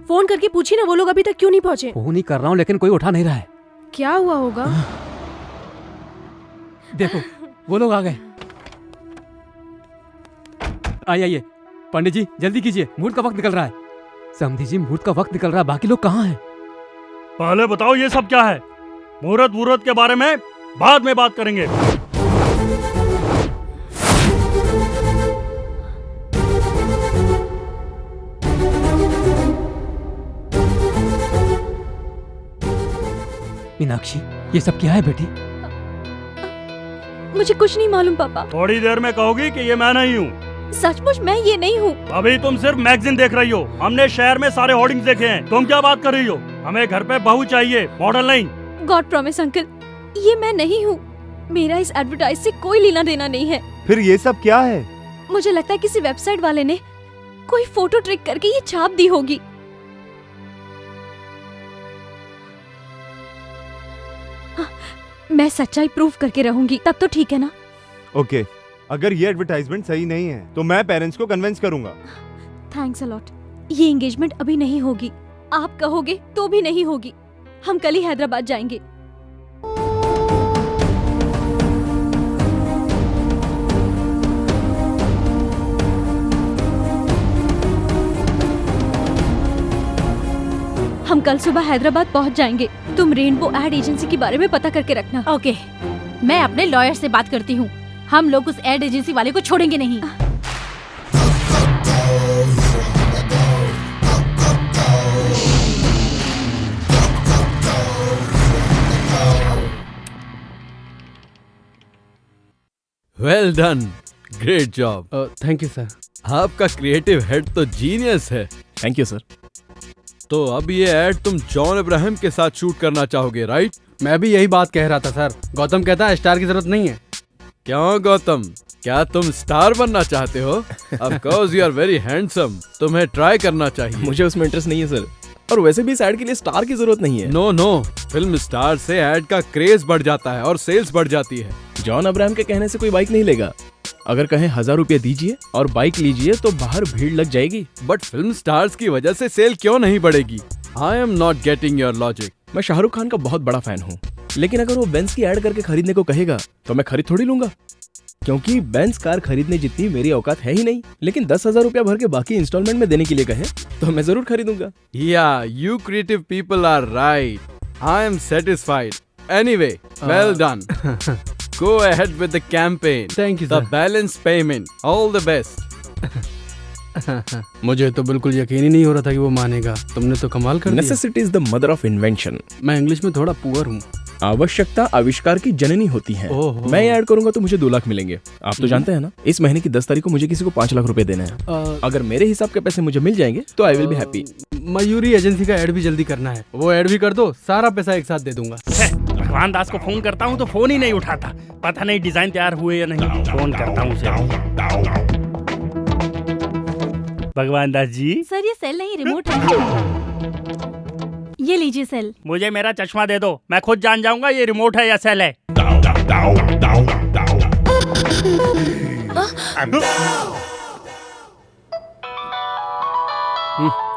Phone करके पूछी ना, वो लोग अभी तक क्यों नहीं पहुंचे? फोन ही कर रहा हूँ लेकिन कोई उठा नहीं रहा है। क्या हुआ होगा? देखो वो लोग आ गए। आइए पंडित जी जल्दी कीजिए, मुहूर्त का वक्त निकल रहा है। समधी जी मुहूर्त का वक्त निकल रहा है, बाकी लोग कहाँ हैं? पहले बताओ ये सब क्या है? मुहूर्त के बारे में बाद में बात करेंगे। मीनाक्षी ये सब क्या है बेटी? मुझे कुछ नहीं मालूम पापा। थोड़ी देर में कहोगी कि ये मैं नहीं हूँ। सचमुच मैं ये नहीं हूँ। अभी तुम सिर्फ मैगजीन देख रही हो। हमने शहर में सारे होर्डिंग्स देखे हैं। तुम क्या बात कर रही हो? हमें घर पे बहू चाहिए, मॉडल नहीं। गॉड प्रॉमिस अंकल, ये मैं नहीं हूँ। मेरा इस एडवर्टाइज से कोई लेना देना नहीं है। फिर ये सब क्या है? मुझे लगता है किसी वेबसाइट वाले ने कोई फोटो ट्रिक करके ये छाप दी होगी। हाँ, मैं सच्चाई प्रूव करके रहूंगी, तब तो ठीक है ना? ओके, अगर ये एडवर्टाइजमेंट सही नहीं है तो मैं पेरेंट्स को कन्विंस करूंगा। Thanks a lot. ये एंगेजमेंट अभी नहीं होगी, आप कहोगे तो भी नहीं होगी। हम कल ही हैदराबाद जाएंगे। हम कल सुबह हैदराबाद पहुंच जाएंगे। तुम रेनबो एड एजेंसी के बारे में पता करके रखना। ओके, मैं अपने लॉयर से बात करती हूँ। हम लोग उस एड एजेंसी वाले को छोड़ेंगे नहीं। Well done, great job. Thank you sir. आपका क्रिएटिव हेड तो जीनियस है। Thank you sir. तो अब ये एड तुम जॉन अब्राहम के साथ शूट करना चाहोगे, राइट? मैं भी यही बात कह रहा था सर। गौतम कहता है स्टार की जरूरत नहीं है। क्यों गौतम, क्या तुम स्टार बनना चाहते हो? Of course you are very handsome, तुम्हें ट्राई करना चाहिए। मुझे उसमें इंटरेस्ट नहीं है सर, और वैसे भी इस एड के लिए स्टार की जरूरत नहीं है। नो नो, फिल्म स्टार से एड का क्रेज बढ़ जाता है और सेल्स बढ़ जाती है। जॉन अब्राहम के कहने से कोई बाइक नहीं लेगा। अगर कहें 1000 रुपया दीजिए और बाइक लीजिए तो बाहर भीड़ लग जाएगी। बट फिल्म स्टार्स की वजह से सेल क्यों नहीं बढ़ेगी? I am not getting your logic. मैं शाहरुख खान का बहुत बड़ा फैन हूँ, लेकिन अगर वो बेंज की एड करके खरीदने को कहेगा तो मैं खरीद थोड़ी लूंगा, क्योंकि बेंज कार खरीदने जितनी मेरी औकात है ही नहीं। लेकिन 10,000 रुपया भर के बाकी इंस्टॉलमेंट में देने के लिए कहें तो मैं जरूर खरीदूंगा। या you creative people are right. I am satisfied. Anyway, well done. Go ahead with the campaign. Thank you, The sir. balance payment. All the best. मुझे तो बिल्कुल यकीन ही नहीं हो रहा था कि वो मानेगा। तुमने तो कमाल कर दिया। Necessity is the mother of invention. मैं इंग्लिश में थोड़ा पुअर हूँ। आवश्यकता आविष्कार की जननी होती है। मैं ऐड करूंगा तो मुझे 2 लाख मिलेंगे। आप तो जानते हैं ना, इस महीने की 10 तारीख को मुझे किसी को 5 लाख रुपए देने हैं। अगर मेरे हिसाब के पैसे मुझे मिल जाएंगे तो I will be happy. Mayuri agency का ऐड भी जल्दी करना है। वो ऐड भी कर दो, सारा पैसा एक साथ दे दूंगा। भगवान दास को फोन करता हूँ तो फोन ही नहीं उठाता। पता नहीं डिजाइन तैयार हुए या नहीं। फोन करता हूँ उसे। भगवान दास जी। सर ये सेल नहीं, रिमोट है। ये लीजिए सेल। मुझे मेरा चश्मा दे दो, मैं खुद जान जाऊंगा ये रिमोट है या सेल है।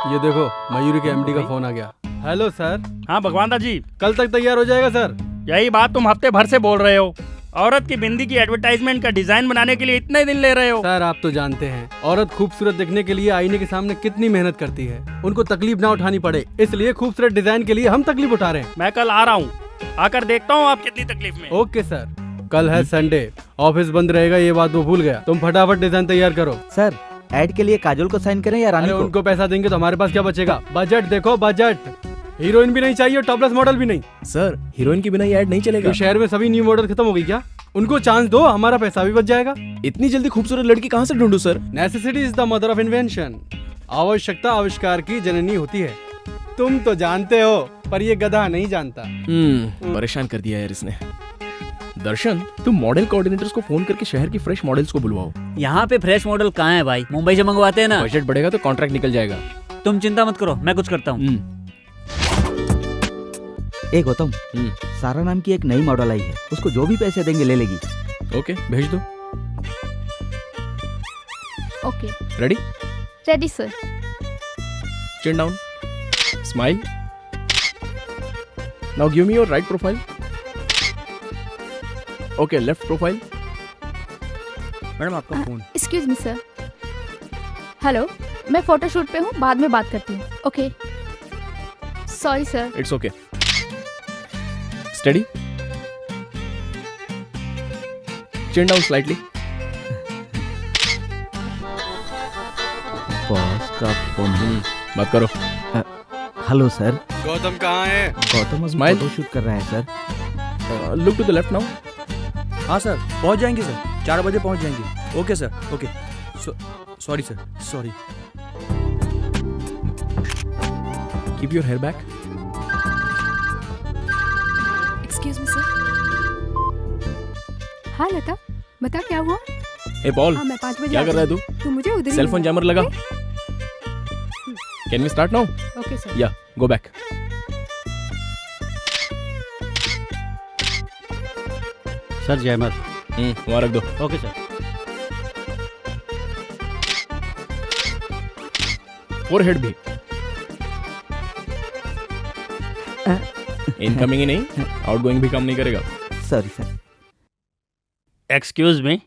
ये देखो मयूरी के एमडी का फोन आ गया। Hello sir. हाँ भगवान दास जी। कल तक तैयार हो जाएगा सर। यही बात तुम हफ्ते भर से बोल रहे हो। औरत की बिंदी की एडवर्टाइजमेंट का डिजाइन बनाने के लिए इतने दिन ले रहे हो। सर आप तो जानते हैं औरत खूबसूरत दिखने के लिए आईने के सामने कितनी मेहनत करती है। उनको तकलीफ ना उठानी पड़े, इसलिए खूबसूरत डिजाइन के लिए हम तकलीफ उठा रहे हैं। मैं कल आ रहा हूँ, आकर देखता हूँ आप कितनी तकलीफ में। Okay sir. कल है संडे, ऑफिस बंद रहेगा, ये बात वो भूल गया। तुम फटाफट डिजाइन तैयार करो। सर ऐड के लिए काजोल को साइन करें या रानी को? उनको पैसा देंगे तो हमारे पास क्या बचेगा? बजट देखो बजट। हीरोइन भी नहीं चाहिए, टॉपलेस मॉडल भी नहीं। सर हीरोइन के बिना ये ऐड नहीं चलेगा। तो शहर में सभी न्यू मॉडल खत्म हो गई क्या? उनको चांस दो, हमारा पैसा भी बच जाएगा। इतनी जल्दी खूबसूरत लड़की कहाँ से ढूंढूं sir? Necessity is the mother of invention. आवश्यकता आविष्कार की जननी होती है। तुम तो जानते हो, पर ये गधा नहीं जानता। परेशान कर दिया यार इसने। दर्शन, तुम मॉडल कोऑर्डिनेटर्स को फोन करके शहर की फ्रेश मॉडल्स को बुलवाओ। यहाँ पे फ्रेश मॉडल कहाँ है भाई? मुंबई से मंगवाते हैं ना। बजट बढ़ेगा तो कॉन्ट्रैक्ट निकल जाएगा। तुम चिंता मत करो, मैं कुछ करता हूँ। ए गौतम, सारा नाम की एक नई मॉडल आई है, उसको जो भी पैसे देंगे ले लेगी। ओके, भेज दो। Okay ready? Ready sir. Chin down. Smile. Now give me your right profile. Okay, left profile. Madam आपका phone. Excuse me sir. Hello, मैं फोटोशूट पे हूँ, बाद में बात करती हूँ। Okay, sorry sir. It's okay. Steady. Chin down slightly. Boss का फोन। बात करो। Hello sir. गौतम कहाँ है? गौतम अभी Smile. फोटो शूट कर रहा है sir. Look to the left now. हाँ सर, पहुंच जाएंगे सर, 4 बजे पहुंच जाएंगे। Okay sir, okay. Sorry sir, sorry. Keep your hair back. Excuse me sir. हाँ लता, बता क्या हुआ? Hey Paul, हाँ मैं 5 बजे क्या कर रहा है तू? तू मुझे उधर ही Cell phone मिलना। jammer लगा। Can we start now? Okay sir. Yeah, go back. Sir जयमत। वहाँ रख दो। Okay sir. Forehead भी। इनकमिंग ही नहीं, आउटगोइंग भी काम नहीं करेगा। Sorry sir. एक्सक्यूज मी,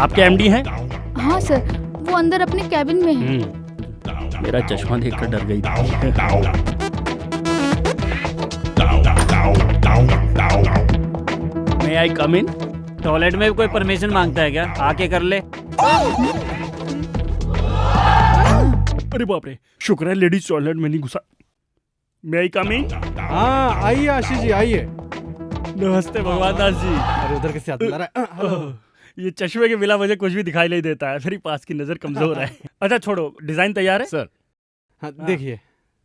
आपके एमडी हैं? हाँ सर, वो अंदर अपने कैबिन में है। मेरा चश्मा देखकर डर गई थी। May I come in? Toilet में भी कोई परमिशन मांगता है क्या? आके कर ले। अरे बाप रे, शुक्र है लेडीज टॉयलेट में नहीं घुसा। May I come in? हाँ आइए आशीष जी आइए। नमस्ते भगवान दास जी। अरे उधर कैसे आता रहा? ये चश्मे के बिना मुझे कुछ भी दिखाई नहीं देता है, मेरी पास की नजर कमजोर है। अच्छा छोड़ो, डिजाइन तैयार है? सर। हाँ देखिए।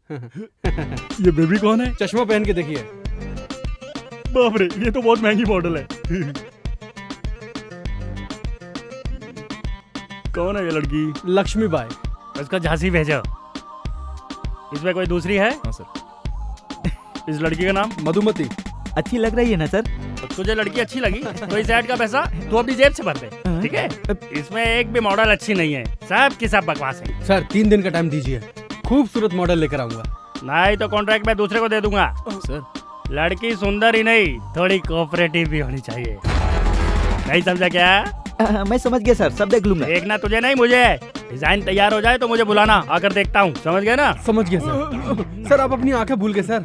ये बेबी कौन है? चश्मा पहन के देखिए। बाप रे, ये तो बहुत महंगी मॉडल है। कौन है ये लड़की? लक्ष्मी बाई। उसका झांसी भेजो। इसमें कोई दूसरी है? हाँ सर। इस लड़की का नाम? मधुमती। अच्छी लग रही है ना सर? तुझे लड़की अच्छी लगी तो इस ऐड का पैसा तू अपनी जेब से भर दे, ठीक है? इसमें एक भी मॉडल अच्छी नहीं है, सब की सब बकवास है। सर 3 दिन का टाइम दीजिए, खूबसूरत मॉडल लेकर आऊंगा। नहीं तो कॉन्ट्रैक्ट मैं दूसरे को दे दूंगा। सर। लड़की सुंदर ही नहीं, थोड़ी कोऑपरेटिव भी होनी चाहिए। नहीं समझा क्या? मैं समझ गया सर, सब देख लूंगा। देखना तुझे नहीं मुझे। डिजाइन तैयार हो जाए तो मुझे बुलाना, आकर देखता हूँ। समझ गए ना? समझ गया सर। सर आप अपनी आंखें भूल गए सर।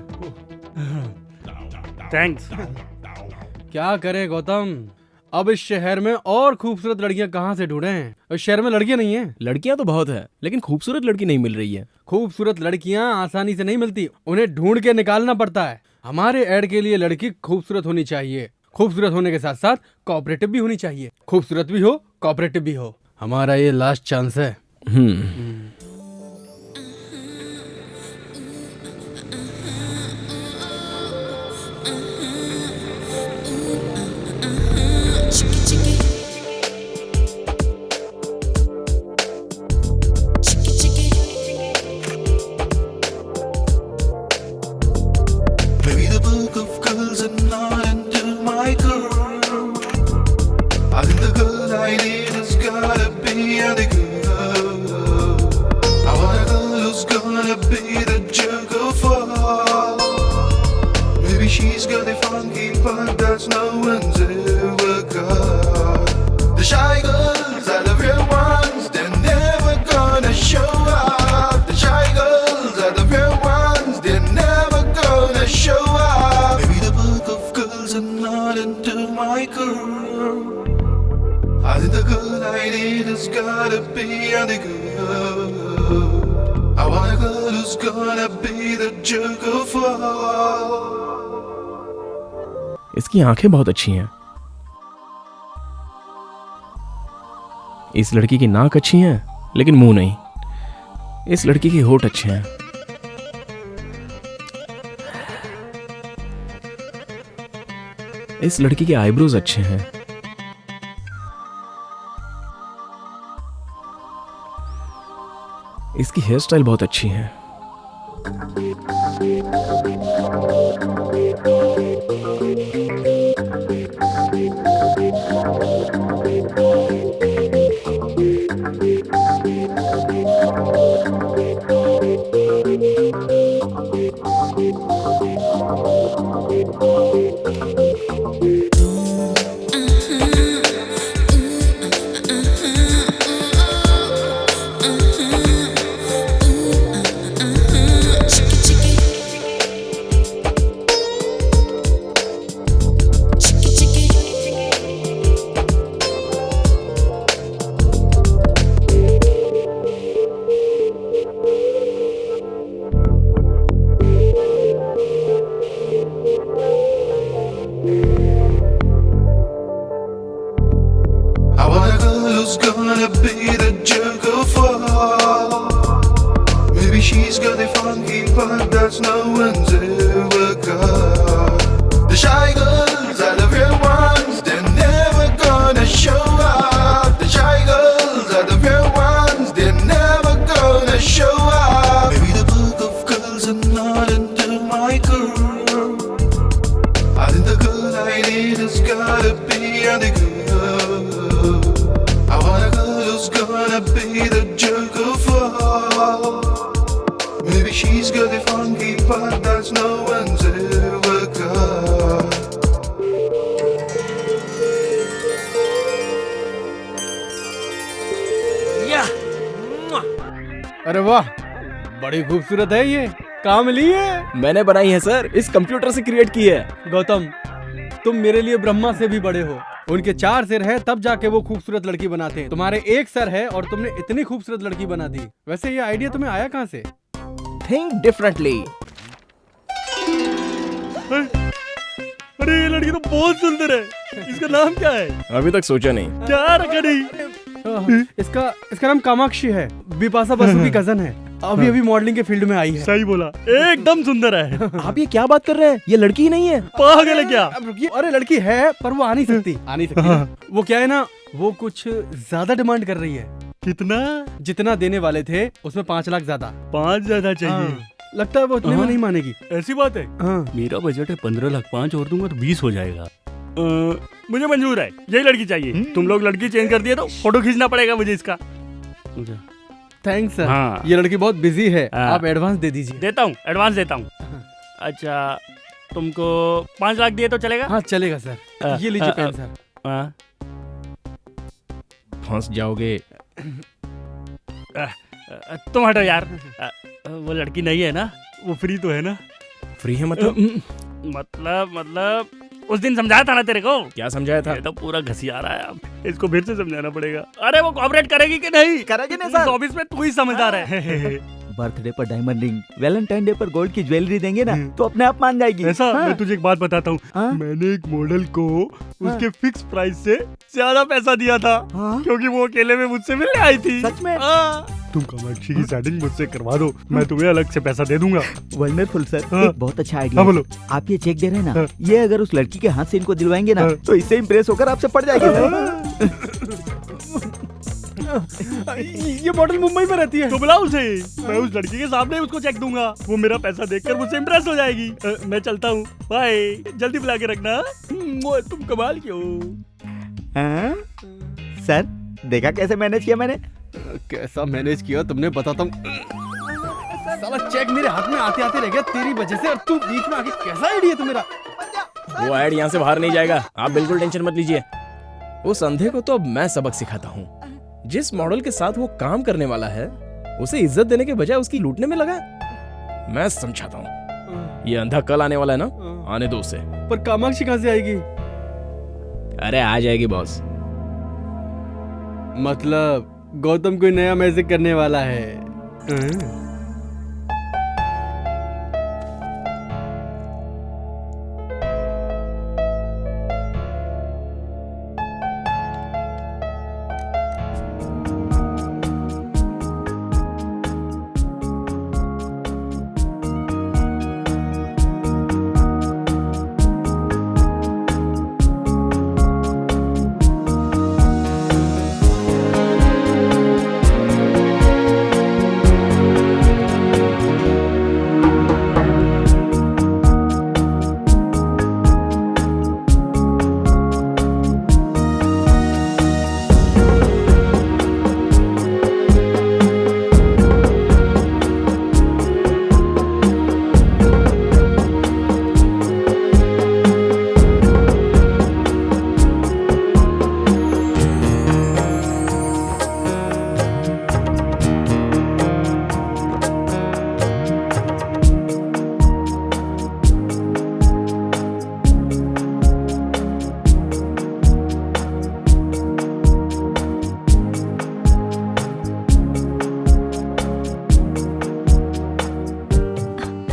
थैंक्स। क्या करें गौतम, अब इस शहर में और खूबसूरत लड़कियां कहाँ से ढूंढें? इस शहर में लड़कियां नहीं हैं। लड़कियां तो बहुत है, लेकिन खूबसूरत लड़की नहीं मिल रही है। खूबसूरत लड़कियां आसानी से नहीं मिलती, उन्हें ढूंढ के निकालना पड़ता है। हमारे ऐड के लिए लड़की खूबसूरत होनी चाहिए, खूबसूरत होने के साथ साथ कोऑपरेटिव भी होनी चाहिए। खूबसूरत भी हो, कोऑपरेटिव भी हो। हमारा ये लास्ट चांस है। Maybe the book of girls are not into my girl. I think the girl I need has gotta be the girl. I want a girl who's gonna be the jerk of all. Maybe she's got a funky part that's no one's ever got. The shy girls are the real ones, they're never gonna show up. The shy girls are the real ones, they're never gonna show up. Maybe the book of girls are not into my girl. I think the girl I need has gotta be the girl. I want a girl who's gonna be the jerk of all. इसकी आंखें बहुत अच्छी हैं। इस लड़की की नाक अच्छी है, लेकिन मुंह नहीं। इस लड़की के होठ अच्छे हैं। इस लड़की के आईब्रोज अच्छे हैं। इसकी हेयर स्टाइल बहुत अच्छी है। who's gonna be the jerk of all. Maybe she's got a funky part that no one's ever got. The shy girls are the real ones, they're never gonna show up. The shy girls are the real ones, they're never gonna show up. Maybe the book of girls are not into my girl. I think the girl I need has gotta be the girl. I want a girl who's gonna be the jerk of all. Maybe she's got a funky part that no one's ever got. अरे वाह, बड़ी खूबसूरत है ये। कहाँ मिली है? मैंने बनाई है सर, इस कंप्यूटर से क्रिएट की है। गौतम, तुम मेरे लिए ब्रह्मा से भी बड़े हो। उनके 4 सिर है, तब जाके वो खूबसूरत लड़की बनाते हैं। तुम्हारे 1 सर है और तुमने इतनी खूबसूरत लड़की बना दी। वैसे ये आइडिया तुम्हें आया कहाँ से? Think differently. अरे ये लड़की तो बहुत सुंदर है। इसका नाम क्या है? अभी तक सोचा नहीं। क्या रखा नहीं? इसका नाम कामाक्षी है। बिपाशा बसु की कजन है। अभी अभी मॉडलिंग के फील्ड में आई है। सही बोला, एकदम सुंदर है। आप ये क्या बात कर रहे हैं? ये लड़की ही नहीं है। पागल है क्या? अब रुकिए, अरे लड़की है पर वो आ नहीं सकती। आ नहीं सकती। वो क्या है ना, वो कुछ ज्यादा डिमांड कर रही है। कितना? जितना देने वाले थे उसमें 5 लाख ज्यादा। 5 ज्यादा चाहिए। हाँ, लगता है वो उतने में नहीं मानेगी। ऐसी बात है? हाँ। मेरा बजट है 15 लाख, 5 और दूंगा तो 20 हो जाएगा। मुझे मंजूर है, यही लड़की चाहिए। तुम लोग लड़की चेंज कर दिए तो फोटो खींचना पड़ेगा मुझे इसका। Thanks sir. हाँ। ये लड़की बहुत बिजी है। हाँ। आप एडवांस दे दीजिए। देता हूँ, एडवांस देता हूँ। अच्छा, तुमको 5 लाख दिए तो चलेगा? हाँ चलेगा सर। ये लीजिए पेन सर। फंस जाओगे। तुम हटो यार। वो लड़की नहीं है ना? वो फ्री तो है ना? फ्री है मतलब? मतलब उस दिन समझाया था ना तेरे को। क्या समझाया था? ये तो पूरा घसिया रहा है। अब इसको फिर से समझाना पड़ेगा। अरे वो कोऑपरेट करेगी कि नहीं? करेगी नहीं सर। ऑफिस में तू ही समझदार है। बर्थडे पर डायमंड रिंग, वैलेंटाइन डे पर गोल्ड की ज्वेलरी देंगे ना तो अपने आप मान जाएगी। ऐसा? हाँ। मैं तुझे एक बात बताता हूँ। मैंने एक मॉडल को उसके फिक्स प्राइस से ज्यादा पैसा दिया था। क्योंकि वो अकेले में मुझसे मिलने आई थी। सच में? तुम कामाक्षी की सेटिंग मुझसे करवा दो, मैं तुम्हें अलग से पैसा दे दूंगा। Wonderful sir. हाँ। एक बहुत अच्छा आइडिया। हाँ, बोलो। आप ये चेक दे रहे हैं ना, हाँ। ये अगर उस लड़की के हाथ से इनको दिलवाएंगे ना हाँ। तो इससे इम्प्रेस होकर आपसे पड़ जाएगी सर। ये मॉडल मुंबई में रहती है। तो बुला उसे, मैं उस लड़की के सामने उसको चेक दूंगा। वो मेरा पैसा देखकर मुझसे इम्प्रेस हो जाएगी। मैं चलता हूँ, बाय। जल्दी बुला के रखना। तुम कमाल की हो। हाँ? सर देखा कैसे मैनेज किया मैंने? कैसा मैनेज किया तुमने, बताता हूँ। साला चेक मेरे हाथ में आते आते रह गया तेरी वजह से, और तू बीच में आके कैसा आइडिया तू मेरा। वो ऐड यहाँ से बाहर नहीं जाएगा, आप बिल्कुल टेंशन मत लीजिए। उस अंधे को तो अब मैं सबक सिखाता हूँ। जिस मॉडल के साथ वो काम करने वाला है उसे इज्जत देने के बजाय उसकी लूटने में लगा। मैं समझाता हूँ। ये अंधा कल आने वाला है ना, आने दो उसे। पर कामाक्षी कहाँ से आएगी? अरे आ जाएगी बॉस। मतलब गौतम कोई नया मैजिक करने वाला है।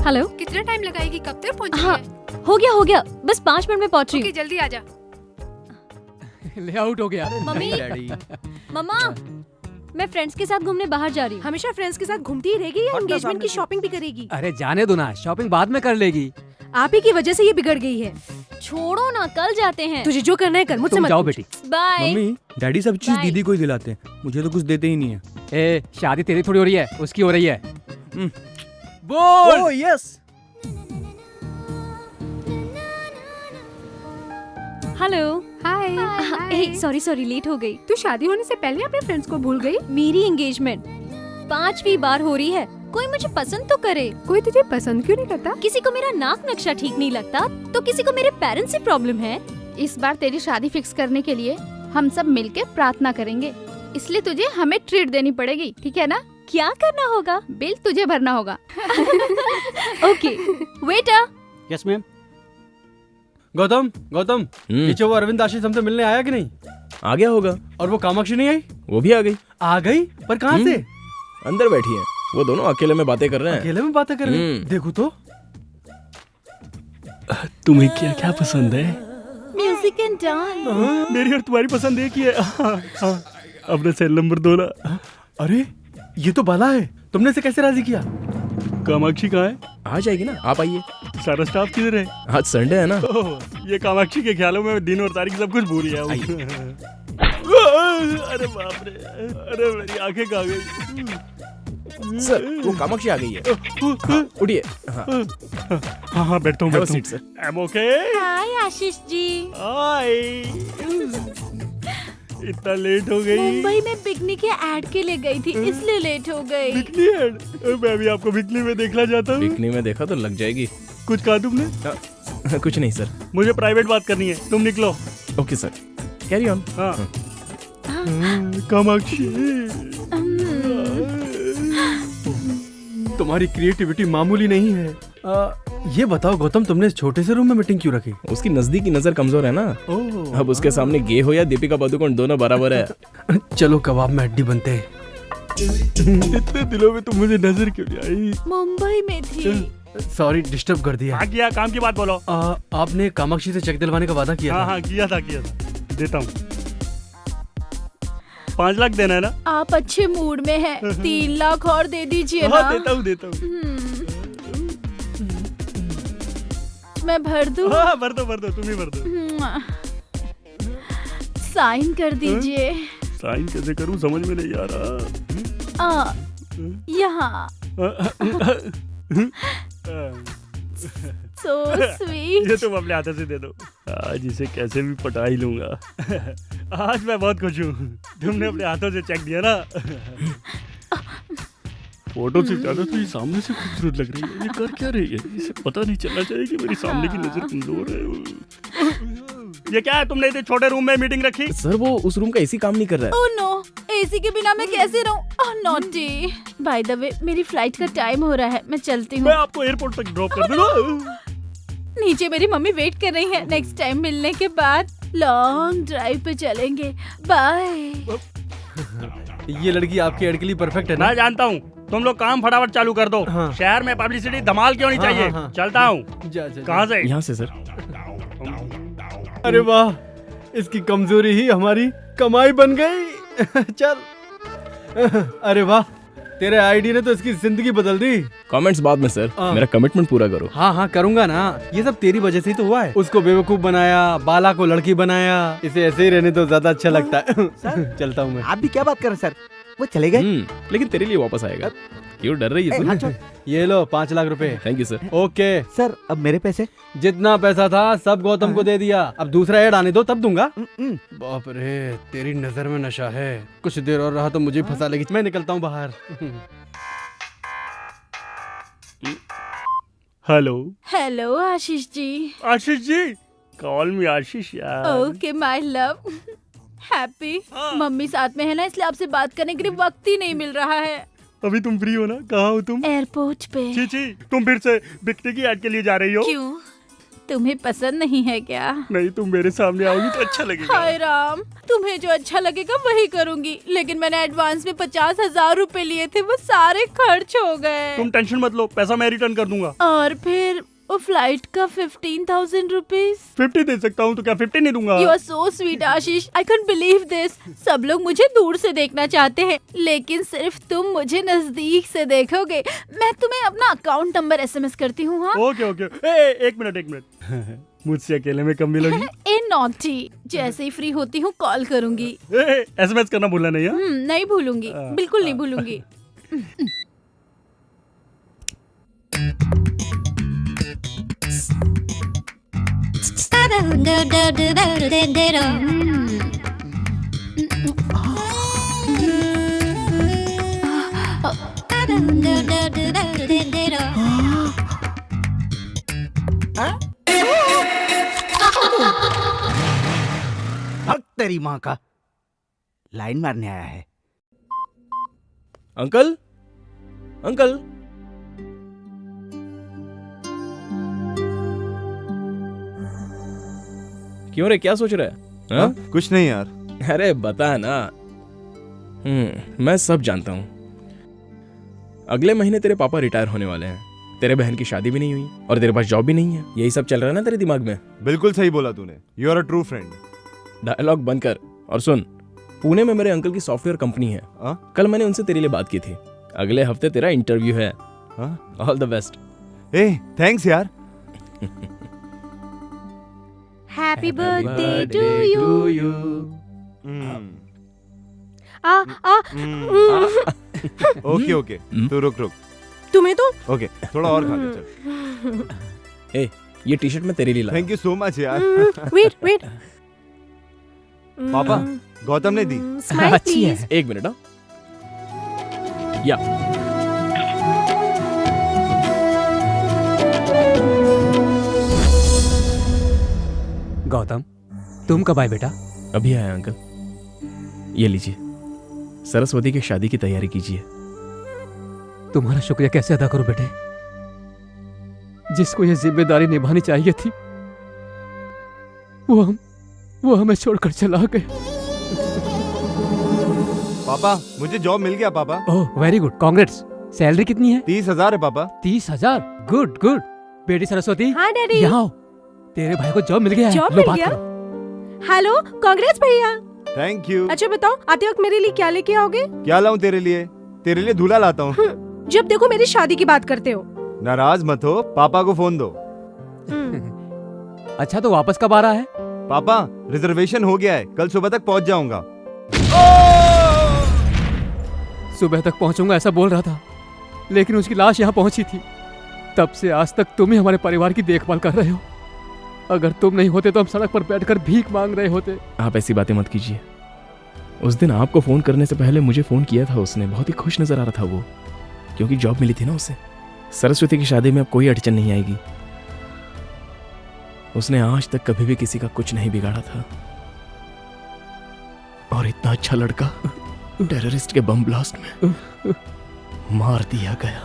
हेलो। कितना टाइम लगाएगी? कब तक पहुंचेगी? हाँ हो गया बस 5 मिनट में पहुंच रही ओके, हूँ। जल्दी आ जा। ले आउट हो गया। मम्मी डैडी मम्मा मैं फ्रेंड्स के साथ घूमने बाहर जा रही हूँ। हमेशा फ्रेंड्स के साथ घूमती ही रहेगी या हटना एंगेजमेंट सामने की से। शॉपिंग भी करेगी? अरे जाने दो ना, शॉपिंग बाद में कर लेगी। आप ही की वजह से ये बिगड़ गई है। छोड़ो ना, कल जाते हैं। तुझे जो करना है कर, मुझसे तुम मत जाओ पूछ। बेटी। बाय। मम्मी डैडी सब चीज Bye. दीदी को ही दिलाते हैं, मुझे तो कुछ देते ही नहीं है। ए, शादी तेरी थोड़ी हो रही है, उसकी हो रही है। Oh yes. हेलो। हाय। सॉरी लेट हो गई। तू शादी होने से पहले अपने फ्रेंड्स को भूल गई? मेरी एंगेजमेंट 5वीं बार हो रही है, कोई मुझे पसंद तो करे। कोई तुझे पसंद क्यों नहीं करता? किसी को मेरा नाक नक्शा ठीक नहीं लगता, तो किसी को मेरे पेरेंट्स से प्रॉब्लम है। इस बार तेरी शादी फिक्स करने के लिए हम सब मिलके प्रार्थना करेंगे, इसलिए तुझे हमें ट्रीट देनी पड़ेगी, ठीक है ना? क्या करना होगा? बिल तुझे भरना होगा। Okay waiter. Yes ma'am. Gautam पीछे वो अरविंद आशीष हमसे मिलने आया कि नहीं? आ गया होगा। और वो कामाक्षी नहीं आई? वो भी आ गई। आ गई? पर कहाँ से? अंदर बैठी है, वो दोनों अकेले में बातें कर रहे हैं। अकेले में बातें कर रहे हैं? हम्म। देखो तो। तुम्हें क्या क्या पसंद है? Music and dance. मेरी और तुम्हारी पसंद एक ही है। अपना सेल नंबर दो ना। अरे ये तो बाला है, तुमने इसे कैसे राजी किया? कामाक्षी कहाँ है? आ जाएगी ना, आप आइए। सारा स्टाफ किधर है? आज संडे है ना। ओह, ये कामाक्षी के ख्यालों में दिन और तारीख सब कुछ भूल गया हूँ। अरे बाप रे, अरे मेरी आंखें कहाँ गई? सर वो कामाक्षी आ गई है। हाँ, उठिए। हाँ हाँ बैठता हूँ Have a seat, sir. I'm okay? हाय आशीष जी। हाय। इतना लेट हो गई? मुंबई में बिकनी के ऐड के लिए गई थी, इसलिए लेट हो गई। Bikini ad? मैं भी आपको बिकनी में देखना चाहता हूँ। बिकनी में देखा तो लग जाएगी। कुछ कहा तुमने? कुछ नहीं सर। मुझे प्राइवेट बात करनी है, तुम निकलो। Okay sir, carry on. हाँ। कामाक्षी, तुम्हारी क्रिएटिविटी मामूली नहीं है। ये बताओ गौतम, तुमने इस छोटे से रूम में मीटिंग क्यों रखी? उसकी नजदीकी नजर कमजोर है ना। ओह। अब उसके सामने गे हो या दीपिका पादुकोण दोनों बराबर है। चलो कबाब में हड्डी बनते हैं। इतने दिनों में तुम मुझे नजर क्यों नहीं आई? मुंबई में थी। सॉरी डिस्टर्ब कर दिया। हाँ किया, काम की बात बोलो। आपने कामाक्षी से चेक दिलवाने का वादा किया हाँ था। हाँ किया था। देता हूँ। 5 लाख देना है ना? आप अच्छे मूड में हैं, 3 लाख और दे दीजिए ना। हाँ देता हूँ। मैं भर दूं? हाँ भर दो, तुम ही भर दो। साइन कर दीजिए। साइन कैसे करूँ समझ में नहीं आ रहा। यहाँ। So sweet. ये तुम अपने हाथों से दे दो। आज इसे कैसे भी पटा ही लूंगा। आज मैं बहुत खुश हूँ, तुमने अपने हाथों से चेक दिया ना। फोटो से ज्यादा तो ये सामने से खूबसूरत लग रही है। ये कर क्या रही है? इसे पता नहीं चलना चाहिए कि मेरी सामने की नजर कमजोर है। ये क्या है, तुमने इतने छोटे रूम में मीटिंग रखी? सर वो उस रूम का एसी काम नहीं कर रहा है। ओह नो, एसी के बिना मैं कैसे रहूं? ओह नॉटी। बाय द वे मेरी फ्लाइट का टाइम हो रहा है, मैं चलती हूँ। मैं आपको एयरपोर्ट तक ड्रॉप कर दूंगा। नीचे मेरी मम्मी वेट कर रही है। नेक्स्ट टाइम मिलने के बाद लॉन्ग ड्राइव पे चलेंगे। बाय। ये लड़की आपके एड के लिए परफेक्ट है ना? मैं जानता हूँ, तुम लोग काम फटाफट चालू कर दो। हाँ। शहर में पब्लिसिटी धमाल क्यों नहीं चाहिए? हाँ। चलता हूँ। कहाँ से? यहाँ से सर। अरे वाह, इसकी कमजोरी ही हमारी कमाई बन गई। चल। अरे वाह, तेरे आईडी ने तो इसकी जिंदगी बदल दी। कमेंट्स बाद में सर, मेरा कमिटमेंट पूरा करो। हाँ करूंगा ना, ये सब तेरी वजह से ही तो हुआ है। उसको बेवकूफ बनाया, बाला को लड़की बनाया, इसे ऐसे ही रहने तो ज्यादा अच्छा लगता है। चलता हूँ मैं। आप भी क्या बात कर रहे सर? वो चले गए? लेकिन तेरे लिए वापस आएगा। क्यों डर रही है तू? ये लो 5 लाख रुपए। Thank you sir. Okay sir अब मेरे पैसे? जितना पैसा था सब गौतम को दे दिया। अब दूसरा ऐड आने दो तब दूंगा। बाप रे, तेरी नजर में नशा है। कुछ देर और रहा तो मुझे फंसा लेगी। मैं निकलता हूँ बाहर। Hello. Hello Ashish ji. Ashish ji, call मी आशीष यार। Okay my love. Happy. Mummy साथ में है ना, इसलिए आपसे बात करने के लिए वक्त ही नहीं मिल रहा है। अभी तुम फ्री हो ना? कहाँ हो तुम? एयरपोर्ट पे। छी, तुम फिर से बिकनी की ऐड के लिए जा रही हो? क्यों, तुम्हें पसंद नहीं है क्या? नहीं, तुम मेरे सामने आओगी तो अच्छा लगेगा। हाय राम, तुम्हें जो अच्छा लगेगा वही करूंगी, लेकिन मैंने एडवांस में 50,000 रुपए लिए थे, वो सारे खर्च हो गए। तुम टेंशन मत लो, पैसा मैं रिटर्न कर दूंगा। और फिर और फ्लाइट का 15,000 रुपीज। 50 दे सकता हूँ तो क्या 50 नहीं दूंगा? You are so sweet Ashish, I can't believe this. सब लोग मुझे दूर से देखना चाहते हैं, लेकिन सिर्फ तुम मुझे नजदीक से देखोगे। मैं तुम्हें अपना अकाउंट नंबर SMS करती हूँ। हाँ ओके ओके। एक मिनट मुझसे अकेले में कम मिलोगी? ए नॉटी, जैसे ही फ्री होती हूँ कॉल करूंगी। SMS करना भूलना नहीं है? नहीं भूलूंगी, बिल्कुल नहीं भूलूंगी। भक्त तेरी माँ का, लाइन मारने आया है। अंकल अंकल, क्यों रे, क्या सोच रहा है? हाँ? कुछ नहीं यार। अरे बता ना। मैं सब जानता हूँ। अगले महीने तेरे पापा रिटायर होने वाले हैं, तेरे बहन की शादी भी नहीं हुई और तेरे पास जॉब भी नहीं है। यही सब चल रहा है ना तेरे दिमाग में? बिल्कुल सही बोला तूने। You are a true friend. Dialogue बंद कर और सुन। पुणे में मेरे अंकल की सॉफ्टवेयर कंपनी है। कल मैंने उनसे तेरे लिए बात की थी। अगले हफ्ते तेरा इंटरव्यू है। All the best. ए थैंक्स यार। Happy birthday to you. Okay okay, तू रुक। तुम्हें तो ओके, थोड़ा और खा ले चल। ए, ये टी शर्ट मैं तेरे लिए लाया। थैंक यू सो मच यार। वेट। पापा, गौतम ने दी। अच्छी है। एक मिनट। या गौतम, तुम कब आए बेटा? अभी आया अंकल। ये लीजिए, सरस्वती की शादी की तैयारी कीजिए। तुम्हारा शुक्रिया कैसे अदा करूं बेटे? जिसको ये जिम्मेदारी निभानी चाहिए थी वो हमें छोड़कर चला गए। पापा, मुझे जॉब मिल गया पापा। Oh very good, congrats. Salary कितनी है? 30,000 है पापा। 30,000? गुड। बेटी सरस्वती, हाँ डैडी। यहाँ आओ। तेरे भाई को जॉब मिल गया है। जॉब लो मिल बात गया? करो। हेलो, कांग्रेस भैया। Thank you. अच्छा बताओ, आते वक्त मेरे लिए क्या लेके आओगे? क्या लाऊं तेरे लिए? तेरे लिए दूल्हा लाता हूँ। जब देखो मेरी शादी की बात करते हो। नाराज मत हो, पापा को फोन दो। अच्छा तो वापस कब आ रहा है? पापा, रिजर्वेशन हो गया है, कल सुबह तक पहुंच जाऊंगा। सुबह तक पहुंचूंगा ऐसा बोल रहा था, लेकिन उसकी लाश यहाँ पहुंची थी। तब से आज तक तुम ही हमारे परिवार की देखभाल कर रहे हो। अगर तुम नहीं होते तो हम सड़क पर बैठकर भीख मांग रहे होते। आप ऐसी बातें मत कीजिए। उस दिन आपको फोन करने से पहले मुझे फोन किया था उसने। बहुत ही खुश नजर आ रहा था वो, क्योंकि जॉब मिली थी ना उसे। सरस्वती की शादी में अब कोई अड़चन नहीं आएगी। उसने आज तक कभी भी किसी का कुछ नहीं बिगाड़ा था, और इतना अच्छा लड़का टेररिस्ट के बम ब्लास्ट में मार दिया गया।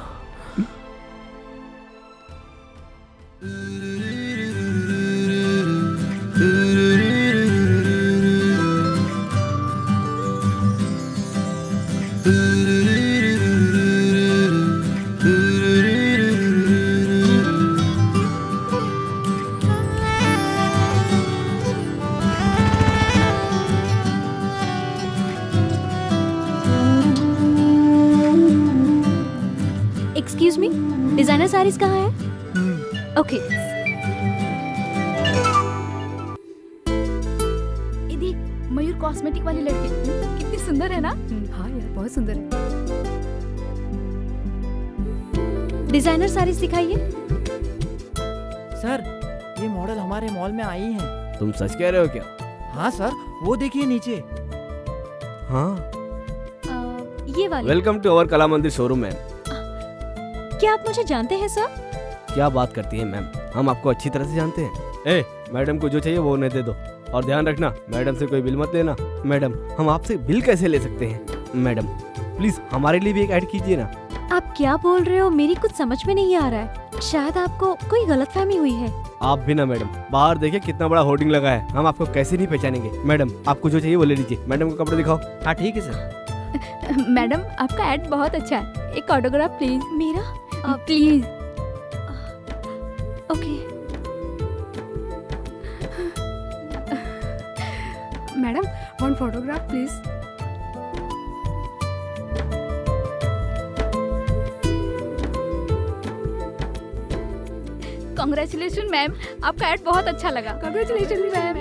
एक्सक्यूज मी, डिजाइनर साड़ीज कहाँ है? ओके। देख, मयूर कॉस्मेटिक वाली लड़की कितनी सुंदर है ना? हाँ यार, बहुत सुंदर है। डिजाइनर साड़ीज दिखाइए। सर, ये मॉडल हमारे मॉल में आई हैं। तुम सच कह रहे हो क्या? हाँ सर, वो देखिए नीचे। हाँ। ये वाली। वेलकम टू अवर कला मंदिर शोरूम मैम। क्या आप मुझे जानते हैं सर? क्या बात करती हैं मैम, हम आपको अच्छी तरह से जानते हैं। ए, मैडम को जो चाहिए वो उन्हें दे दो, और ध्यान रखना मैडम से कोई बिल मत लेना। मैडम, हम आपसे बिल कैसे ले सकते हैं? मैडम प्लीज हमारे लिए भी एक ऐड कीजिए ना। आप क्या बोल रहे हो? मेरी कुछ समझ में नहीं आ रहा है। शायद आपको कोई गलतफहमी हुई है। आप भी ना मैडम, बाहर देखिए कितना बड़ा होर्डिंग लगा है, हम आपको कैसे नहीं पहचानेंगे। मैडम, आपको जो चाहिए वो ले लीजिए। मैडम को कपड़े दिखाओ। हाँ ठीक है सर। मैडम, आपका एड बहुत अच्छा है, एक ऑटोग्राफ प्लीज। मेरा? Please. Okay madam one photograph please. Congratulation ma'am, आपका एड बहुत अच्छा लगा। Congratulation ma'am.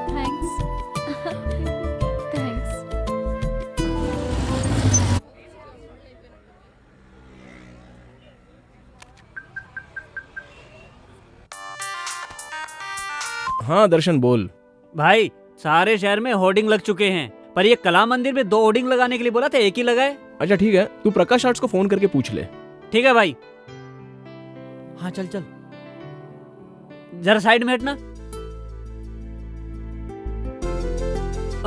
थैंक्स। थैंक्स। हाँ दर्शन बोल। भाई सारे शहर में होर्डिंग लग चुके हैं, पर ये कला मंदिर में 2 होर्डिंग लगाने के लिए बोला था, एक ही लगाए। अच्छा ठीक है, तू प्रकाश आर्ट्स को फोन करके पूछ ले। ठीक है भाई। हाँ चल चल, जरा साइड में हटना।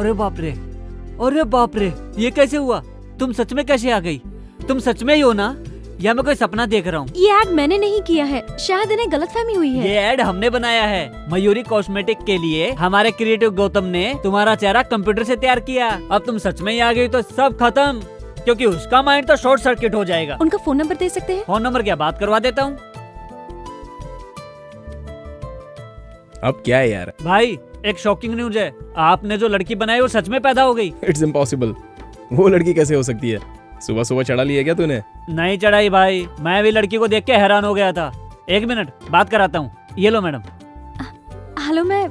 अरे बाप रे, अरे बाप रे, ये कैसे हुआ? तुम सच में कैसे आ गई? तुम सच में ही हो ना, या मैं कोई सपना देख रहा हूँ? ये एड मैंने नहीं किया है, शायद इन्हें गलतफहमी हुई है। ये एड हमने बनाया है मयूरी कॉस्मेटिक के लिए। हमारे क्रिएटिव गौतम ने तुम्हारा चेहरा कंप्यूटर से तैयार किया। अब तुम सच में ही आ गई तो सब खत्म, क्योंकि उसका माइंड तो शॉर्ट सर्किट हो जाएगा। उनका फोन नंबर दे सकते हैं? फोन नंबर क्या, बात करवा देता हूँ। अब क्या है यार? भाई एक शॉकिंग न्यूज है, आपने जो लड़की बनाई वो सच में पैदा हो गई। It's impossible. वो लड़की कैसे हो सकती है? सुबह सुबह चढ़ा लिया क्या तूने? नहीं चढ़ाई भाई, मैं भी लड़की को देख के हैरान हो गया था। 1 मिनट बात कराता हूँ। ये लो मैडम। हेलो मैं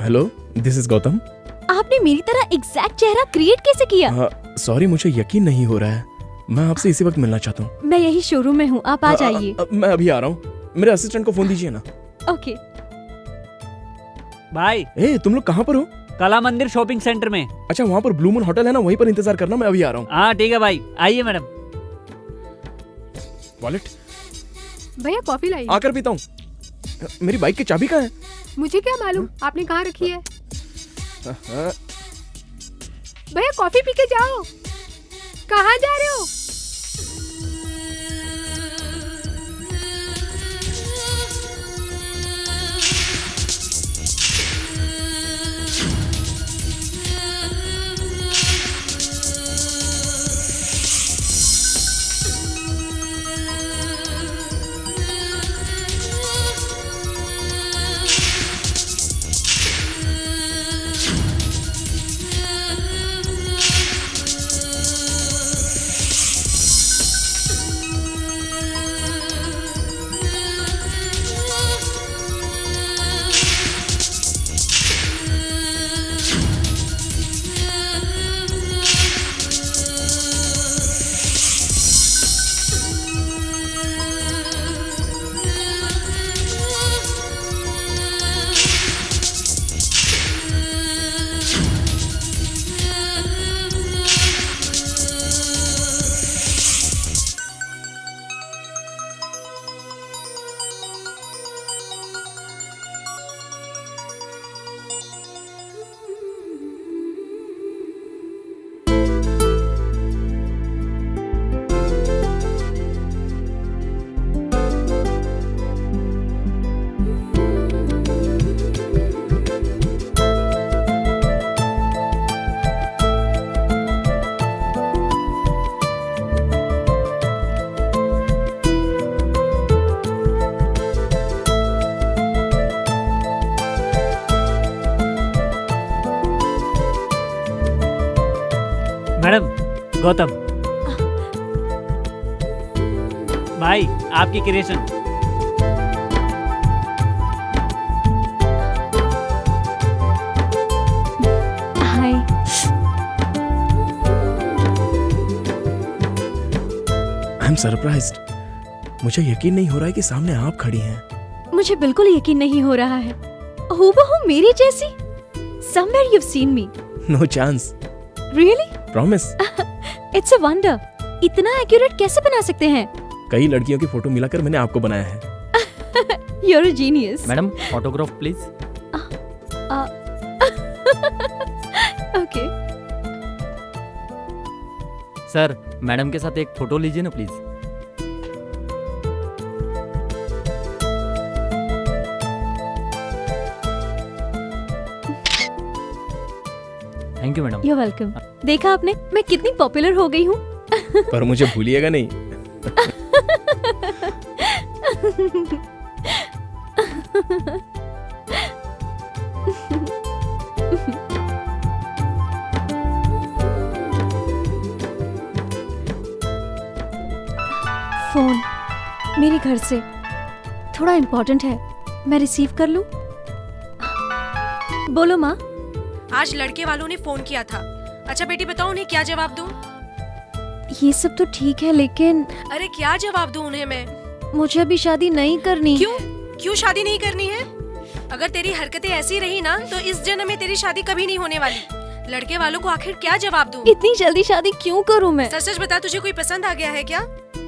हेलो, दिस इज गौतम। आपने मेरी तरह एग्जैक्ट चेहरा क्रिएट कैसे किया? सॉरी, मुझे यकीन नहीं हो रहा है। मैं आपसे इसी वक्त मिलना चाहता हूँ। मैं यही शोरूम में हूँ, आप आ जाइए। मैं अभी आ रहा हूँ। मेरे असिस्टेंट को फोन दीजिए ना। ओके। भाई ए, तुम लोग कहाँ पर हो? कला मंदिर शॉपिंग सेंटर में। अच्छा, वहाँ पर ब्लू मून होटल है ना, वहीं पर इंतजार करना, मैं अभी आ रहा हूँ। हाँ ठीक है भाई, आइए मैडम। वॉलेट भैया कॉफी लाइए। आकर पीता हूँ। मेरी बाइक की चाबी कहाँ है? मुझे क्या मालूम आपने कहाँ रखी है। भैया कॉफी पी के जाओ। कहाँ जा रहे हो? मैडम, गौतम भाई, आपकी creation. Hi. I am surprised. मुझे यकीन नहीं हो रहा है कि सामने आप खड़ी हैं। मुझे बिल्कुल यकीन नहीं हो रहा है। हूबहू मेरी जैसी। Somewhere you've seen me. No chance. Really? Promise. It's a wonder. इतना एक्यूरेट कैसे बना सकते हैं? कई लड़कियों की फोटो मिलाकर मैंने आपको बनाया है। You're a genius. Madam autograph please. Okay. Sir madam के साथ एक फोटो लीजिए ना please. Thank you madam. You're welcome. देखा आपने, मैं कितनी पॉपुलर हो गई हूँ। पर मुझे भूलिएगा नहीं। फोन मेरे घर से, थोड़ा इम्पोर्टेंट है, मैं रिसीव कर लूं? बोलो माँ। आज लड़के वालों ने फोन किया था। अच्छा बेटी बताओ उन्हें क्या जवाब दूं? ये सब तो ठीक है लेकिन अरे क्या जवाब दूं उन्हें मैं? मुझे अभी शादी नहीं करनी। क्यों? क्यों शादी नहीं करनी है? अगर तेरी हरकतें ऐसी रही ना तो इस जन्म में तेरी शादी कभी नहीं होने वाली। लड़के वालों को आखिर क्या जवाब दूं? इतनी जल्दी शादी क्यों करूं मैं? सच सच बता, तुझे कोई पसंद आ गया है क्या?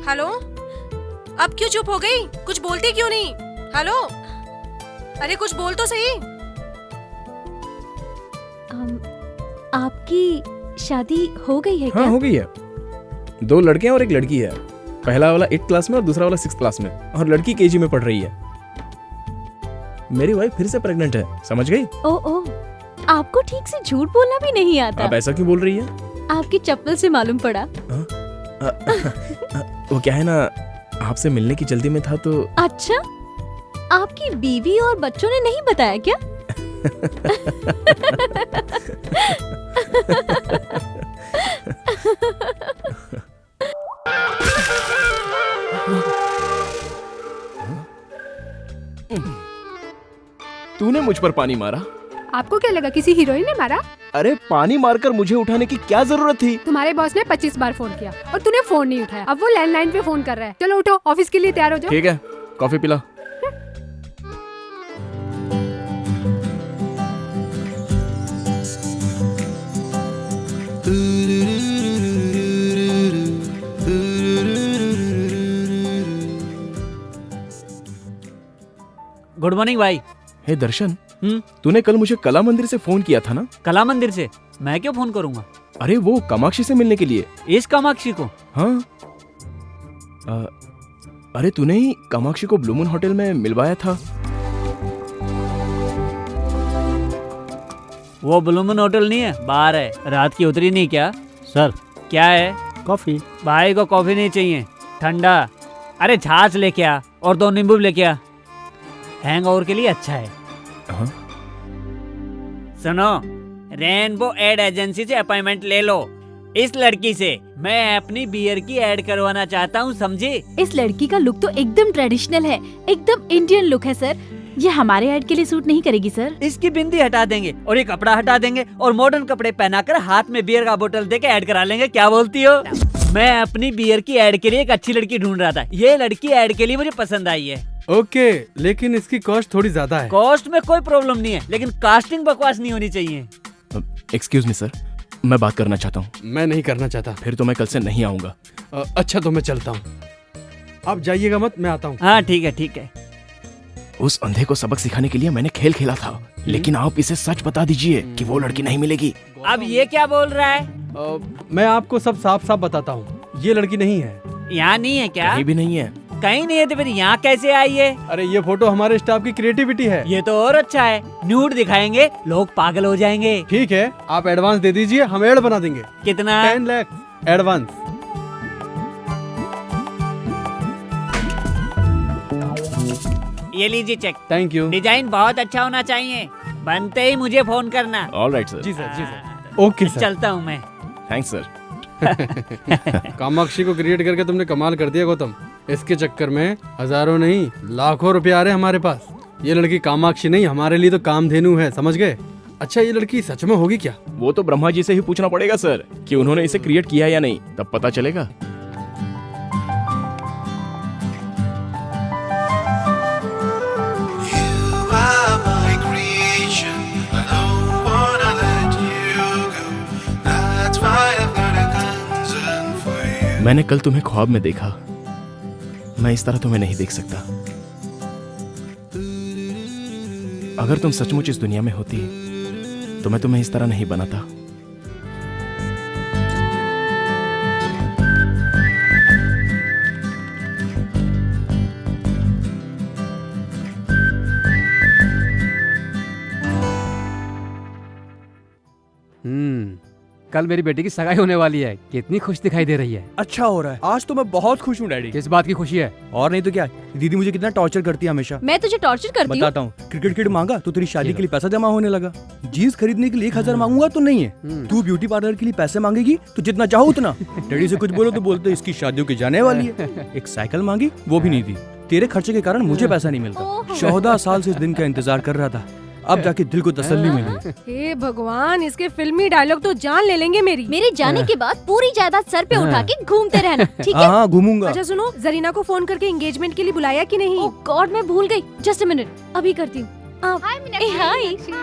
हेलो, अब क्यों चुप हो गई? कुछ बोलती क्यों नहीं? हेलो, अरे कुछ बोल तो सही। आपकी शादी हो गई है क्या? हाँ हो गई है। 2 लड़के हैं और 1 लड़की है। पहला वाला 8th क्लास में और दूसरा वाला 6th क्लास में, और लड़की KG में पढ़ रही है। मेरी वाइफ फिर से प्रेग्नेंट है, समझ गई? ओ, आपको ठीक से झूठ बोलना भी नहीं आता। आप ऐसा क्यों बोल रही है? आपकी चप्पल से मालूम पड़ा। वो क्या है ना, आपसे मिलने की जल्दी में था तो। अच्छा, आपकी बीवी और बच्चों ने नहीं बताया क्या? तूने मुझ पर पानी मारा? आपको क्या लगा किसी हीरोइन ने मारा? अरे पानी मारकर मुझे उठाने की क्या जरूरत थी? तुम्हारे बॉस ने 25 बार फोन किया और तूने फोन नहीं उठाया। अब वो लैंडलाइन पे फोन कर रहा है। चलो उठो, ऑफिस के लिए तैयार हो जाओ। ठीक है, कॉफी पिला। गुड मॉर्निंग भाई। हे दर्शन, तूने कल मुझे कला मंदिर से फोन किया था ना? कला मंदिर से? मैं क्यों फोन करूंगा? अरे वो कामाक्षी से मिलने के लिए। इस कामाक्षी को? हाँ। अरे तूने ही कामाक्षी को ब्लू मून होटल में मिलवाया था। वो ब्लू मून होटल नहीं है, बार है। रात की उतरी नहीं क्या? सर क्या है? कॉफी। भाई को कॉफी नहीं चाहिए, ठंडा। अरे छाछ लेके आ और 2 नींबू लेके आ, हैंगओवर के लिए अच्छा है। हाँ? सुनो, रेनबो एड एजेंसी से अपॉइंटमेंट ले लो। इस लड़की से मैं अपनी बियर की ऐड करवाना चाहता हूँ, समझे? इस लड़की का लुक तो एकदम ट्रेडिशनल है, एकदम इंडियन लुक है सर। ये हमारे ऐड के लिए सूट नहीं करेगी सर। इसकी बिंदी हटा देंगे और ये कपड़ा हटा देंगे और मॉडर्न कपड़े पहनाकर हाथ में बियर का बोतल देके ऐड करा लेंगे। क्या बोलती हो? मैं अपनी बियर की ऐड के लिए एक अच्छी लड़की ढूंढ रहा था। ये लड़की ऐड के लिए मुझे पसंद आई है। ओके, लेकिन इसकी कॉस्ट थोड़ी ज्यादा है। कॉस्ट में कोई प्रॉब्लम नहीं है, लेकिन कास्टिंग बकवास नहीं होनी चाहिए। एक्सक्यूज मी सर, मैं बात करना चाहता हूँ। मैं नहीं करना चाहता। फिर तो मैं कल से नहीं आऊंगा। अच्छा तो मैं चलता हूँ, आप जाइएगा मत, मैं आता हूँ। हाँ ठीक है ठीक है। उस अंधे को सबक सिखाने के लिए मैंने खेल खेला था, लेकिन आप इसे सच बता दीजिए कि वो लड़की नहीं मिलेगी। अब ये क्या बोल रहा है? मैं आपको सब साफ साफ बताता हूँ, ये लड़की नहीं है। यहाँ नहीं है क्या? कहीं भी नहीं है। कहीं नहीं है तो फिर यहाँ कैसे आई है? अरे ये फोटो हमारे स्टाफ की क्रिएटिविटी है। ये तो और अच्छा है, न्यूड दिखाएंगे, लोग पागल हो जाएंगे। ठीक है, आप एडवांस दे दीजिए, हम एड बना देंगे। कितना? 10 लाख एडवांस। ये लीजिए चेक। Thank you. डिजाइन बहुत अच्छा होना चाहिए, बनते ही मुझे फोन करना। Alright sir. जी सर, जी सर। Okay sir. चलता हूँ मैं। Thanks sir. कामाक्षी को क्रिएट करके तुमने कमाल कर दिया गौतम। इसके चक्कर में हजारों नहीं लाखों रुपए आ रहे हैं हमारे पास। ये लड़की कामाक्षी नहीं, हमारे लिए तो कामधेनु है, समझ गए? अच्छा ये लड़की सच में होगी क्या? वो तो ब्रह्मा जी से ही पूछना पड़ेगा सर कि उन्होंने इसे क्रिएट किया या नहीं, तब पता चलेगा। मैंने कल तुम्हें ख्वाब में देखा, मैं इस तरह तुम्हें नहीं देख सकता। अगर तुम सचमुच इस दुनिया में होती तो मैं तुम्हें इस तरह नहीं बनाता। कल मेरी बेटी की सगाई होने वाली है, कितनी खुश दिखाई दे रही है। अच्छा हो रहा है, आज तो मैं बहुत खुश हूँ डैडी। किस बात की खुशी है? और नहीं तो क्या, दीदी मुझे कितना टॉर्चर करती है हमेशा। मैं तुझे टॉर्चर करती हूँ? बताता हूँ, क्रिकेट किट मांगा तो तेरी शादी के लिए पैसा जमा होने लगा। जीन्स खरीदने के लिए 1000 मांगूंगा तो नहीं है। तू ब्यूटी पार्लर के लिए पैसे मांगेगी तो जितना चाहो उतना। डैडी से कुछ बोलो तो बोलते इसकी शादियों की जाने वाली है। एक साइकिल मांगी, वो भी नहीं दी। तेरे खर्चे के कारण मुझे पैसा नहीं मिलता। 14 साल से इस दिन का इंतजार कर रहा था, अब जाके दिल को तसल्ली मिली। हे भगवान, इसके फिल्मी डायलॉग तो जान ले लेंगे मेरी। मेरे जाने के बाद पूरी जायदाद सर पे उठा के घूमते रहना, ठीक है? हाँ घूमूंगा। अच्छा सुनो, जरीना को फोन करके एंगेजमेंट के लिए बुलाया कि नहीं? ओह गॉड, मैं भूल गई। जस्ट अ मिनट, अभी करती हूँ। हाय,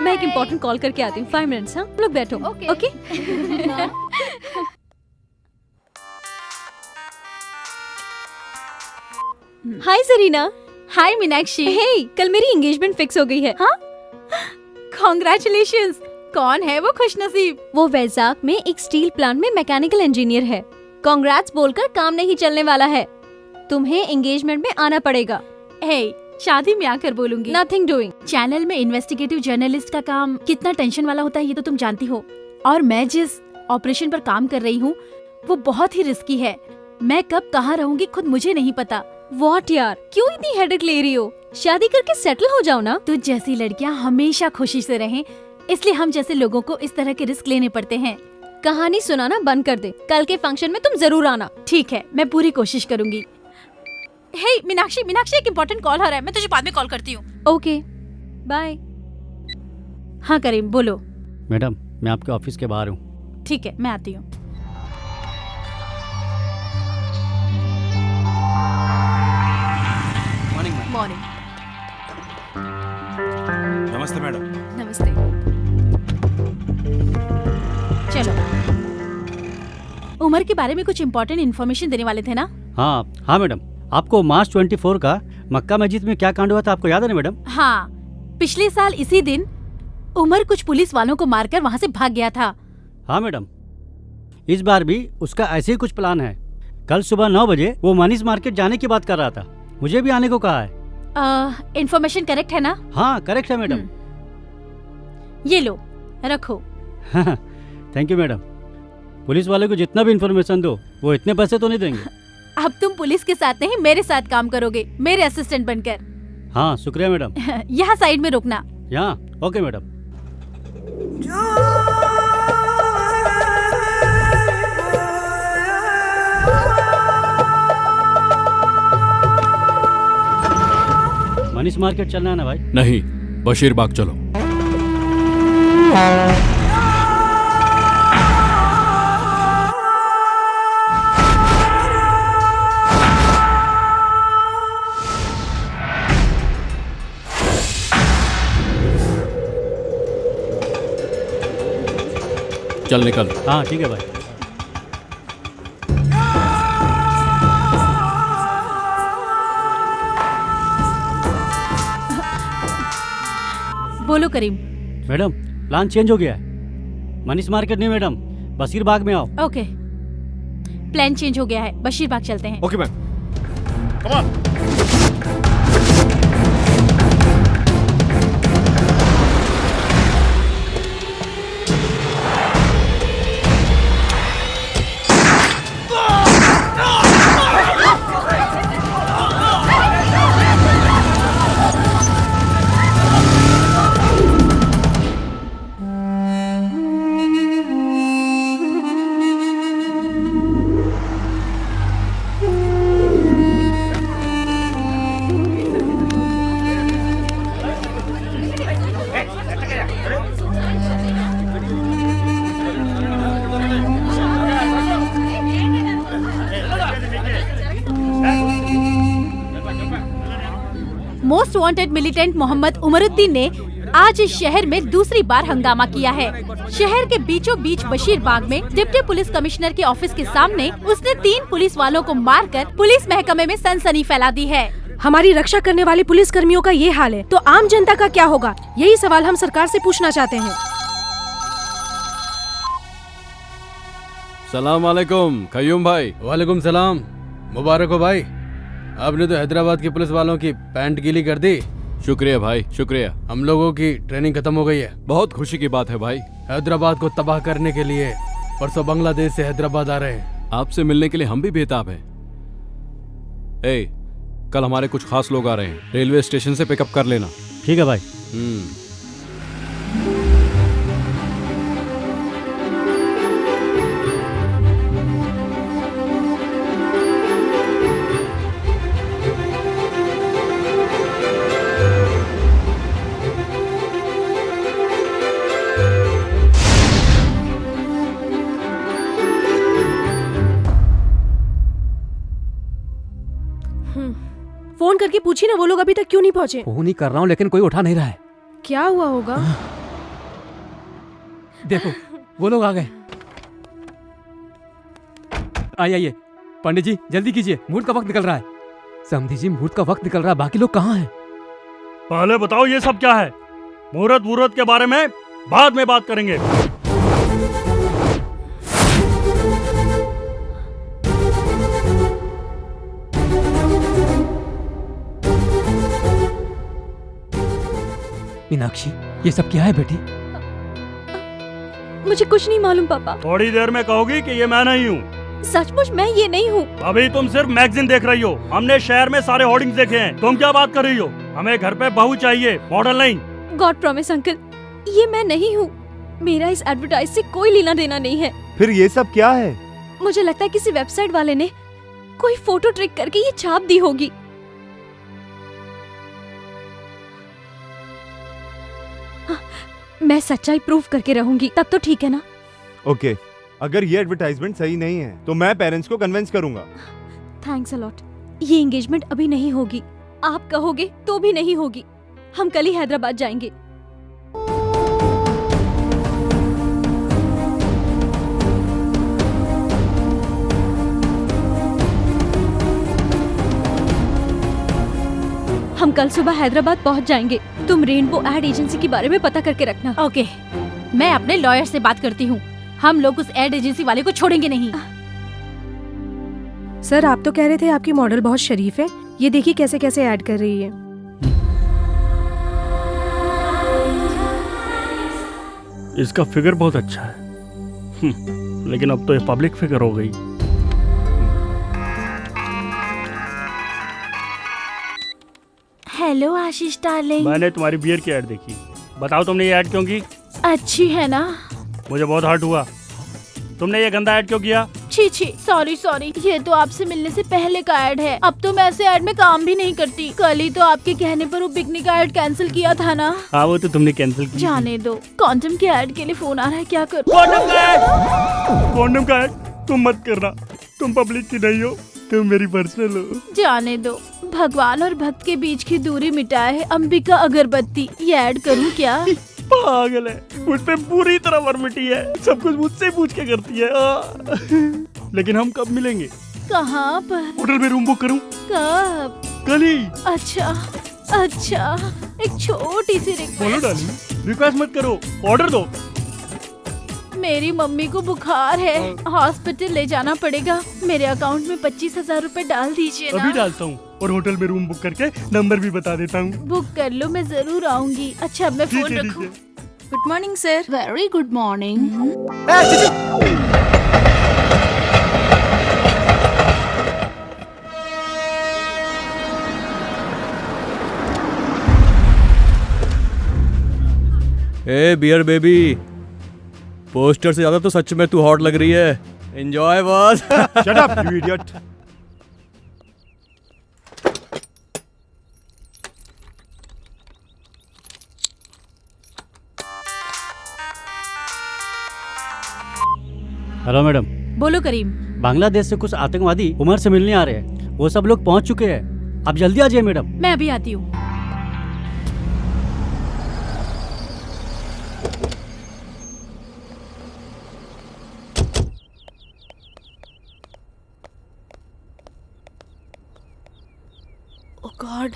मैं एक इम्पोर्टेंट कॉल करके आती हूँ। 5 मिनट्स। हाँ, लोग बैठो। ओके। हाय जरीना। हाय मीनाक्षी। हे, कल मेरी एंगेजमेंट फिक्स हो गई है। हाँ? कॉन्ग्रेचुलेशंस। कौन है वो खुशनसीब? वो वैजाग में एक स्टील प्लांट में मैकेनिकल इंजीनियर है। कांग्रेट्स बोलकर काम नहीं चलने वाला है, तुम्हें एंगेजमेंट में आना पड़ेगा। हे, शादी में आकर बोलूंगी। Nothing doing. चैनल में इन्वेस्टिगेटिव जर्नलिस्ट का काम कितना टेंशन वाला होता है ये तो तुम जानती हो, और मैं जिस ऑपरेशन पर काम कर रही हूँ वो बहुत ही रिस्की है। मैं कब कहाँ रहूंगी खुद मुझे नहीं पता। व्हाट यार, क्यों इतनी हेडेक ले रही हो? शादी करके सेटल हो जाओ ना। तुझ जैसी लड़कियाँ हमेशा खुशी से रहें, इसलिए हम जैसे लोगों को इस तरह के रिस्क लेने पड़ते हैं। कहानी सुनाना बंद कर दे, कल के फंक्शन में तुम जरूर आना। ठीक है, मैं पूरी कोशिश करूंगी। हे मीनाक्षी, एक इम्पोर्टेंट कॉल आ रहा है, मैं तुझे बाद में कॉल करती हूँ। Okay, bye. हाँ करीम, बोलो। मैडम, मैं आपके ऑफिस के बाहर हूँ। ठीक है, मैं आती हूँ। मॉर्निंग। नमस्ते मैडम। नमस्ते। चलो, उमर के बारे में कुछ इम्पोर्टेंट इन्फॉर्मेशन देने वाले थे ना? हाँ मैडम, आपको मार्च 24 का मक्का मस्जिद में क्या कांड हुआ था आपको याद है ना मैडम? हाँ, पिछले साल इसी दिन उमर कुछ पुलिस वालों को मारकर वहाँ से भाग गया था। हाँ मैडम, इस बार भी उसका ऐसे ही कुछ प्लान है। कल सुबह 9 बजे वो मनीष मार्केट जाने की बात कर रहा था, मुझे भी आने को कहा है। इन्फॉर्मेशन करेक्ट है ना? हाँ करेक्ट है मैडम। ये लो, रखो। Thank you madam. पुलिस वाले को जितना भी इन्फॉर्मेशन दो वो इतने पैसे तो नहीं देंगे। अब तुम पुलिस के साथ नहीं मेरे साथ काम करोगे, मेरे असिस्टेंट बनकर। हाँ शुक्रिया मैडम। यहाँ साइड में रुकना। यहाँ ओके मैडम। मनीष मार्केट चलना है ना भाई? नहीं, बशीर बाग चलो। चल निकल। हाँ ठीक है भाई। बोलो करीम। मैडम, प्लान चेंज हो गया है। मनीष मार्केट नहीं मैडम, बशीर बाग में आओ। ओके, प्लान चेंज हो गया है, बशीर बाग चलते हैं। Okay ma'am. Come on. Most wanted militant Mohammad Umaruddin ने आज इस शहर में दूसरी बार हंगामा किया है। शहर के बीचों बीच बशीर बाग में डिप्टी पुलिस कमिश्नर के ऑफिस के सामने उसने 3 पुलिस वालों को मारकर पुलिस महकमे में सनसनी फैला दी है। हमारी रक्षा करने वाले पुलिस कर्मियों का ये हाल है तो आम जनता का क्या होगा? यही सवाल हम सरकार से पूछना चाहते हैं। सलाम वालेकुम कयूम भाई। वालेकुम सलाम। मुबारक हो भाई, आपने तो हैदराबाद की पुलिस वालों की पैंट गीली कर दी। शुक्रिया भाई, शुक्रिया। हम लोगों की ट्रेनिंग खत्म हो गई है। बहुत खुशी की बात है भाई। हैदराबाद को तबाह करने के लिए परसों बांग्लादेश से हैदराबाद आ रहे हैं। आपसे मिलने के लिए हम भी बेताब हैं। ए, कल हमारे कुछ खास लोग आ रहे हैं, रेलवे स्टेशन से पिकअप कर लेना। ठीक है भाई। फोन करके पूछी ना, वो लोग अभी तक क्यों नहीं पहुंचे? फोन ही कर रहा हूँ लेकिन कोई उठा नहीं रहा है। क्या हुआ होगा? देखो वो लोग आ गए। आइए पंडित जी जल्दी कीजिए, मुहूर्त का वक्त निकल रहा है। समधी जी मुहूर्त का वक्त निकल रहा है, बाकी लोग कहाँ हैं? पहले बताओ ये सब क्या है? मुहूर्त के बारे में बाद में बात करेंगे। मीनाक्षी ये सब क्या है बेटी? मुझे कुछ नहीं मालूम पापा। थोड़ी देर में कहोगी कि ये मैं नहीं हूँ। सचमुच मैं ये नहीं हूँ। अभी तुम सिर्फ मैगजीन देख रही हो, हमने शहर में सारे होर्डिंग्स देखे हैं। तुम क्या बात कर रही हो? हमें घर पे बहू चाहिए, मॉडल नहीं। गॉड प्रॉमिस अंकल, ये मैं नहीं हूँ। मेरा इस एडवर्टाइज से कोई लेना देना नहीं है। फिर ये सब क्या है? मुझे लगता है किसी वेबसाइट वाले ने कोई फोटो ट्रिक करके ये छाप दी होगी। मैं सच्चाई प्रूफ करके रहूंगी, तब तो ठीक है ना? ओके, अगर ये एडवर्टाइजमेंट सही नहीं है तो मैं पेरेंट्स को कन्विंस करूंगा। Thanks a lot. ये एंगेजमेंट अभी नहीं होगी, आप कहोगे तो भी नहीं होगी। हम कल ही हैदराबाद जाएंगे। हम कल सुबह हैदराबाद पहुंच जाएंगे। तुम रेनबो एड एजेंसी के बारे में पता करके रखना। ओके, मैं अपने लॉयर से बात करती हूँ। हम लोग उस एड एजेंसी वाले को छोड़ेंगे नहीं। सर आप तो कह रहे थे आपकी मॉडल बहुत शरीफ है, ये देखिए कैसे कैसे ऐड कर रही है। इसका फिगर बहुत अच्छा है, लेकिन अब तो ये पब्लिक फिगर हो गई। हेलो आशीष डार्लिंग। मैंने तुम्हारी बियर की ऐड देखी, बताओ तुमने ये ऐड क्यों की? अच्छी है ना? मुझे बहुत हर्ट हुआ। तुमने ये गंदा ऐड क्यों किया? छी छी, सॉरी, ये तो आपसे मिलने से पहले का ऐड है। अब तो मैं ऐसे ऐड में काम भी नहीं करती। कल ही तो आपके कहने पर वो पिकनिक का ऐड कैंसिल किया था ना। हाँ वो तो तुमने कैंसिल किया। जाने दो, कॉन्डम के ऐड के लिए फोन आ रहा है, क्या करूं? कॉन्डम का ऐड तुम मत करना, तुम पब्लिक की नहीं हो, तुम मेरी पर्सनल हो। जाने दो, भगवान और भक्त के बीच की दूरी मिटाए है अंबिका अगरबत्ती। ये ऐड करूं क्या? पागल है, मुझ पे पूरी तरह वर्मिटी है, सब कुछ मुझसे पूछ के करती है। लेकिन हम कब मिलेंगे? कहाँ पर? होटल में रूम बुक करूं? कब? कल ही। अच्छा, एक छोटी सी बोलो डार्लिंग, रिक्वेस्ट मत करो, ऑर्डर दो। मेरी मम्मी को बुखार है, हॉस्पिटल ले जाना पड़ेगा। मेरे अकाउंट में 25,000 रूपए डाल दीजिए ना। अभी डालता हूँ और होटल में रूम बुक करके नंबर भी बता देता हूँ। बुक कर लो, मैं जरूर आऊंगी। अच्छा अब मैं फोन रखूं। Good morning sir. Very good morning. ए बियर बेबी, पोस्टर से ज्यादा तो सच में तू हॉट लग रही है। Enjoy boss. Shut up you idiot. Hello madam. बोलो करीम। बांग्लादेश से कुछ आतंकवादी उमर से मिलने आ रहे हैं, वो सब लोग पहुंच चुके हैं, आप जल्दी आ जाइए मैडम। मैं अभी आती हूँ। ओह गॉड।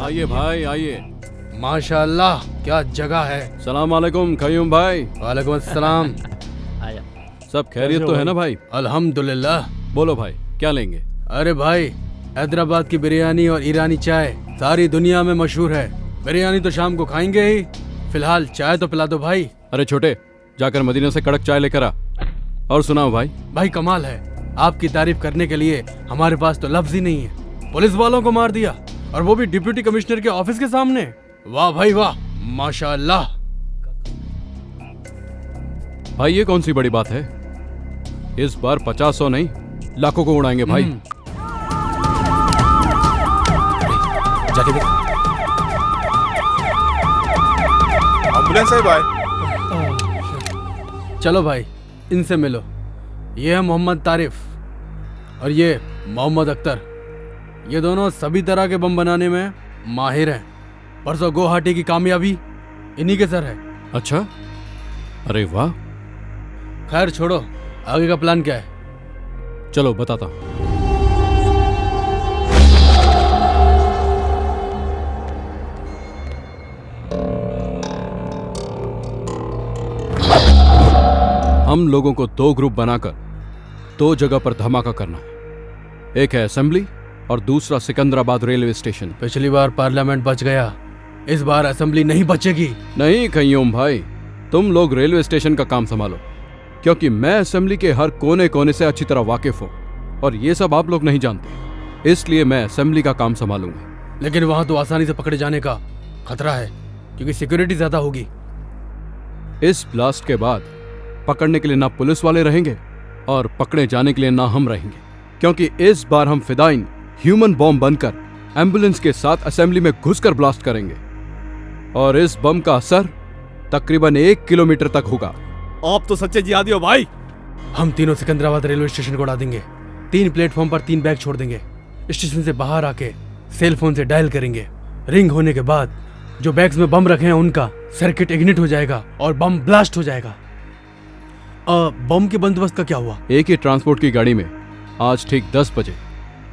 आइए भाई आइए। माशाल्लाह क्या जगह है। सलाम वालेकुम कयूम भाई। वालेकुम अस्सलाम। सब खैरियत तो है ना भाई? अल्हम्दुलिल्लाह। बोलो भाई क्या लेंगे? अरे भाई हैदराबाद की बिरयानी और ईरानी चाय सारी दुनिया में मशहूर है। बिरयानी तो शाम को खाएंगे ही, फिलहाल चाय तो पिला दो भाई। अरे छोटे जाकर मदीना से कड़क चाय लेकर आ। और सुनाओ भाई। भाई कमाल है, आपकी तारीफ करने के लिए हमारे पास तो लफ्ज ही नहीं है। पुलिस वालों को मार दिया और वो भी डिप्टी कमिश्नर के ऑफिस के सामने। वाह भाई वाह, माशाअल्लाह। भाई ये कौन सी बड़ी बात है? इस बार 50-100 नहीं लाखों को उड़ाएंगे भाई। जाके देख। एम्बुलेंस है भाई। चलो भाई इनसे मिलो। ये है मोहम्मद तारिफ और ये मोहम्मद अख्तर। ये दोनों सभी तरह के बम बनाने में माहिर हैं। परसों गुवाहाटी की कामयाबी इन्हीं के सर है। अच्छा, अरे वाह। खैर छोड़ो, आगे का प्लान क्या है? चलो बताता हूं। हम लोगों को 2 ग्रुप बनाकर 2 जगह पर धमाका करना है। एक है असेंबली और दूसरा सिकंदराबाद रेलवे स्टेशन। पिछली बार पार्लियामेंट बच गया, इस बार असेंबली नहीं बचेगी। नहीं कयूम भाई, तुम लोग रेलवे स्टेशन का काम संभालो, क्योंकि मैं असेंबली के हर कोने कोने से अच्छी तरह वाकिफ हूँ और ये सब आप लोग नहीं जानते, इसलिए मैं असेंबली का काम संभालूंगा। लेकिन वहां तो आसानी से पकड़े जाने का खतरा है, क्योंकि सिक्योरिटी ज्यादा होगी। इस ब्लास्ट के बाद पकड़ने के लिए ना पुलिस वाले रहेंगे और पकड़े जाने के लिए ना हम रहेंगे, क्योंकि इस बार हम फिदाइन ह्यूमन बॉम्ब बनकर एम्बुलेंस के साथ असेंबली में घुसकर ब्लास्ट करेंगे और इस बम का असर तकरीबन 1 किलोमीटर तक होगा। आप तो सच्चे जिहादी हो भाई। हम तीनों सिकंदराबाद रेलवे स्टेशन को उड़ा देंगे। 3 प्लेटफॉर्म पर 3 बैग छोड़ देंगे। स्टेशन से बाहर आके सेल फोन से डायल करेंगे। रिंग होने के बाद जो बैग्स में बम रखे हैं उनका सर्किट इग्निट हो जाएगा और बम ब्लास्ट हो जाएगा। बम के बंदोबस्त का क्या हुआ? एक ही ट्रांसपोर्ट की गाड़ी में आज ठीक 10 बजे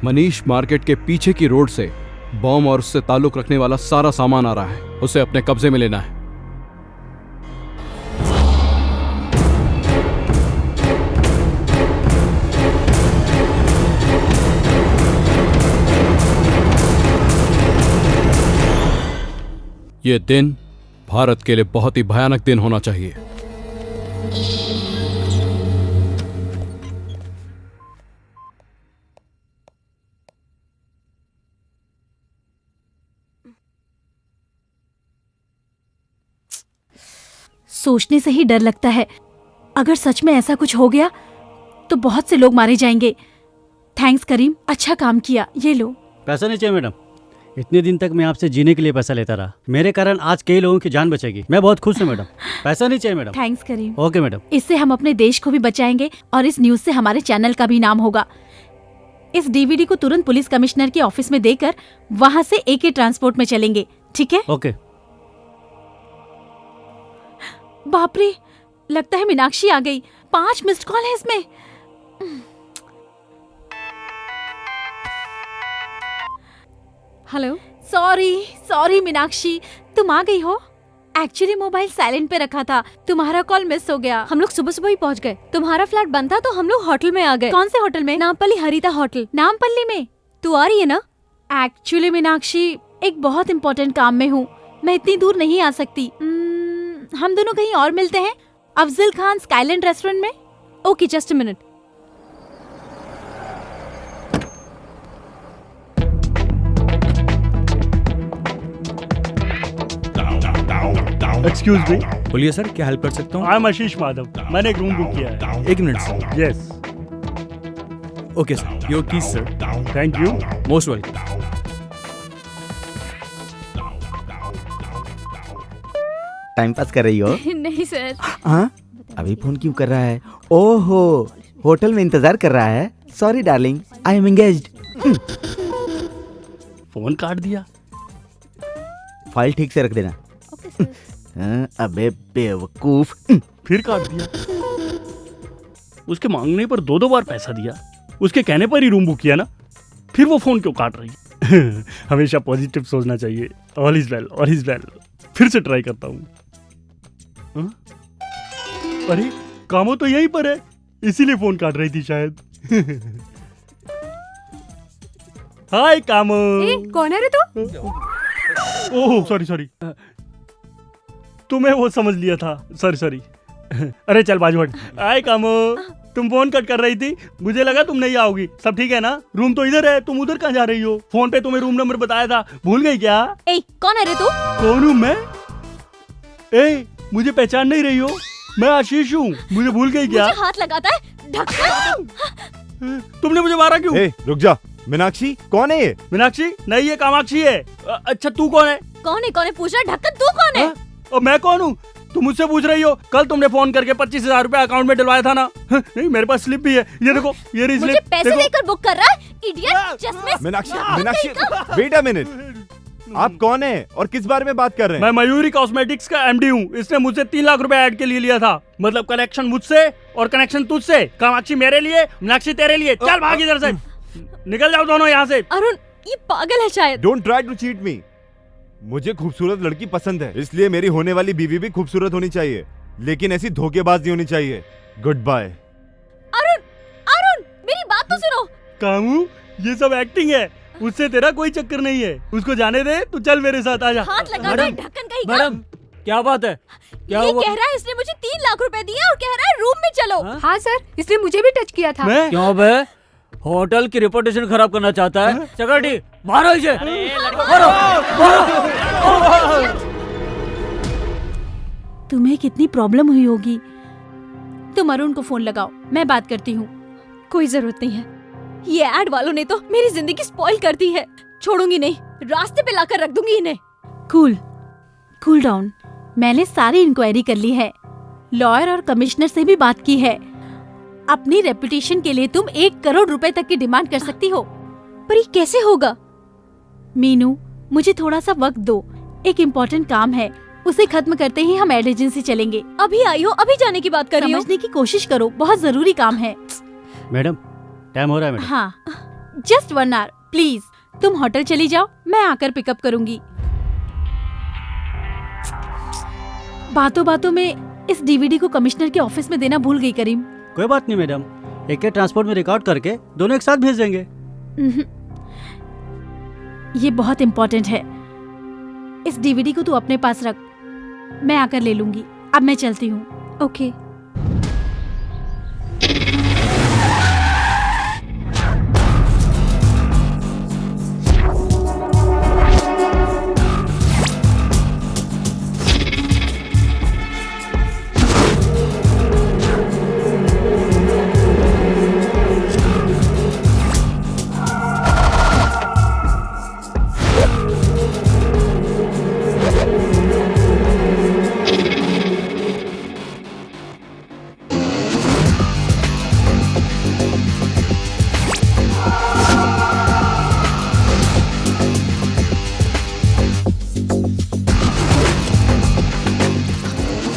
मनीष मार्केट के पीछे की रोड से बम और उससे ताल्लुक रखने वाला सारा सामान आ रहा है, उसे अपने कब्जे में लेना है। ये दिन भारत के लिए बहुत ही भयानक दिन होना चाहिए। सोचने से ही डर लगता है, अगर सच में ऐसा कुछ हो गया तो बहुत से लोग मारे जाएंगे। थैंक्स करीम, अच्छा काम किया। ये लो। पैसा नहीं चाहिए मैडम, इतने दिन तक मैं आपसे जीने के लिए पैसा लेता रहा, मेरे कारण आज कई लोगों की जान बचेगी। मैं बहुत खुश हूँ मैडम। पैसा नहीं चाहिए madam. Thanks Karim. Okay madam. इससे हम अपने देश को भी बचाएंगे और इस न्यूज से हमारे चैनल का भी नाम होगा। इस डीवीडी को तुरंत पुलिस कमिश्नर के ऑफिस में देकर वहाँ से एके ट्रांसपोर्ट में चलेंगे, ठीक है? ओके। बाप रे, लगता है मीनाक्षी आ गई। 5 मिस्ड कॉल है इसमें। हेलो। सॉरी मीनाक्षी, तुम आ गई हो? एक्चुअली मोबाइल साइलेंट पे रखा था, तुम्हारा कॉल मिस हो गया। हम लोग सुबह ही पहुंच गए। तुम्हारा फ्लैट बंद था तो हम लोग होटल में आ गए। कौन से होटल में? नामपल्ली हरिता होटल। नामपल्ली में? तू आ रही है ना? एक्चुअली मीनाक्षी, एक बहुत इम्पोर्टेंट काम में हूँ, मैं इतनी दूर नहीं आ सकती। हम दोनों कहीं और मिलते हैं, अफजल खान स्काईलैंड रेस्टोरेंट में। Okay, just a minute. Excuse me. बोलिए सर, क्या हेल्प कर सकता हूँ? आई एम आशीष माधव, मैंने एक रूम बुक किया है। 1 minute sir. Yes. Okay sir, your keys sir. Thank you. Most welcome. Time pass कर रही हो? नहीं सर। हाँ, अभी फोन क्यों कर रहा है? ओहो, होटल में इंतजार कर रहा है। Sorry darling, I am engaged. Phone काट दिया। फाइल ठीक से रख देना। अबे बेवकूफ। फिर काट दिया। उसके मांगने पर 2 बार पैसा दिया, उसके कहने पर ही रूम बुक किया ना, फिर वो फोन क्यों काट रही है? हमेशा पॉजिटिव सोचना चाहिए। All is well, all is well. फिर से ट्राई करता हूँ। अरे कामो तो यहीं पर है, इसीलिए फोन काट रही थी शायद। हाय कामो। कौन है रे तू? ओह सॉरी सॉरी, तुम्हें वो समझ लिया था, सॉरी सॉरी। अरे चल बाजू हट। हाय कामो, तुम फोन कट कर रही थी, मुझे लगा तुम नहीं आओगी। सब ठीक है ना? रूम तो इधर है, तुम उधर कहाँ जा रही हो? फोन पे तुम्हें रूम नंबर बताया था, भूल गई क्या? ए, कौन है रे तू? कौन हूँ मैं? ए, मुझे पहचान नहीं रही हो? मैं आशीष हूँ, मुझे भूल गई क्या? मुझे हाथ लगाता है, ढक्कन। तुमने मुझे मारा क्यों? रुक जा। मीनाक्षी कौन है ये? मीनाक्षी नहीं, ये कामाक्षी है। अच्छा तू कौन है? कौन है पूछ रहा? ढक्कन तू कौन है? और मैं कौन हूँ? तुम मुझसे पूछ रही हो? कल तुमने फोन करके 25,000 रुपए अकाउंट में डलवाया था ना? नहीं, मेरे पास स्लिप भी है, ये देखो, ये रही मुझे स्लिप। पैसे देकर बुक कर रहा है, इडियट। चश्मे। मीनाक्षी वेट अ मिनट, आप कौन है और किस बारे में बात कर रहे हैं? मैं मयूरी कॉस्मेटिक्स का एमडी हूँ। इसने मुझसे 3 लाख रुपए ऐड के लिए लिया था। मतलब कनेक्शन मुझसे और कनेक्शन तुझसे। कामाक्षी मेरे लिए, मीनाक्षी तेरे लिए। चल भाग इधर से, निकल जाओ दोनों यहाँ से। अरुण, ये पागल है शायद। Don't try to cheat me. मुझे खूबसूरत लड़की पसंद है, इसलिए मेरी होने वाली बीवी भी खूबसूरत होनी चाहिए, लेकिन ऐसी धोखेबाज नहीं होनी चाहिए। Good bye. अरुण, मेरी बात तो सुनो। कामू, ये सब एक्टिंग है, उससे तेरा कोई चक्कर नहीं है। उसको जाने दे, तू चल मेरे साथ आजा। हाथ लगा दो, ढक्कन कहीं का। मैडम क्या बात है? क्या ये हुआ? कह रहा है इसने मुझे 3 लाख रुपए दिए और कह रहा है रूम में चलो। हाँ सर, इसने मुझे भी टच किया था। क्यों बे? होटल की रेपुटेशन खराब करना चाहता है? सेक्रेटरी मारो इसे, मारो। तुम्हें कितनी प्रॉब्लम हुई होगी। तुम अरुण को फोन लगाओ, मैं बात करती हूँ। कोई जरूरत नहीं है, ये एड वालों ने तो मेरी जिंदगी स्पॉइल कर दी है। छोड़ूंगी नहीं, रास्ते पे लाकर रख दूंगी इन्हें। Cool down. मैंने सारी इंक्वायरी कर ली है, लॉयर और कमिश्नर से भी बात की है। अपनी रेपुटेशन के लिए तुम 1 करोड़ रुपए तक की डिमांड कर सकती हो। पर ये कैसे होगा? मीनू, मुझे थोड़ा सा वक्त दो, एक इम्पोर्टेंट काम है, उसे खत्म करते ही हम एड एजेंसी चलेंगे। अभी आई हो, अभी जाने की बात कर रही हो? समझने की कोशिश करो, बहुत जरूरी काम है। मैडम टाइम हो रहा है मैडम। हाँ, जस्ट 1 आवर प्लीज। तुम होटल चली जाओ, मैं आकर पिकअप करूंगी। बातों बातों में इस डीवीडी को कमिश्नर के ऑफिस में देना भूल गई करीम। कोई बात नहीं मैडम, एक ट्रांसपोर्ट में रिकॉर्ड करके दोनों एक साथ भेज देंगे। ये बहुत इम्पोर्टेंट है, इस डीवीडी को तू अपने पास रख, मैं आकर ले लूंगी। अब मैं चलती हूँ। ओके।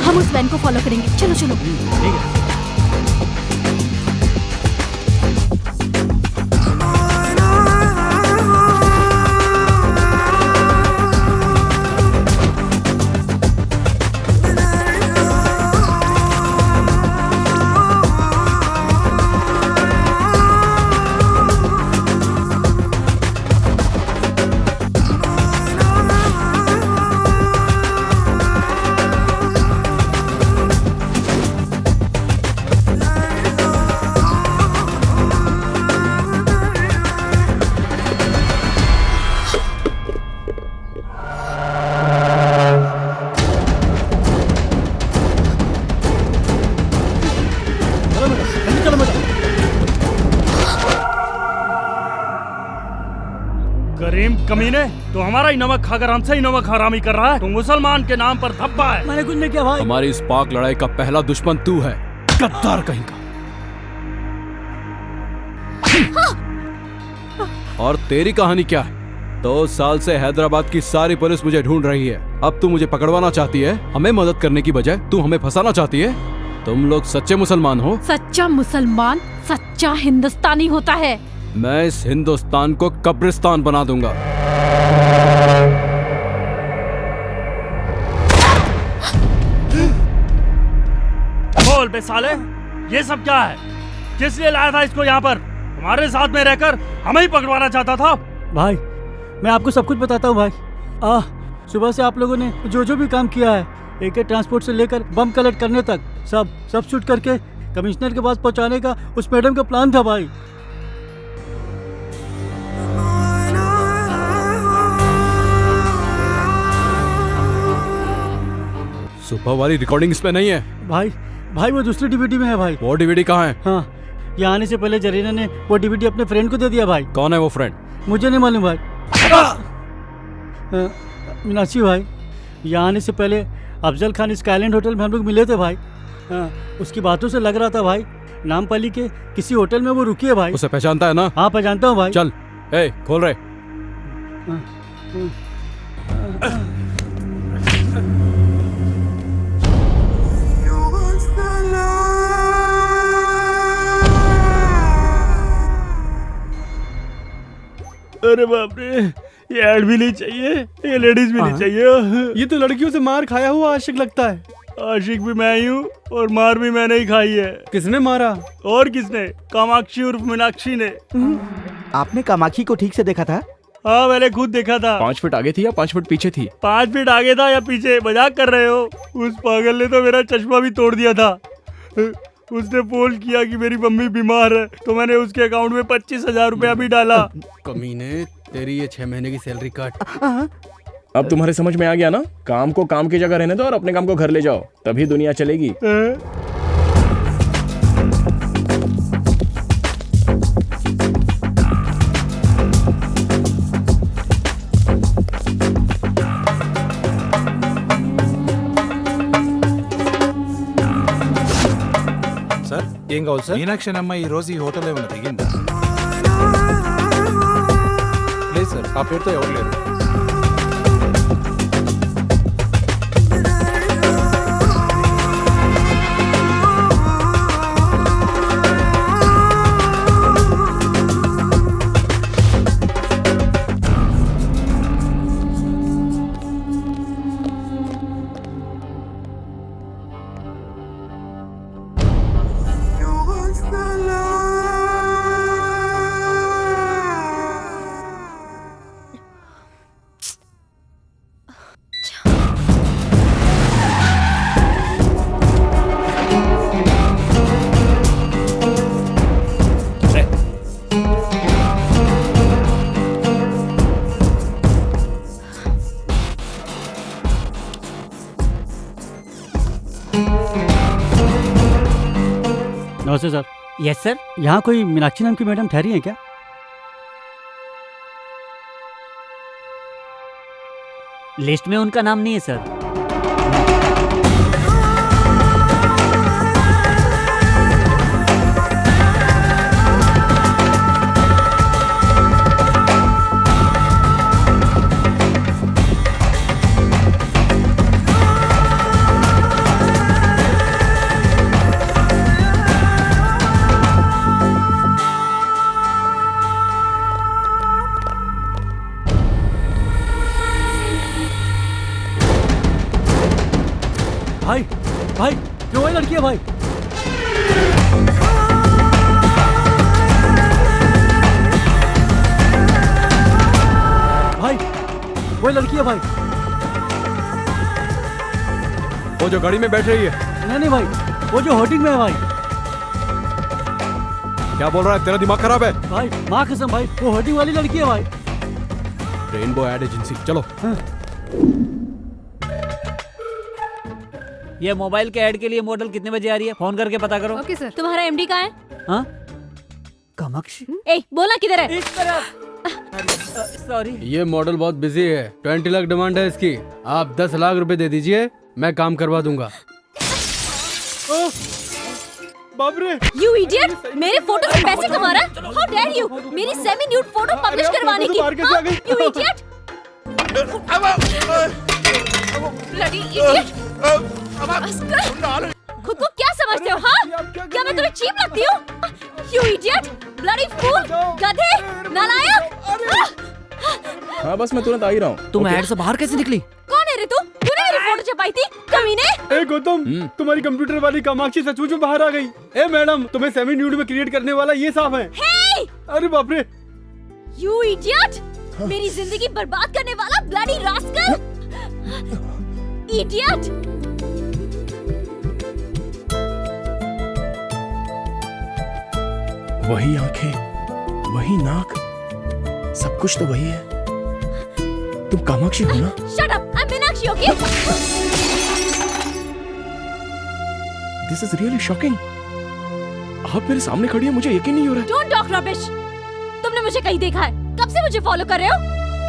हम उस वैन को फॉलो करेंगे। चलो चलो। ठीक है। करीम कमीने, तो हमारा ही नमक खाकर हमसे ही नमक हरामी कर रहा है। तो मुसलमान के नाम पर धब्बा है। मैंने कुछ नहीं किया भाई। हमारी इस पाक लड़ाई का पहला दुश्मन तू है, गद्दार कहीं का। और तेरी कहानी क्या है? 2 साल से हैदराबाद की सारी पुलिस मुझे ढूंढ रही है। अब तू मुझे पकड़वाना चाहती है? हमें मदद करने की बजाय तू हमें फंसाना चाहती है? तुम लोग सच्चे मुसलमान हो? सच्चा मुसलमान सच्चा हिंदुस्तानी होता है। मैं इस हिंदुस्तान को कब्रिस्तान बना दूंगा। बोल बे साले, ये सब क्या है? किस लिए लाया था इसको यहाँ पर? हमारे साथ में रहकर हमें ही पकड़वाना चाहता था। भाई मैं आपको सब कुछ बताता हूँ भाई। सुबह से आप लोगों ने जो जो भी काम किया है, AK ट्रांसपोर्ट से लेकर बम कलेक्ट करने तक, सब शूट करके कमिश्नर के पास पहुंचाने का उस मैडम का प्लान था भाई। सुबह वाली रिकॉर्डिंग इसमें नहीं है। भाई वो दूसरी DVD में है भाई। वो DVD कहाँ है? हाँ, यहाँ आने से पहले जरीना ने वो DVD अपने फ्रेंड को दे दिया भाई। कौन है वो फ्रेंड? मुझे नहीं मालूम भाई। मीनाक्षी भाई, यहाँ आने से पहले अफजल खान स्काईलैंड होटल में हम लोग मिले थे भाई। उसकी बातों से लग रहा था भाई नामपल्ली के किसी होटल में वो रुकी है भाई। उसे पहचानता है ना? हाँ पहचानता हूँ भाई। चल, खोल रहे। अरे बाप रे, ये ऐड भी नहीं चाहिए, ये लेडीज भी नहीं चाहिए। ये तो लड़कियों से मार खाया हुआ आशिक लगता है। आशिक भी मैं ही हूँ और मार भी मैंने ही खाई है। किसने मारा? और किसने? कामाक्षी उर्फ मीनाक्षी ने। आपने कामाक्षी को ठीक से देखा था? हाँ मैंने खुद देखा था। 5 फीट आगे थी या 5 फीट पीछे थी? 5 फीट आगे था या पीछे? मजाक कर रहे हो? उस पागल ने तो मेरा चश्मा भी तोड़ दिया था। उसने फोन किया कि मेरी मम्मी बीमार है, तो मैंने उसके अकाउंट में 25,000 रुपया भी डाला। कमीने, तेरी ये 6 महीने की सैलरी काट। अब तुम्हारे समझ में आ गया ना? काम को काम की जगह रहने दो और अपने काम को घर ले जाओ, तभी दुनिया चलेगी। ఏం కావాలి సార్? మీనాక్షి అమ్మ ఈ రోజు ఈ హోటల్ ఏమైనా దిగిందా? లేదు సార్, ఆ పేరుతో ఎవరు లేరు. नमस्ते सर। Yes sir. यहाँ कोई मीनाक्षी नाम की मैडम ठहरी है क्या? लिस्ट में उनका नाम नहीं है सर। भाई क्यों वही लड़की है भाई? भाई वही लड़की है भाई। वो जो गाड़ी में बैठ रही है? नहीं भाई, वो जो होर्डिंग में है भाई। क्या बोल रहा है? तेरा दिमाग खराब है? भाई माँ कसम भाई, वो होर्डिंग वाली लड़की है भाई। रेनबो एड एजेंसी, चलो। ये मोबाइल के ऐड के लिए मॉडल कितने बजे आ रही है? फोन करके पता करो। Okay sir. तुम्हारा MD कहाँ है? हाँ? कामाक्षी? ए, बोला किधर है? इस तरफ। सॉरी। ये मॉडल बहुत बिजी है, 20 लाख डिमांड है इसकी। आप 10 लाख रुपए दे दीजिए, मैं काम करवा दूंगा। बाप रे! You idiot! मेरे फोटो से पैसे कमा रहा है? How dare you! मेरी सेमी न्यूड फोटो पब्लिश करवाने की? हाँ? You idiot! Bloody idiot! खुद को क्या समझते हो? हाँ, क्या मैं तुम्हें चीप लगती हूँ? You idiot, bloody fool, गधे, नालायक! हाँ बस मैं तुरंत आ ही रहा हूँ। तुम ऐड से बाहर कैसे निकली? कौन है रे तू? तूने मेरी फोटो छपाई थी, कमीने? ए गौतम, तुम्हारी कंप्यूटर वाली कामाक्षी सचमुच में बाहर आ गई। ए मैडम, तुम्हें सेमी न्यूड में क्रिएट करने वाला ये साफ है। Hey! अरे बाप रे! You idiot! मेरी जिंदगी बर्बाद करने वाला bloody rascal! Idiot! वही आंखें, वही नाक, सब कुछ तो वही है। तुम कामाक्षी हो ना? Shut up! I'm Meenakshi, okay? This is really shocking. आप मेरे सामने खड़ी हैं, मुझे यकीन नहीं हो रहा। Don't talk rubbish. तुमने मुझे कहीं देखा है? कब से मुझे फॉलो कर रहे हो?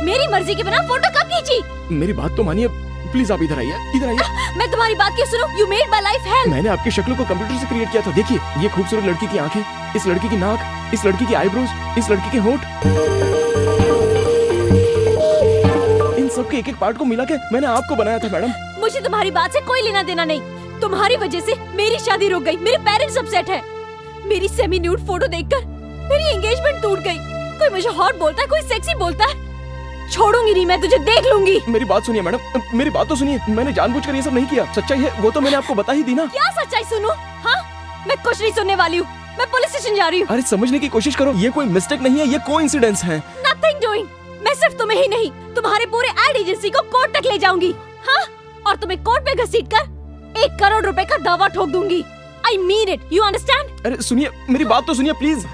मेरी मर्जी के बिना फोटो कब खींची? मेरी बात तो मानिए, प्लीज आप इधर आइए, इधर आइए। मैं तुम्हारी बात क्यों सुनूं? You made my life hell. मैंने आपकी शक्ल को कंप्यूटर से क्रिएट किया था। देखिए, ये खूबसूरत लड़की की आंखें, इस लड़की की नाक, इस लड़की की आईब्रोज, इस लड़की के होंठ, इन सब के एक-एक पार्ट को मिला के मैंने आपको बनाया था मैडम। मुझे तुम्हारी बात से कोई लेना देना नहीं। तुम्हारी वजह से मेरी शादी रुक गई, मेरे पेरेंट्स अपसेट हैं। मेरी सेमी न्यूड फोटो देखकर मेरी एंगेजमेंट टूट गई। कोई मुझे हॉट बोलता है, कोई सेक्सी बोलता है, छोड़ूंगी नहीं, मैं तुझे देख लूंगी। मेरी बात सुनिए मैडम, मेरी बात तो सुनिए। मैंने जानबूझकर ये सब नहीं किया। सच्चाई है वो तो मैंने आपको बता ही दी ना। क्या सच्चाई सुनूं? हाँ, मैं कुछ नहीं सुनने वाली हूँ। मैं पुलिस स्टेशन जा रही हूँ। अरे समझने की कोशिश करो, ये कोई मिस्टेक नहीं है, ये कोइंसिडेंस है। Nothing doing. मैं सिर्फ तुम्हें ही नहीं, तुम्हारे पूरे एड एजेंसी को कोर्ट तक ले जाऊंगी। हाँ, और तुम्हें कोर्ट में घसीटकर 1 करोड़ रुपए का दावा ठोक दूंगी। I mean it. You understand? अरे सुनिए, मेरी बात तो सुनिए प्लीज।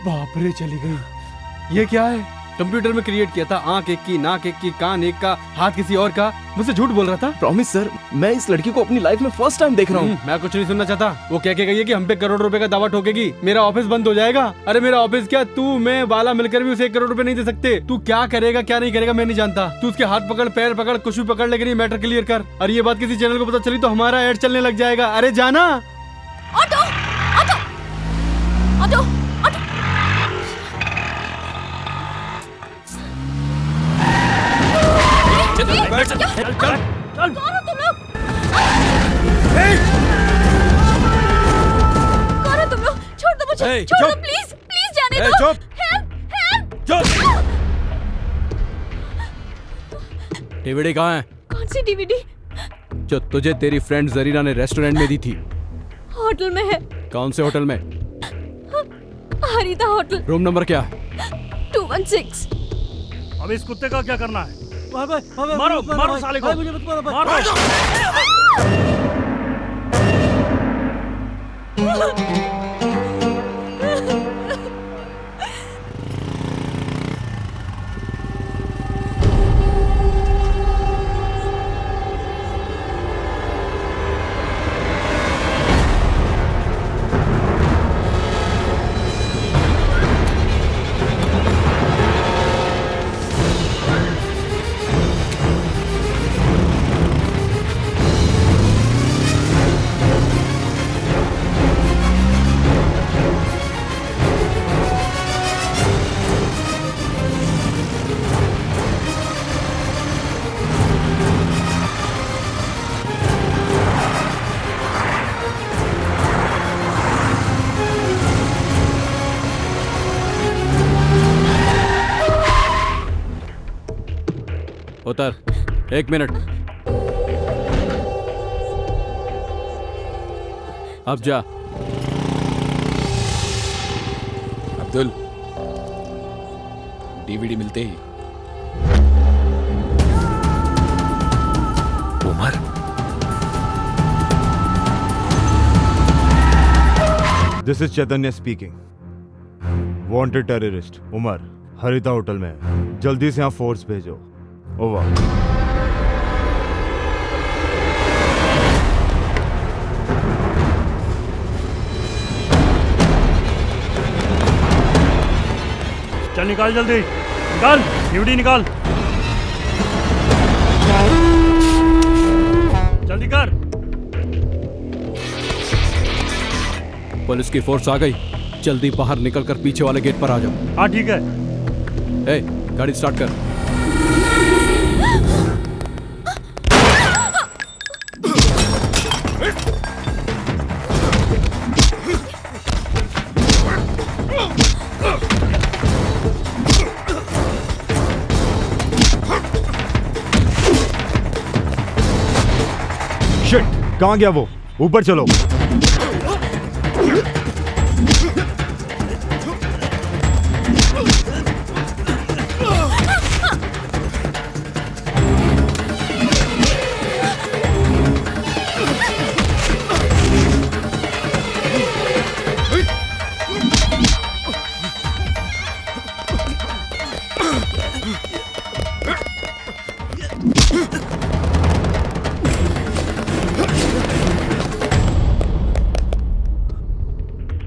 बाप रे, चली गई। ये क्या है? कंप्यूटर में क्रिएट किया था, आंख एक की, नाक एक की, कान एक का, हाथ किसी और का। मुझसे झूठ बोल रहा था। प्रॉमिस सर, मैं इस लड़की को अपनी लाइफ में फर्स्ट टाइम देख रहा हूँ। मैं कुछ नहीं सुनना चाहता। वो कह के गई है कि हम पे 1 करोड़ रुपए का दावा ठोकेगी, मेरा ऑफिस बंद हो जाएगा। अरे मेरा ऑफिस क्या, तू मैं बाला मिलकर भी उसे 1 करोड़ रुपए नहीं दे सकते। तू क्या करेगा क्या नहीं करेगा मैं नहीं जानता। तू उसके हाथ पकड़, पैर पकड़, कुछ भी पकड़, लेकिन ये मैटर क्लियर कर। और ये बात किसी चैनल को पता चली तो हमारा एड चलने लग जाएगा। अरे जाना। Auto, auto, auto, auto. चल कौन हो तुम लोग? कौन हो तुम लोग? छोड़ दो मुझे, छोड़ दो प्लीज, प्लीज जाने दो। चुप। Help, help. डीवीडी कहाँ है? कौन सी डीवीडी? जो तुझे तेरी फ्रेंड जरीना ने रेस्टोरेंट में दी थी। होटल में है। कौन से होटल में? हरिता होटल। रूम नंबर क्या है? 216। अब इस कुत्ते का क्या करना है? मारो मारो साले को, मारो। उतर, 1 मिनट। अब जा। अब्दुल, डीवीडी मिलते ही Umar. This is Chaitanya speaking. Wanted terrorist Umar Haritha hotel में है। जल्दी से यहाँ फोर्स भेजो। ओवर। चल निकाल, जल्दी निकाल, डीवीडी निकाल, जल्दी कर। पुलिस की फोर्स आ गई, जल्दी बाहर निकलकर पीछे वाले गेट पर आ जाओ। हाँ ठीक है। ए, गाड़ी स्टार्ट कर। कहाँ गया वो? ऊपर चलो।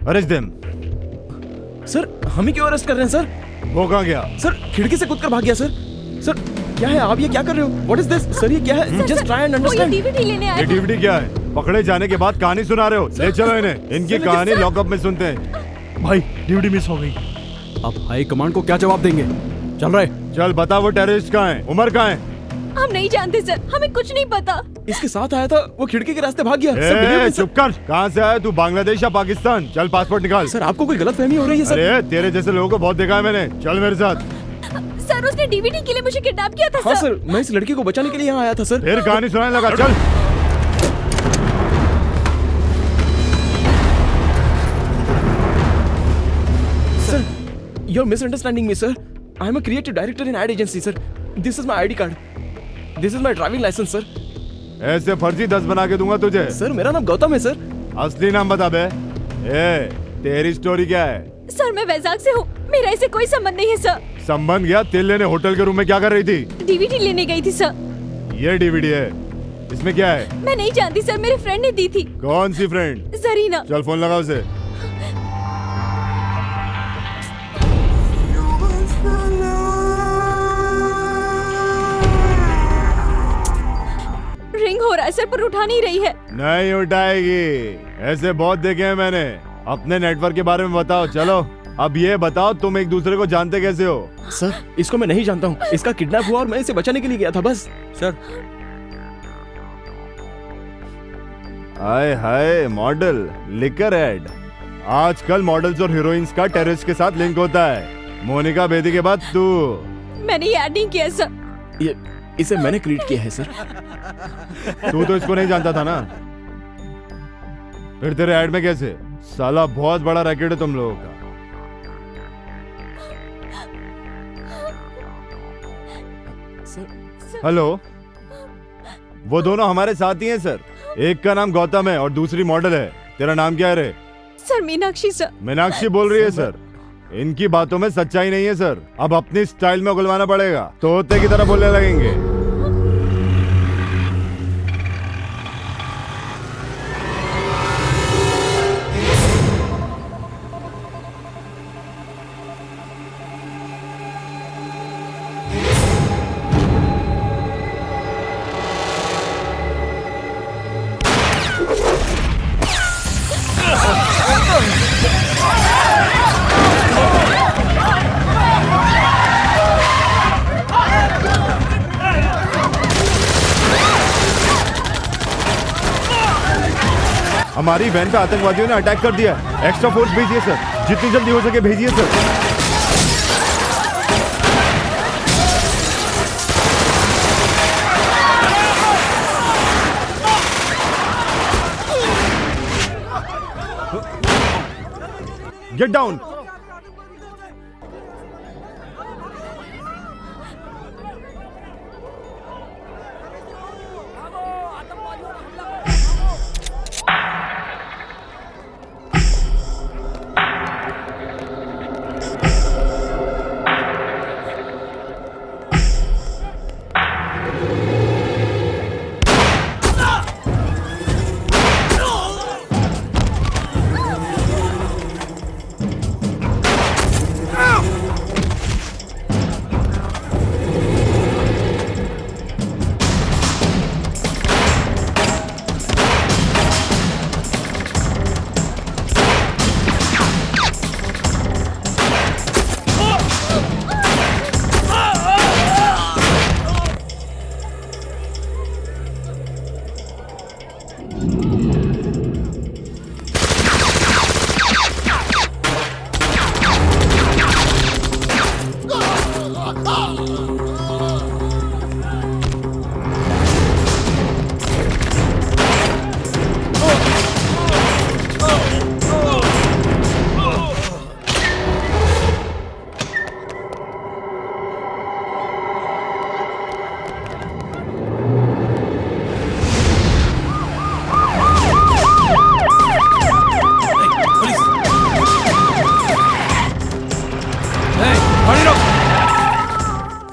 Arrest them. सर हम ही क्यों अरेस्ट कर रहे हैं सर? वो कहाँ गया? सर खिड़की से कूदकर भाग गया सर। सर क्या है आप ये क्या कर रहे हो? What is this? सर ये क्या है? Just try and understand. DVD लेने आया ये डीवीडी क्या है? पकड़े जाने के बाद कहानी सुना रहे हो? ले चलो इन्हें, इनकी कहानी लॉकअप में सुनते हैं। भाई डीवीडी मिस हो गई। अब हाई कमांड को क्या जवाब देंगे? चल रहे। चल बता वो टेररिस्ट कहाँ है? उमर कहाँ है? हम नहीं जानते सर, हमें कुछ नहीं पता। इसके साथ आया था, वो खिड़की के रास्ते भाग गया। ए, चुप कर। कहाँ से आया तू? बांग्लादेश या पाकिस्तान? चल पासपोर्ट निकाल। सर आपको कोई गलतफहमी हो रही है सर। अरे तेरे जैसे लोगों को बहुत देखा है मैंने। चल मेरे साथ। सर उसने डीवीडी के लिए मुझे किडनैप किया था हाँ सर, मैं इस लड़की को बचाने के लिए यहाँ आया था सर। फिर कहानी सुनाने लगा। चल sir, you're misunderstanding me, sir. I am a creative director in ad agency, sir. This is my ID card. This is my driving license, sir. ऐसे फर्जी 10 बना के दूंगा तुझे। सर मेरा नाम गौतम है सर। असली नाम बता बे। ए, तेरी स्टोरी क्या है? सर मैं वैजाग से हूँ, मेरा इससे कोई संबंध नहीं है सर। संबंध गया? तेल लेने होटल के रूम में क्या कर रही थी? डीवीडी लेने गई थी सर। ये डीवीडी है, इसमें क्या है? मैं नहीं जानती सर, मेरे फ्रेंड ने दी थी। कौन सी फ्रेंड? जरीना। चल फोन लगा उसे। रिंग हो रहा है सर, पर उठा नहीं रही है। नहीं उठाएगी, ऐसे बहुत देखे हैं मैंने। अपने नेटवर्क के बारे में बताओ। चलो अब ये बताओ तुम एक दूसरे को जानते कैसे हो? सर इसको मैं नहीं जानता हूँ, इसका किडनैप हुआ और मैं इसे बचाने के लिए गया था बस। सर हाय हाय मॉडल लिकर एड। आजकल मॉडल्स और हीरोइंस का टेररिस्ट के साथ लिंक होता है। मोनिका बेदी के बाद तू। मैंने ये ऐड नहीं किया सर। ये इसे मैंने क्रिएट किया है सर। तू तो इसको नहीं जानता था ना? फिर तेरे ऐड में कैसे? साला बहुत बड़ा रैकेट है तुम लोगों का। हेलो, वो दोनों हमारे साथी हैं सर। एक का नाम गौतम है और दूसरी मॉडल है। तेरा नाम क्या है रे? Sir Meenakshi sir. मीनाक्षी बोल रही है सर। इनकी बातों में सच्चाई नहीं है सर। अब अपनी स्टाइल में उगलवाना पड़ेगा, तोते की तरह बोलने लगेंगे। हमारी वैन पे आतंकवादियों ने अटैक कर दिया। एक्स्ट्रा फोर्स भेजिए सर, जितनी जल्दी हो सके भेजिए सर। Get down.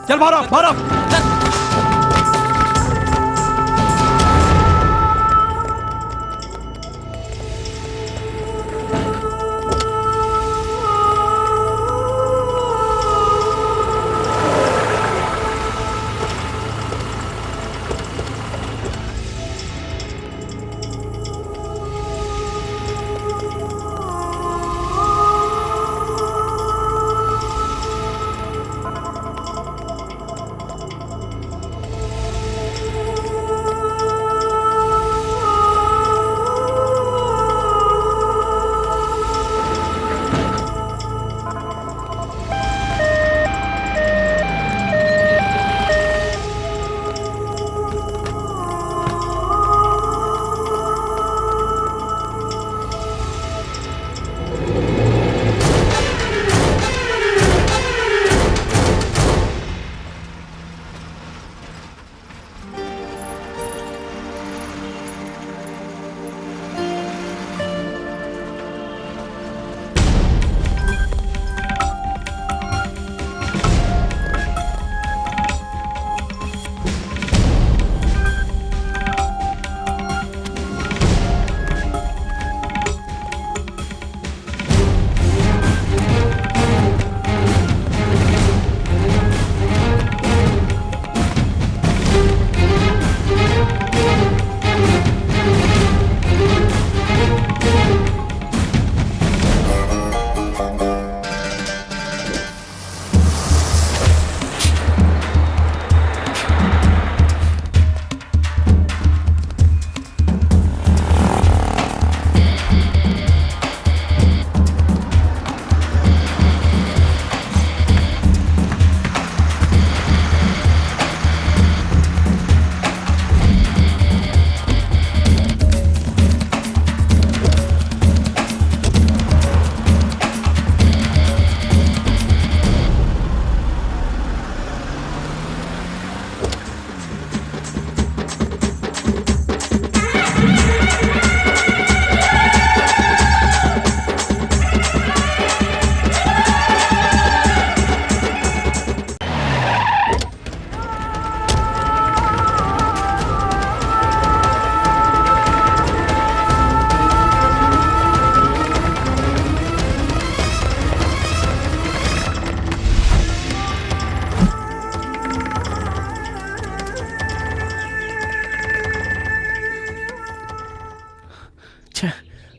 चल बाहर आ।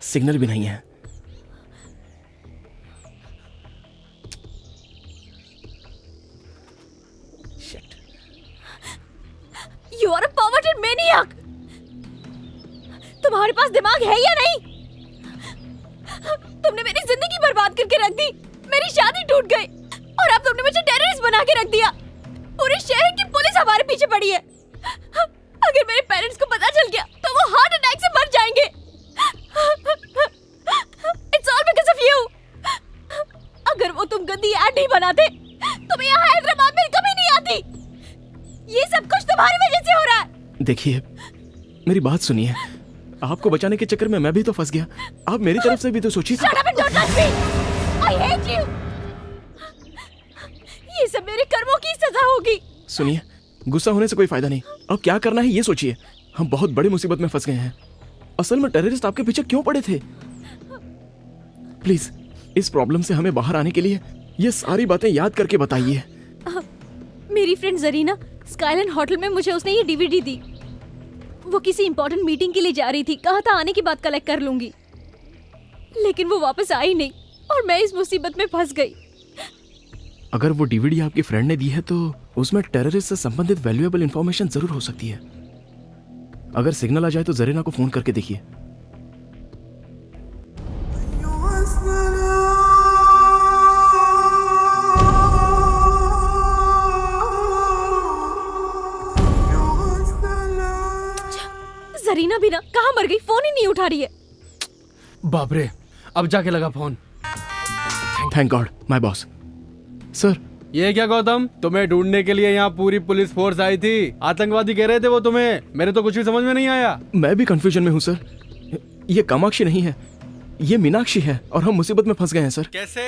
सिग्नल भी नहीं है। You are a perverted maniac! तुम्हारे पास दिमाग है या नहीं? तुमने मेरी जिंदगी बर्बाद करके रख दी, मेरी शादी टूट गई और अब तुमने मुझे टेररिस्ट बना के रख दिया। पूरे शहर की पुलिस हमारे पीछे पड़ी है। अगर मेरे पेरेंट्स को पता चल गया तो वो हार्ट अटैक से मर जाएंगे। It's all because of you. अगर वो तुम गंदी ऐड नहीं बनाते तो मैं यहाँ हैदराबाद में कभी नहीं आती। ये सब कुछ तुम्हारी वजह से हो रहा है। देखिए, मेरी बात सुनिए। आपको बचाने के चक्कर में मैं भी तो फंस गया। आप मेरी तरफ से भी तो सोचिए। Shut up and don't touch me. I hate you. ये सब मेरे कर्मों की सजा होगी। सुनिए, गुस्सा होने से कोई फायदा नहीं। अब क्या करना है ये सोचिए। हम बहुत बड़ी मुसीबत में फंस गए हैं। असल में टेररिस्ट आपके पीछे क्यों पड़े थे? प्लीज इस प्रॉब्लम से हमें बाहर आने के लिए ये सारी बातें याद करके बताइए। मेरी फ्रेंड जरीना स्काईलैंड होटल में मुझे उसने ये डीवीडी दी। वो किसी इंपॉर्टेंट मीटिंग के लिए जा रही थी, कहा था आने के बाद कलेक्ट कर लूंगी, लेकिन वो वापस आई नहीं और मैं इस मुसीबत में फंस गई। अगर वो डीवीडी आपकी फ्रेंड ने दी है तो उसमें टेररिस्ट से संबंधित वैल्यूएबल इंफॉर्मेशन जरूर हो सकती है। अगर सिग्नल आ जाए तो जरीना को फोन करके देखिए। जरीना भी ना कहाँ मर गई, फोन ही नहीं उठा रही है। बाप रे, अब जाके लगा phone. Thank God my boss. Sir, ये क्या गौतम, तुम्हें ढूंढने के लिए यहाँ पूरी पुलिस फोर्स आई थी। आतंकवादी कह रहे थे वो तुम्हें। मेरे तो कुछ भी समझ में नहीं आया। मैं भी कंफ्यूजन में हूँ सर। ये कामाक्षी नहीं है, ये मीनाक्षी है और हम मुसीबत में फंस गए हैं सर। कैसे?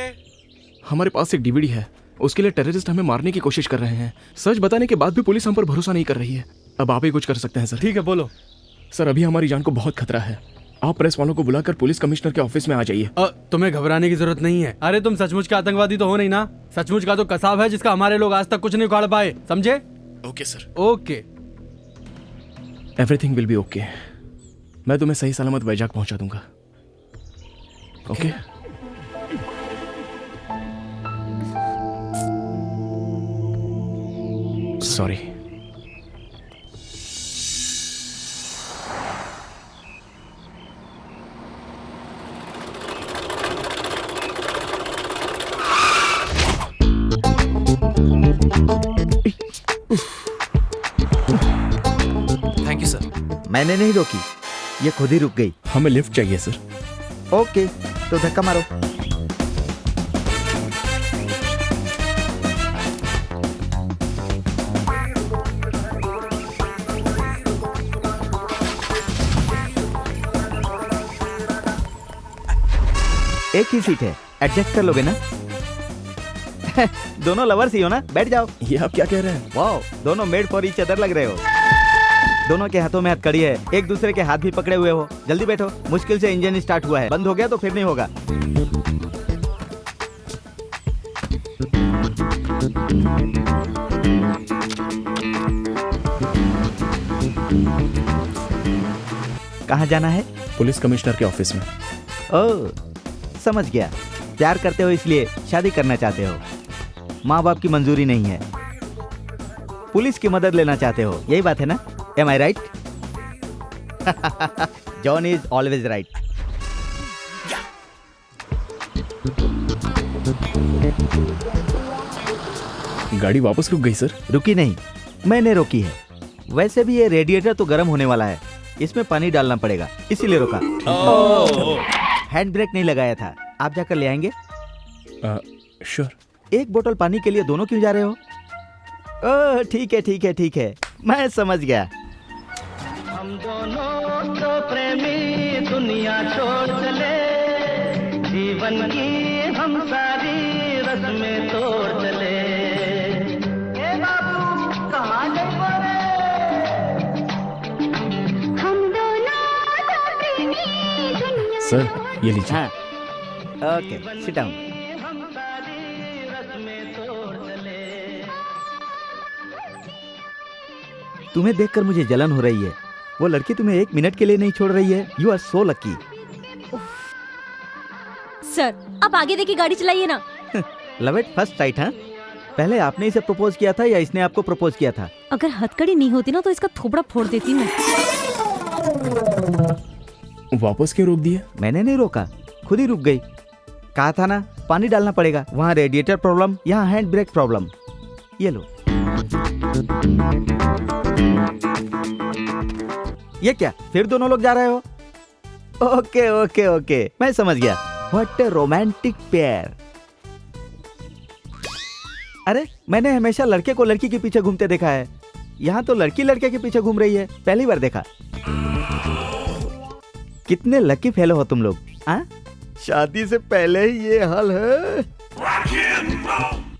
हमारे पास एक डीवीडी है उसके लिए टेररिस्ट हमें मारने की कोशिश कर रहे हैं। सच बताने के बाद भी पुलिस हम पर भरोसा नहीं कर रही है। अब आप ही कुछ कर सकते हैं सर। ठीक है, बोलो। सर अभी हमारी जान को बहुत खतरा है। आप प्रेस वालों को बुलाकर पुलिस कमिश्नर के ऑफिस में आ जाइए। तुम्हें घबराने की जरूरत नहीं है। अरे तुम सचमुच के आतंकवादी तो हो नहीं ना। सचमुच का तो कसाब है जिसका हमारे लोग आज तक कुछ नहीं उखाड़ पाए, समझे? Okay sir. Okay, everything will be okay. मैं तुम्हें सही सलामत वैजाग पहुंचा दूंगा। Okay sorry. Thank you sir. मैंने नहीं रोकी, ये खुद ही रुक गई। हमें लिफ्ट चाहिए सर। ओके, तो धक्का मारो। एक ही सीट है, एडजस्ट कर लोगे ना? दोनों लवर्स ही हो ना, बैठ जाओ। ये आप क्या कह रहे हैं? वाओ, दोनों मेड फॉर ईच अदर लग रहे हो। दोनों के हाथों में हथकड़ी है, एक दूसरे के हाथ भी पकड़े हुए हो। जल्दी बैठो, मुश्किल से इंजन स्टार्ट हुआ है, बंद हो गया तो फिर नहीं होगा। कहाँ जाना है? पुलिस कमिश्नर के ऑफिस में। ओह, समझ गया। प्यार करते हो इसलिए शादी करना चाहते हो। माँ बाप की मंजूरी नहीं है, पुलिस की मदद लेना चाहते हो, यही बात है ना? Am I right? John is always right. गाड़ी वापस रुक गई सर। रुकी नहीं, मैंने रोकी है। वैसे भी ये रेडिएटर तो गर्म होने वाला है, इसमें पानी डालना पड़ेगा, इसीलिए रोका। हैंड ब्रेक नहीं लगाया था, आप जाकर ले आएंगे? श्योर। एक बोतल पानी के लिए दोनों क्यों जा रहे हो? ओह, ठीक है ठीक है ठीक है, मैं समझ गया। हम दोनों तो प्रेमी दुनिया छोड़ चले, जीवन की हम सारी रस्में तोड़ चले। ए बाबू कहाँ गए बोले? हम दोनों तो प्रेमी दुनिया। सर ये लीजिए। हाँ, ओके, सिट डाउन। तुम्हें देखकर मुझे जलन हो रही है। वो लड़की तुम्हें एक मिनट के लिए नहीं छोड़ रही है। You are so lucky. Sir आप आगे देखिए, गाड़ी चलाइए ना। लव एट फर्स्ट साइट, हाँ? पहले आपने इसे प्रपोज किया था या इसने आपको प्रपोज किया था? अगर हथकड़ी नहीं होती ना तो इसका थोबड़ा फोड़ देती मैं। वापस क्यों रोक दिए? मैंने नहीं रोका, खुद ही रुक गई। कहा था ना, पानी डालना पड़ेगा। वहाँ रेडिएटर प्रॉब्लम, यहाँ हैंड ब्रेक प्रॉब्लम। ये लो। ये क्या, फिर दोनों लोग जा रहे हो? ओके ओके ओके, मैं समझ गया। What a romantic pair. अरे मैंने हमेशा लड़के को लड़की के पीछे घूमते देखा है, यहाँ तो लड़की लड़के के पीछे घूम रही है, पहली बार देखा। कितने लकी फेलो हो तुम लोग, हाँ? शादी से पहले ही ये हाल है,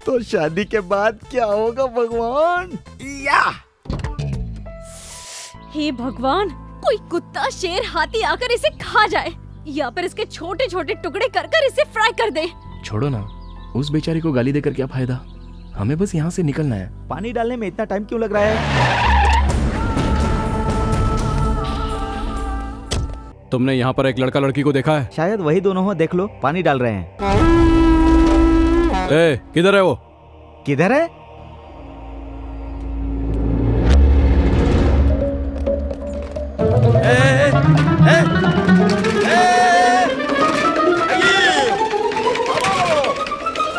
तो शादी के बाद क्या होगा भगवान? या हे भगवान, कोई कुत्ता शेर हाथी आकर इसे खा जाए या फिर इसके छोटे छोटे टुकड़े कर कर इसे फ्राई कर दे। छोड़ो ना, उस बेचारी को गाली देकर क्या फायदा, हमें बस यहाँ से निकलना है। पानी डालने में इतना टाइम क्यों लग रहा है? तुमने यहाँ पर एक लड़का लड़की को देखा है? शायद वही दोनों हो, देख लो, पानी डाल रहे हैं। ए, किधर है वो? किधर है?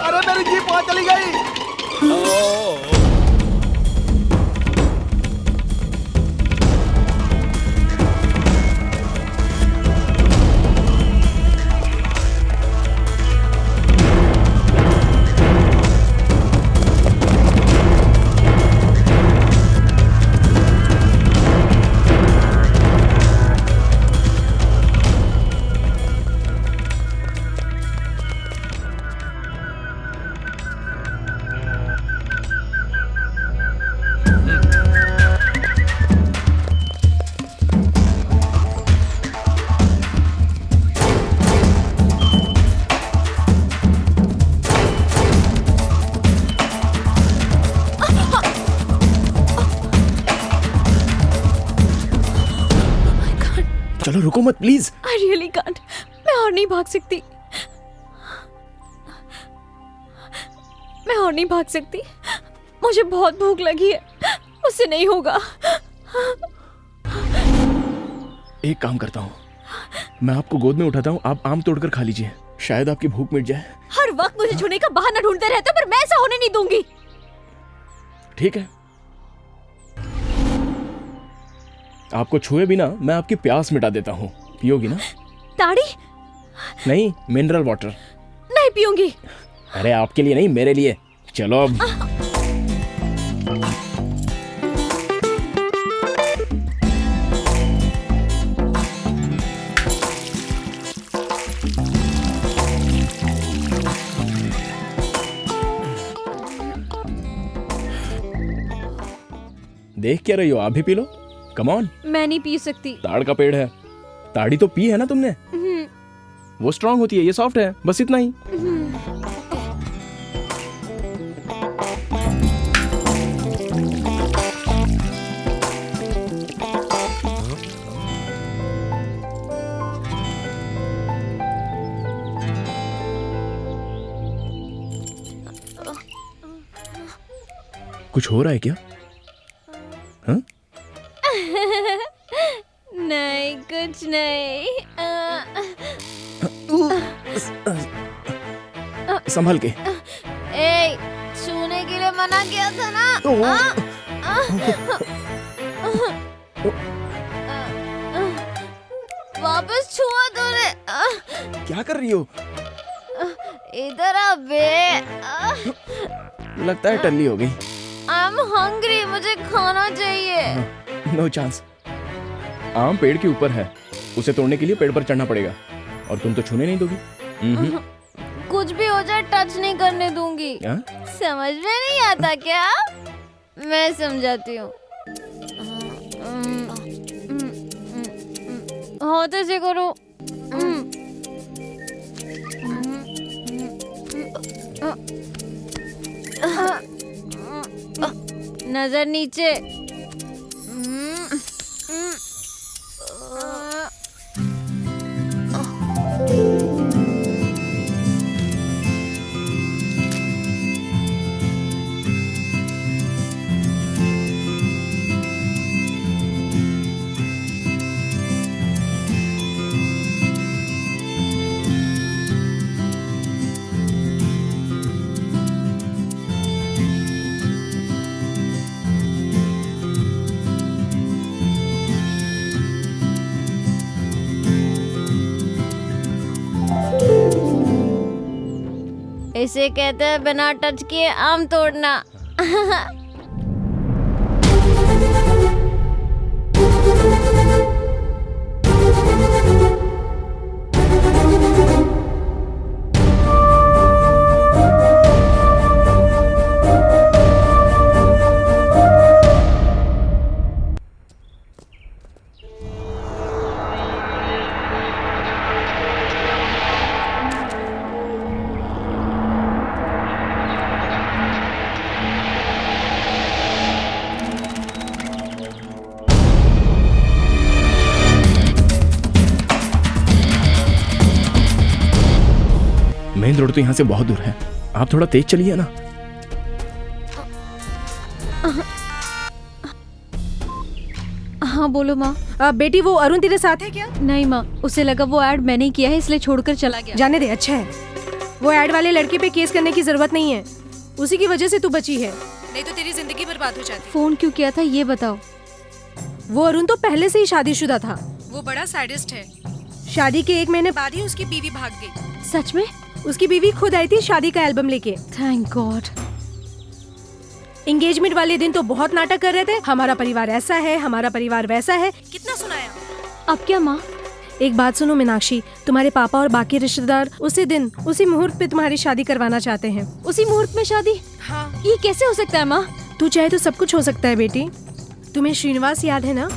अरे मेरी जीप वहां चली गई। चलो रुको मत प्लीज। I really can't. मैं और नहीं भाग सकती। मैं और नहीं भाग सकती। मुझे बहुत भूख लगी है। मुझसे नहीं होगा। एक काम करता हूँ, मैं आपको गोद में उठाता हूँ, आप आम तोड़कर खा लीजिए, शायद आपकी भूख मिट जाए। हर वक्त मुझे छूने का बहाना ढूंढते रहते हो, पर मैं ऐसा होने नहीं दूंगी। ठीक है, आपको छुए बिना मैं आपकी प्यास मिटा देता हूँ, पियोगी ना? ताड़ी? नहीं, मिनरल वाटर। नहीं पीऊंगी। अरे आपके लिए नहीं, मेरे लिए। चलो अब। देख क्या रही हो, आप भी पी लो। Come on. मैं नहीं पी सकती। ताड़ का पेड़ है, ताड़ी तो पी है ना तुमने? वो स्ट्रांग होती है, ये सॉफ्ट है, बस इतना ही। कुछ हो रहा है क्या? हाँ? नहीं, कुछ नहीं। संभल के। ए, छूने के लिए मना किया था ना? वापस छुआ तूने। क्या कर रही हो? इधर आ बे। लगता है टल्ली हो गई। आई एम हंग्री, मुझे खाना चाहिए। No chance. आम पेड़ के ऊपर है, उसे तोड़ने के लिए पेड़ पर चढ़ना पड़ेगा, और तुम तो छूने नहीं दोगी। कुछ भी हो जाए टच नहीं करने दूंगी। क्या? समझ में नहीं आता क्या? मैं समझाती हूँ। होते से करो। नजर नीचे। इसे कहते हैं बिना टच किए आम तोड़ना। मेन रोड तो यहाँ से बहुत दूर है, आप थोड़ा तेज चलिए ना। हाँ बोलो माँ। बेटी वो अरुण तेरे साथ है क्या? नहीं माँ, उसे लगा वो ऐड मैंने किया है इसलिए छोड़कर चला गया। जाने दे, अच्छा है। वो ऐड वाले लड़के पे केस करने की जरूरत नहीं है, उसी की वजह से तू बची है, नहीं तो तेरी जिंदगी बर्बाद हो जाती। फोन क्यों किया था ये बताओ। वो अरुण तो पहले से ही शादीशुदा था, वो बड़ा सैडिस्ट है। शादी के 1 महीने बाद ही उसकी बीवी भाग गई। सच में? उसकी बीवी खुद आई थी शादी का एल्बम लेके। Thank God. एंगेजमेंट वाले दिन तो बहुत नाटक कर रहे थे, हमारा परिवार ऐसा है, हमारा परिवार वैसा है। कितना सुनाया। अब क्या माँ? एक बात सुनो मीनाक्षी, तुम्हारे पापा और बाकी रिश्तेदार उसी दिन उसी मुहूर्त पे तुम्हारी शादी करवाना चाहते हैं। उसी मुहूर्त में शादी? हाँ। ये कैसे हो सकता है माँ? तू चाहे तो सब कुछ हो सकता है बेटी। तुम्हें श्रीनिवास याद है ना?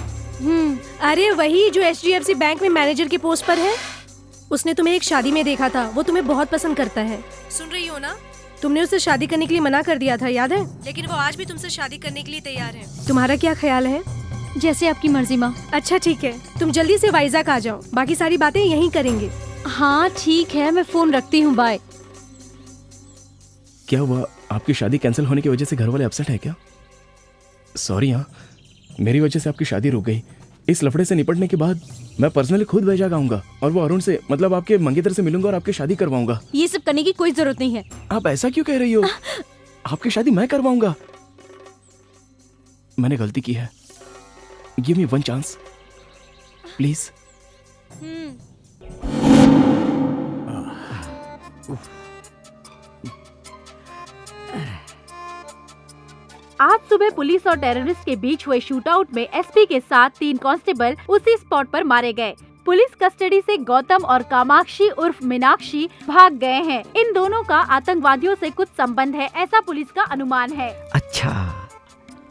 अरे वही जो HDFC बैंक में मैनेजर की पोस्ट पर है। उसने तुम्हें एक शादी में देखा था, वो तुम्हें बहुत पसंद करता है। सुन रही हो ना? तुमने उससे शादी करने के लिए मना कर दिया था, याद है? लेकिन वो आज भी तुमसे शादी करने के लिए तैयार है। तुम्हारा क्या ख्याल है? जैसे आपकी मर्जी माँ। अच्छा ठीक है, तुम जल्दी से वाइजैक आ जाओ, बाकी सारी बातें यहीं करेंगे। हाँ ठीक है, मैं फोन रखती हूँ, बाय। क्या हुआ, आपकी शादी कैंसिल होने की वजह से घर वाले अपसेट है क्या? सॉरी, हाँ मेरी वजह से आपकी शादी रुक गई। इस लफड़े से निपटने के बाद मैं पर्सनली खुद वैजाग आऊंगा और वो अरुण से, मतलब आपके मंगेतर से मिलूंगा और आपकी शादी करवाऊंगा। ये सब करने की कोई जरूरत नहीं है। आप ऐसा क्यों कह रही हो? आपकी शादी मैं करवाऊंगा। मैंने गलती की है, give me one chance please. आज सुबह पुलिस और टेररिस्ट के बीच हुए शूटआउट में एसपी के साथ 3 कांस्टेबल उसी स्पॉट पर मारे गए। पुलिस कस्टडी से गौतम और कामाक्षी उर्फ मीनाक्षी भाग गए हैं। इन दोनों का आतंकवादियों से कुछ संबंध है, ऐसा पुलिस का अनुमान है। अच्छा,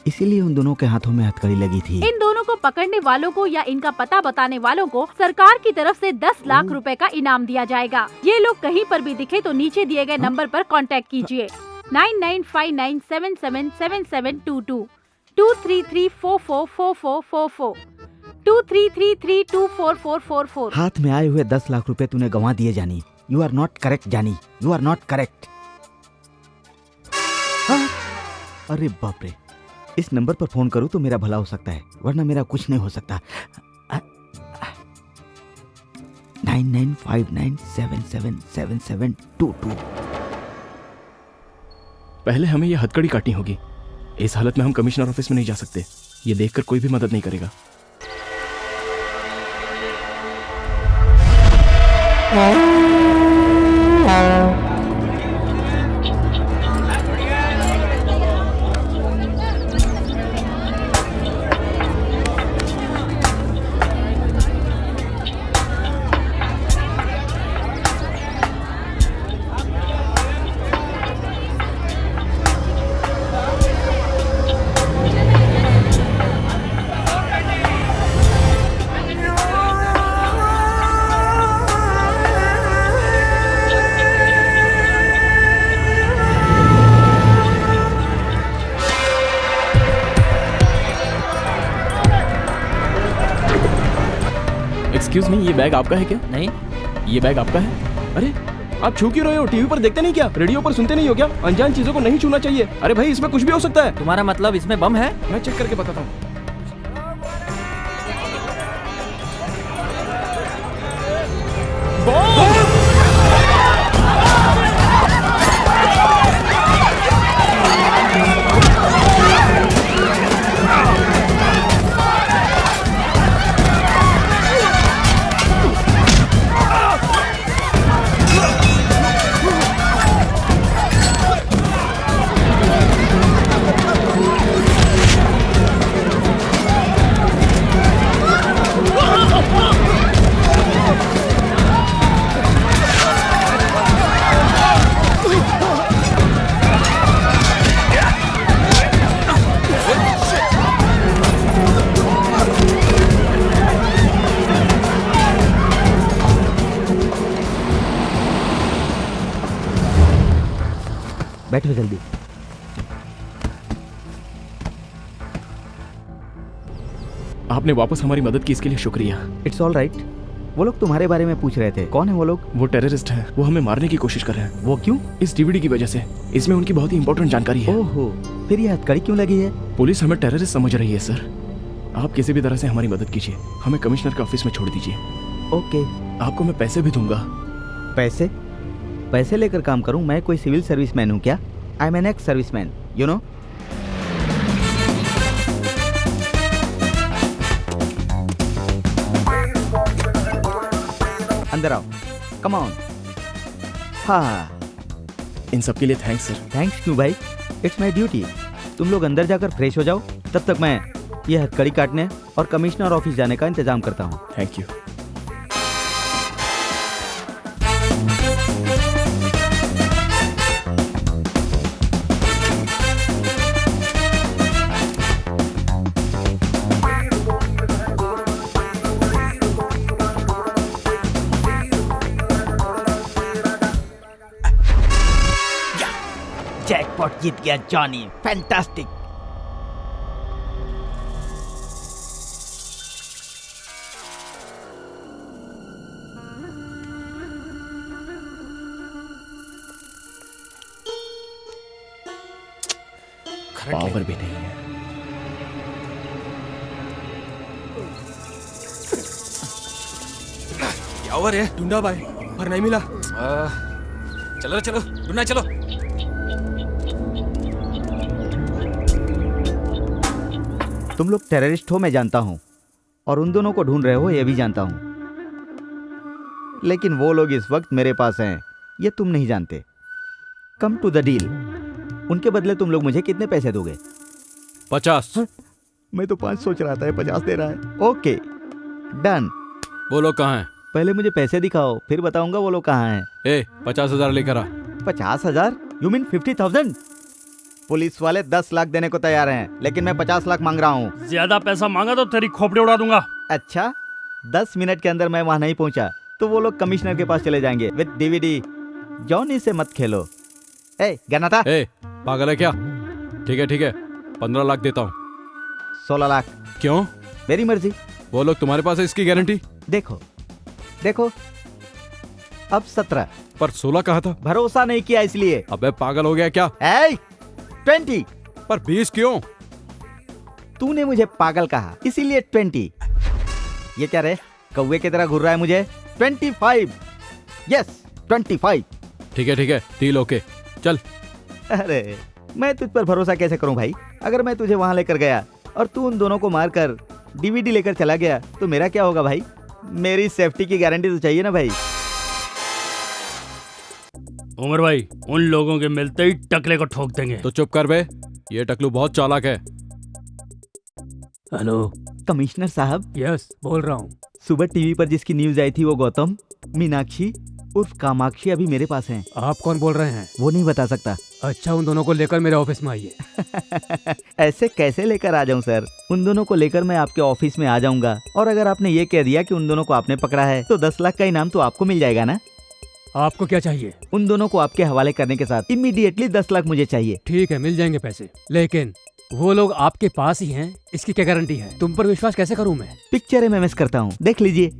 इसीलिए उन दोनों के हाथों में हथकड़ी लगी थी। इन दोनों को पकड़ने वालों को या इनका पता बताने वालों को सरकार की तरफ से 10 लाख रुपए का इनाम दिया जाएगा। ये लोग कहीं पर भी दिखे तो नीचे दिए गए नंबर पर कांटेक्ट कीजिए 9959777722 233444444 233324444। हाथ में आए हुए 10 लाख रुपए तूने गंवा दिए जानी। यू आर नॉट करेक्ट जानी, यू आर नॉट करेक्ट। अरे बाप रे, इस नंबर पर फोन करूं तो मेरा भला हो सकता है, वरना मेरा कुछ नहीं हो सकता। 9959777722। पहले हमें ये हथकड़ी काटनी होगी। इस हालत में हम कमिश्नर ऑफिस में नहीं जा सकते। ये देखकर कोई भी मदद नहीं करेगा। एक्सक्यूज मी, ये बैग आपका है क्या? नहीं। ये बैग आपका है? अरे आप छू क्यों रहे हो? टीवी पर देखते नहीं क्या? रेडियो पर सुनते नहीं हो क्या? अनजान चीजों को नहीं छूना चाहिए। अरे भाई, इसमें कुछ भी हो सकता है। तुम्हारा मतलब इसमें बम है? मैं चेक करके बताता हूँ। बैठो जल्दी। आपने वापस हमारी मदद की, इसके लिए शुक्रिया। It's all right. वो लोग तुम्हारे बारे में पूछ रहे थे, कौन है वो लोग? वो टेररिस्ट हैं, वो हमें मारने की कोशिश कर रहे हैं। वो क्यों? इस डीवीडी की वजह से। इसमें उनकी बहुत ही इंपॉर्टेंट जानकारी है। ओहो, फिर ये हथकड़ी क्यों लगी है? पुलिस हमें टेररिस्ट समझ रही है सर। आप किसी भी तरह से हमारी मदद कीजिए, हमें कमिश्नर के ऑफिस में छोड़ दीजिए। ओके। आपको मैं पैसे भी दूंगा। पैसे? पैसे लेकर काम करूं? मैं कोई सिविल सर्विसमैन हूं क्या? I am an ex serviceman, you know. अंदर आओ, कम ऑन। हाँ, इन सब के लिए थैंक्स सर। थैंक्स क्यों भाई, इट्स माई ड्यूटी। तुम लोग अंदर जाकर फ्रेश हो जाओ, तब तक मैं ये हथकड़ी काटने और कमिश्नर ऑफिस जाने का इंतजाम करता हूँ। Thank you. जैकपॉट जीत गया जॉनी, फैंटास्टिक। पावर भी नहीं है। क्या हुआ रे? ढूंढा भाई पर नहीं मिला। चलो चलो ढूंढना चलो। तुम लोग टेररिस्ट हो मैं जानता हूँ, और उन दोनों को ढूंढ रहे हो ये भी जानता हूँ, लेकिन वो लोग इस वक्त मेरे पास हैं ये तुम नहीं जानते। Come to the deal. उनके बदले तुम लोग मुझे कितने पैसे दोगे? 50। मैं तो 5 सोच रहा था, 50 दे रहा है। Okay done. वो लोग कहाँ हैं? पहले मुझे पैसे दिखाओ, फिर बताऊंगा वो लोग कहाँ हैं। 50,000 लेकर आ। 50,000? You mean 50,000? पुलिस वाले 10 लाख देने को तैयार हैं, लेकिन मैं 50 लाख मांग रहा हूँ। ज्यादा पैसा मांगा तो तेरी खोपड़ी उड़ा दूंगा। अच्छा, 10 मिनट के अंदर मैं वहाँ नहीं पहुँचा तो वो लोग कमिश्नर के पास चले जाएंगे विद डीवीडी। जॉनी से मत खेलो। गन्ना पागल है क्या? ठीक है 15 लाख देता हूँ। 16 लाख। क्यों? मेरी मर्जी। वो लोग तुम्हारे पास है इसकी गारंटी? देखो अब 17। पर 16 कहा था। भरोसा नहीं किया इसलिए। अबे पागल हो गया क्या? 20। पर 20 क्यों? तूने मुझे पागल कहा इसीलिए 20। ये क्या रे, कौवे की तरह घूर रहा है मुझे? 25। यस 25। ठीक है डील ओके चल। अरे मैं तुझ पर भरोसा कैसे करूं भाई? अगर मैं तुझे वहां लेकर गया और तू उन दोनों को मारकर डीवीडी लेकर चला गया तो मेरा क्या होगा भाई? मेरी सेफ्टी की गारंटी तो चाहिए ना भाई। उमर भाई, उन लोगों के मिलते ही टकले को ठोक देंगे। तो चुप कर बे, ये टकलू बहुत चालाक है। हेलो कमिश्नर साहब। यस बोल रहा हूँ। सुबह टीवी पर जिसकी न्यूज आई थी वो गौतम, मीनाक्षी उर्फ कामाक्षी अभी मेरे पास हैं। आप कौन बोल रहे हैं? वो नहीं बता सकता। अच्छा, उन दोनों को लेकर मेरे ऑफिस में आइए। ऐसे कैसे लेकर आ जाऊं सर? उन दोनों को लेकर मैं आपके ऑफिस में आ जाऊंगा, और अगर आपने ये कह दिया कि उन दोनों को आपने पकड़ा है तो 10 लाख का इनाम तो आपको मिल जाएगा ना? आपको क्या चाहिए? उन दोनों को आपके हवाले करने के साथ इमीडिएटली 10 लाख मुझे चाहिए। ठीक है, मिल जाएंगे पैसे, लेकिन वो लोग आपके पास ही हैं, इसकी क्या गारंटी है? तुम पर विश्वास कैसे करूं मैं? पिक्चर में मिस करता हूँ, देख लीजिए।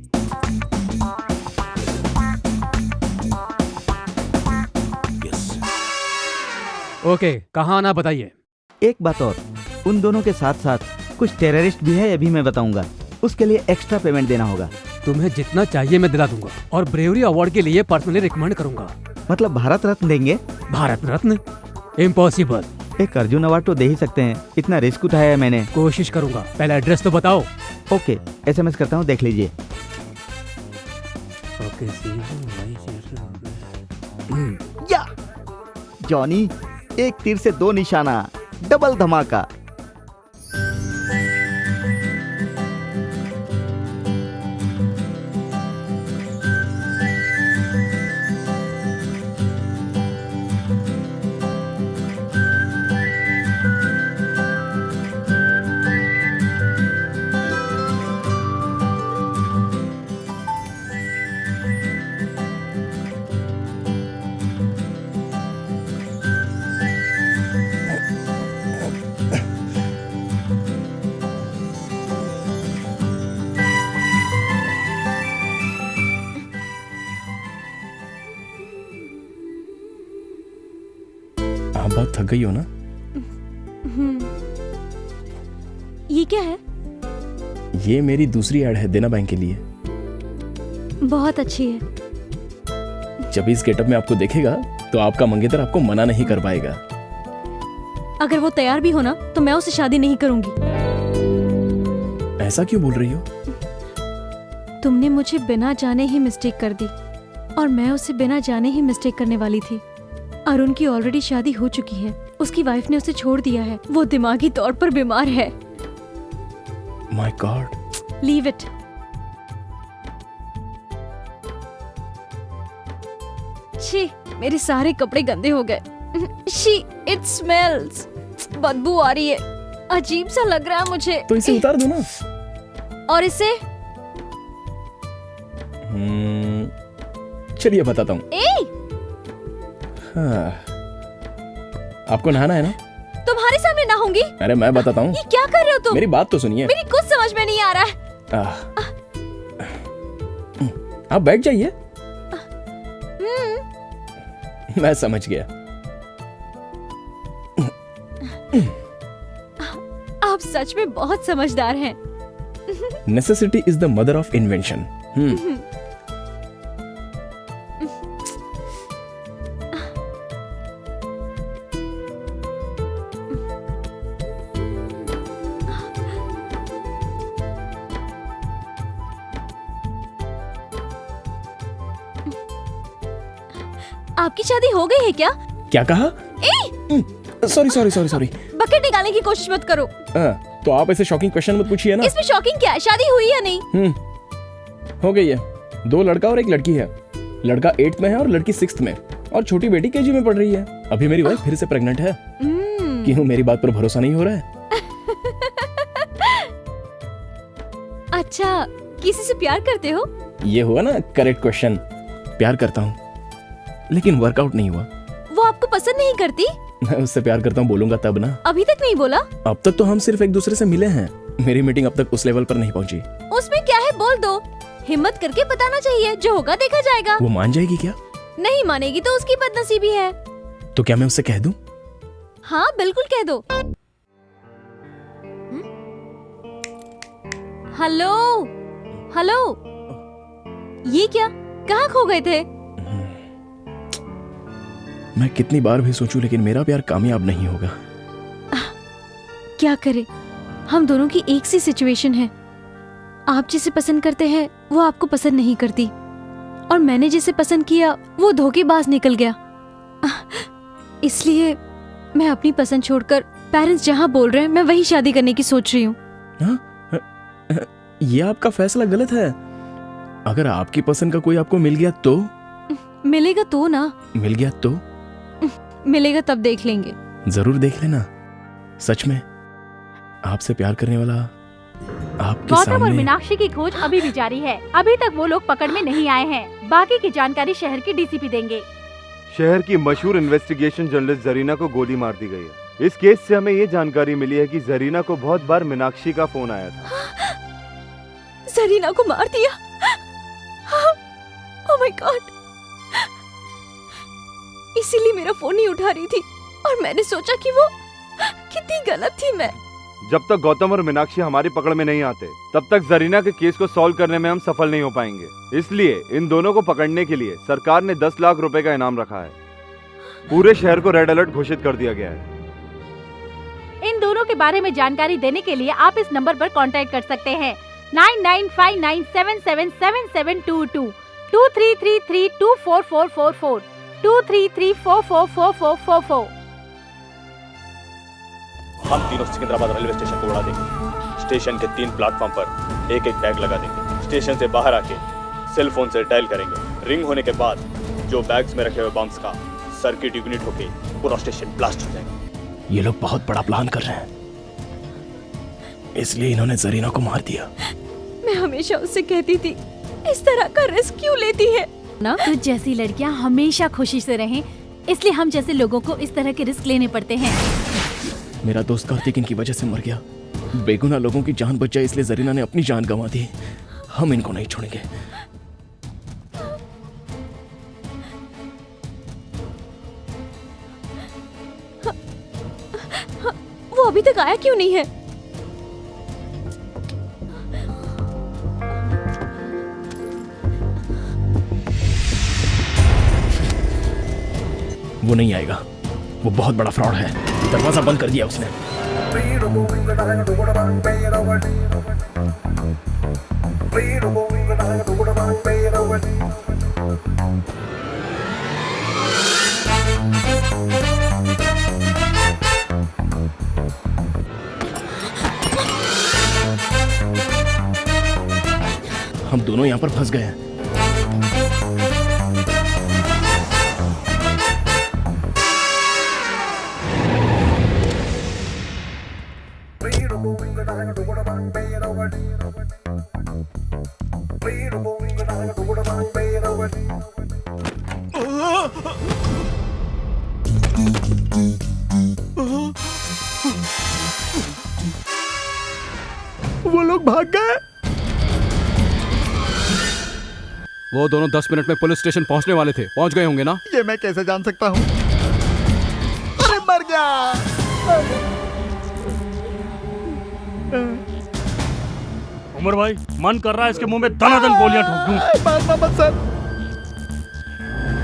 ओके, कहाँ आना बताइए। एक बात और, उन दोनों के साथ साथ कुछ टेररिस्ट भी है, ये भी मैं बताऊंगा। उसके लिए एक्स्ट्रा पेमेंट देना होगा। तुम्हें जितना चाहिए मैं दिला दूंगा, और ब्रेवरी अवार्ड के लिए पर्सनली रिकमेंड करूंगा। मतलब भारत रत्न देंगे? भारत रत्न? इम्पॉसिबल। एक अर्जुन अवार्ड तो दे ही सकते हैं, इतना रिस्क उठाया है मैंने। कोशिश करूंगा, पहले एड्रेस तो बताओ। ओके, SMS करता हूँ, देख लीजिए। या जॉनी, एक तीर से 2 निशाना, डबल धमाका। आप बहुत थक गई हो ना? ये क्या है? ये मेरी दूसरी ऐड है देना बैंक के लिए। बहुत अच्छी है। जब इस गेटअप में आपको देखेगा तो आपका मंगेतर आपको मना नहीं कर पाएगा। अगर वो तैयार भी हो ना तो मैं उससे शादी नहीं करूंगी। ऐसा क्यों बोल रही हो? तुमने मुझे बिना जाने ही मिस्टेक कर दी, और मैं उसे बिना जाने ही मिस्टेक करने वाली थी। अरुण की ऑलरेडी शादी हो चुकी है, उसकी वाइफ ने उसे छोड़ दिया है, वो दिमागी तौर पर बीमार है। My God. Leave it. छी, मेरे सारे कपड़े गंदे हो गए। She, it smells. बदबू आ रही है, अजीब सा लग रहा है मुझे। तो इसे उतार दो ना। और इसे? चलिए बताता हूँ। हाँ। आपको नहाना है ना? तुम्हारे सामने नहाऊंगी? अरे मैं बताता हूँ। ये क्या कर रहे हो तुम? मेरी बात तो सुनिए। मेरी कुछ समझ में नहीं आ रहा है। आप बैठ जाइए। मैं समझ गया। आप सच में बहुत समझदार हैं। Necessity is the mother of invention. आपकी शादी हो गई है क्या? क्या कहा? Sorry sorry sorry sorry. Bucket निकालने की कोशिश मत करो। तो आप ऐसे शॉकिंग क्वेश्चन मत पूछिए ना। इसमें शॉकिंग क्या है? शादी हुई या नहीं? हो गई है। 2 लड़का और 1 लड़की है। लड़का 8th में है और लड़की 6th में, और छोटी बेटी KG में पढ़ रही है। अभी मेरी वाइफ फिर से प्रेग्नेंट है। क्यों, मेरी बात पर भरोसा नहीं हो रहा है? अच्छा, किसी से प्यार करते हो? ये हुआ ना करेक्ट क्वेश्चन। प्यार करता हूँ, लेकिन वर्कआउट नहीं हुआ। वो आपको पसंद नहीं करती? मैं उससे प्यार करता हूँ बोलूंगा तब ना। अभी तक नहीं बोला? अब तक तो हम सिर्फ एक दूसरे से मिले हैं। मेरी मीटिंग अब तक उस लेवल पर नहीं पहुंची। उसमें क्या है, बोल दो। हिम्मत करके बताना चाहिए, जो होगा देखा जाएगा। वो मान जाएगी क्या? नहीं मानेगी तो उसकी बदनसीबी है। तो क्या मैं उससे कह दूं? हाँ बिल्कुल कह दो। हेलो हेलो, ये क्या, कहाँ खो गए थे? मैं कितनी बार भी सोचूं, लेकिन मेरा प्यार कामयाब नहीं होगा। क्या करे, हम दोनों की एक सी सिचुएशन है। आप जिसे पसंद करते हैं वो आपको पसंद नहीं करती, और मैंने जिसे पसंद किया वो धोखेबाज निकल गया। इसलिए मैं अपनी पसंद छोड़कर पेरेंट्स जहाँ बोल रहे हैं मैं वही शादी करने की सोच रही हूँ। ये आपका फैसला गलत है। अगर आपकी पसंद का कोई आपको मिल गया तो? मिलेगा तो ना। मिल गया तो? मिलेगा तब देख लेंगे। जरूर देख लेना। सच में आपसे प्यार करने वाला आपके गौतम सामने। और मीनाक्षी की खोज अभी भी जारी है। अभी तक वो लोग पकड़ में नहीं आए हैं। बाकी की जानकारी शहर के DCP देंगे। शहर की मशहूर इन्वेस्टिगेशन जर्नलिस्ट जरीना को गोली मार दी गई है। इस केस से हमें ये जानकारी मिली है कि जरीना को बहुत बार मीनाक्षी का फोन आया था। जरीना को मार दिया? Oh my God. इसीलिए मेरा फोन नहीं उठा रही थी, और मैंने सोचा कि वो कितनी गलत थी मैं। जब तक गौतम और मीनाक्षी हमारी पकड़ में नहीं आते, तब तक जरीना के केस को सॉल्व करने में हम सफल नहीं हो पाएंगे। इसलिए इन दोनों को पकड़ने के लिए सरकार ने 10 लाख रुपए का इनाम रखा है। पूरे शहर को रेड अलर्ट घोषित कर दिया गया है। इन दोनों के बारे में जानकारी देने के लिए आप इस नंबर पर कांटेक्ट कर सकते हैं 9959777722 2333244444 2334444444। हम तीनों सिकंदराबाद रेलवे स्टेशन को उड़ा देंगे। स्टेशन के 3 प्लेटफॉर्म पर एक एक बैग लगा देंगे। स्टेशन से बाहर आके सेल फोन से डायल करेंगे। रिंग होने के बाद जो बैग्स में रखे हुए बम्स का सर्किट यूनिट होके पूरा स्टेशन ब्लास्ट हो जाएगा। ये लोग बहुत बड़ा प्लान कर रहे हैं, इसलिए इन्होंने जरीना को मार दिया। मैं हमेशा उससे कहती थी, इस तरह का रिस्क क्यों लेती है ना? तुझ जैसी लड़कियां हमेशा खुशी से रहें, इसलिए हम जैसे लोगों को इस तरह के रिस्क लेने पड़ते हैं। मेरा दोस्त कार्तिक इनकी वजह से मर गया। बेगुनाह लोगों की जान बच जाए, इसलिए जरीना ने अपनी जान गंवा दी। हम इनको नहीं छोड़ेंगे। वो अभी तक आया क्यों नहीं है? वो नहीं आएगा, वो बहुत बड़ा फ्रॉड है। दरवाजा बंद कर दिया उसने। हम दोनों यहाँ पर फंस गए हैं। वो लोग भाग गए। वो दोनों 10 मिनट में पुलिस स्टेशन पहुंचने वाले थे। पहुंच गए होंगे ना? ये मैं कैसे जान सकता हूँ? अरे मर गया। उमर भाई मन कर रहा है इसके मुंह में दनादन गोलियां ठोक दूं। मत sir.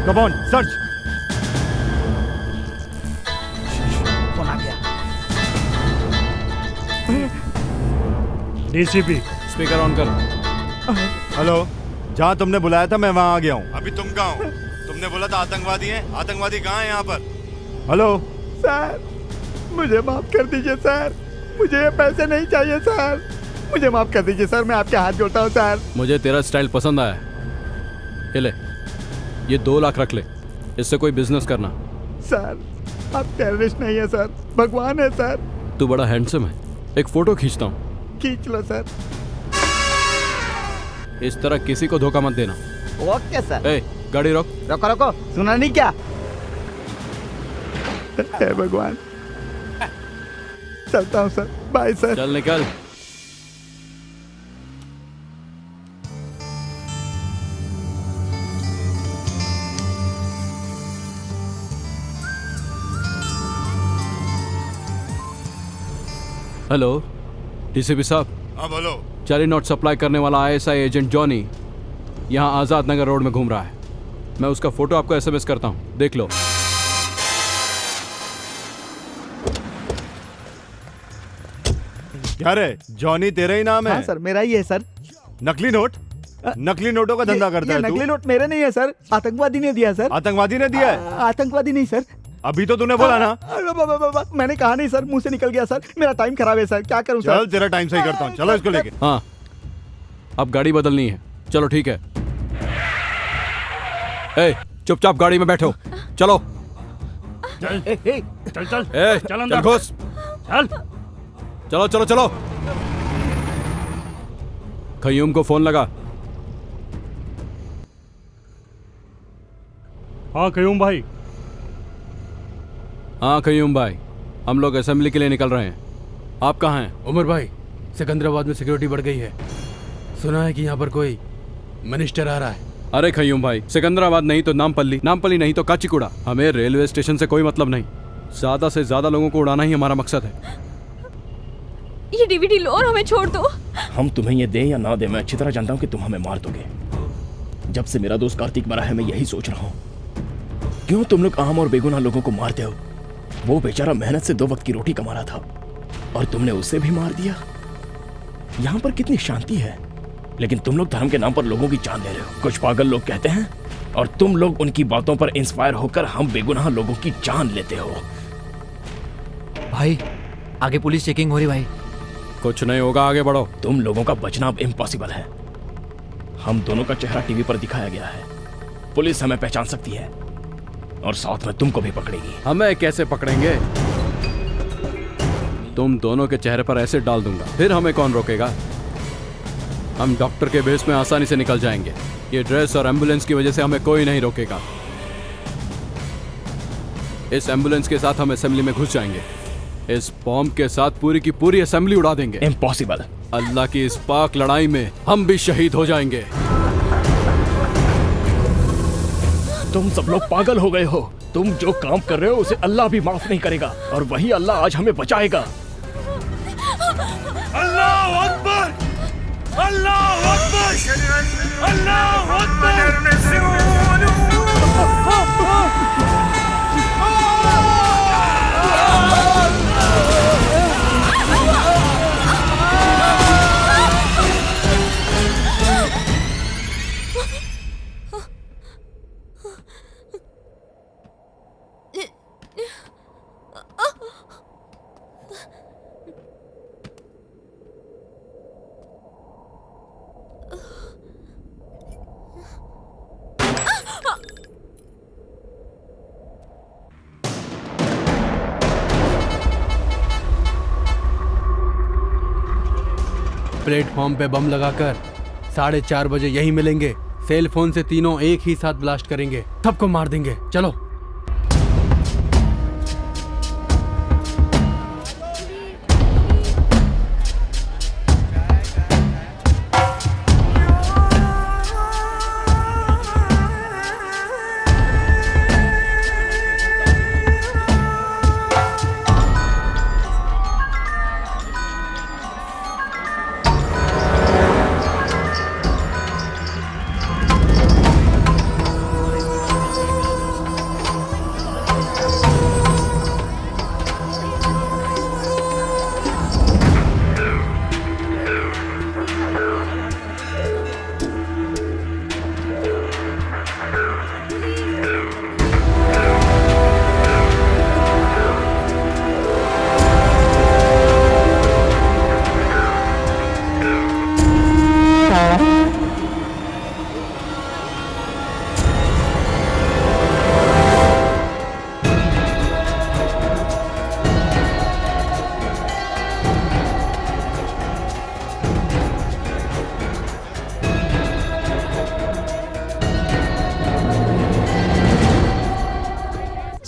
Come on search. Phone आ गया। डीसीपी स्पीकर ऑन कर। हेलो, जहाँ तुमने बुलाया था मैं वहाँ आ गया हूँ। अभी तुम कहाँ हो? तुमने बोला था आतंकवादी हैं। आतंकवादी कहाँ हैं यहाँ पर? हेलो सर मुझे माफ कर दीजिए सर, मुझे ये पैसे नहीं चाहिए सर, मुझे माफ कर दीजिए सर, मैं आपके हाथ जोड़ता हूँ सर। मुझे तेरा स्टाइल पसंद आया। ये ले, ये 2 लाख रख ले, इससे कोई बिजनेस करना। सर आप टेररिस्ट नहीं है सर, भगवान है सर। तू बड़ा हैंडसम है, एक फोटो खींचता हूँ। खींच लो सर। इस तरह किसी को धोखा मत देना। Okay sir. ए, गाड़ी रोक। रोको रोको, सुना नहीं क्या? हे भगवान, चलता हूँ सर, बाय सर। चल निकल। हेलो डीसीपी साहब। हाँ बोलो। जाली नोट सप्लाई करने वाला आईएसआई एजेंट जॉनी यहाँ आजाद नगर रोड में घूम रहा है। मैं उसका फोटो आपको एसएमएस करता हूँ, देख लो। क्या रे, जॉनी तेरा ही नाम है? हाँ सर, मेरा ही है सर। नकली नोट? नकली नोटों का धंधा करता है तू? नकली नोट मेरे नहीं है सर, आतंकवादी ने दिया सर। आतंकवादी ने दिया है? आतंकवादी नहीं सर। अभी तो तूने बोला ना। मैंने कहा नहीं सर, मुंह से निकल गया सर, मेरा टाइम खराब है सर, क्या करूं सर? चल तेरा टाइम सही करता हूँ, चलो इसको लेके। हाँ, अब गाड़ी बदलनी है। चलो ठीक है। ए, चुपचाप गाड़ी में बैठो, चलो। चल चल चल ए, चल अंदर घुस। चल चलो चलो चलो। खयूम को फोन लगा। हाँ कयूम भाई। हाँ खयूम भाई, हम लोग असेंबली के लिए निकल रहे हैं। आप कहाँ हैं? उमर भाई, सिकंदराबाद में सिक्योरिटी बढ़ गई है, सुना है कि यहाँ पर कोई मिनिस्टर आ रहा है। अरे खयूम भाई, सिकंदराबाद नहीं तो नामपल्ली, नामपल्ली नहीं तो काचीगुड़ा। हमें रेलवे स्टेशन से कोई मतलब नहीं, ज्यादा से ज्यादा लोगों को उड़ाना ही हमारा मकसद है। ये डीवीडी लो और हमें छोड़ दो। हम तुम्हें ये दें या ना दें, मैं अच्छी तरह जानता हूँ कि तुम हमें मार दोगे। जब से मेरा दोस्त कार्तिक मरा है मैं यही सोच रहा हूँ, क्यों तुम लोग आम और बेगुनाह लोगों को मारते हो? वो बेचारा मेहनत से 2 वक्त की रोटी कमा रहा था और तुमने उसे भी मार दिया। यहाँ पर कितनी शांति है, लेकिन तुम लोग धर्म के नाम पर लोगों की जान ले रहे हो। कुछ पागल लोग कहते हैं और तुम लोग उनकी बातों पर इंस्पायर होकर हम बेगुनाह लोगों की जान लेते हो। भाई आगे पुलिस चेकिंग हो रही भाई। कुछ नहीं होगा, आगे बढ़ो। तुम लोगों का बचना अब इम्पॉसिबल है। हम दोनों का चेहरा टीवी पर दिखाया गया है, पुलिस हमें पहचान सकती है और साथ में तुमको भी पकड़ेगी। हमें कैसे पकड़ेंगे? तुम दोनों के चेहरे पर एसिड डाल दूंगा, फिर हमें कौन रोकेगा? हम डॉक्टर के बेस में आसानी से निकल जाएंगे। ये ड्रेस और एम्बुलेंस की वजह से हमें कोई नहीं रोकेगा। इस एम्बुलेंस के साथ हम असेंबली में घुस जाएंगे, इस बॉम्ब के साथ पूरी की पूरी असेंबली उड़ा देंगे। इम्पॉसिबल। अल्लाह की इस पाक लड़ाई में हम भी शहीद हो जाएंगे। तुम सब लोग पागल हो गए हो। तुम जो काम कर रहे हो उसे अल्लाह भी माफ नहीं करेगा और वही अल्लाह आज हमें बचाएगा। अल्लाह अकबर, अल्लाह अकबर, अल्लाह अकबर। प्लेटफॉर्म पे बम लगाकर 4:30 बजे यही मिलेंगे। सेल फोन से तीनों एक ही साथ ब्लास्ट करेंगे, सबको मार देंगे। चलो।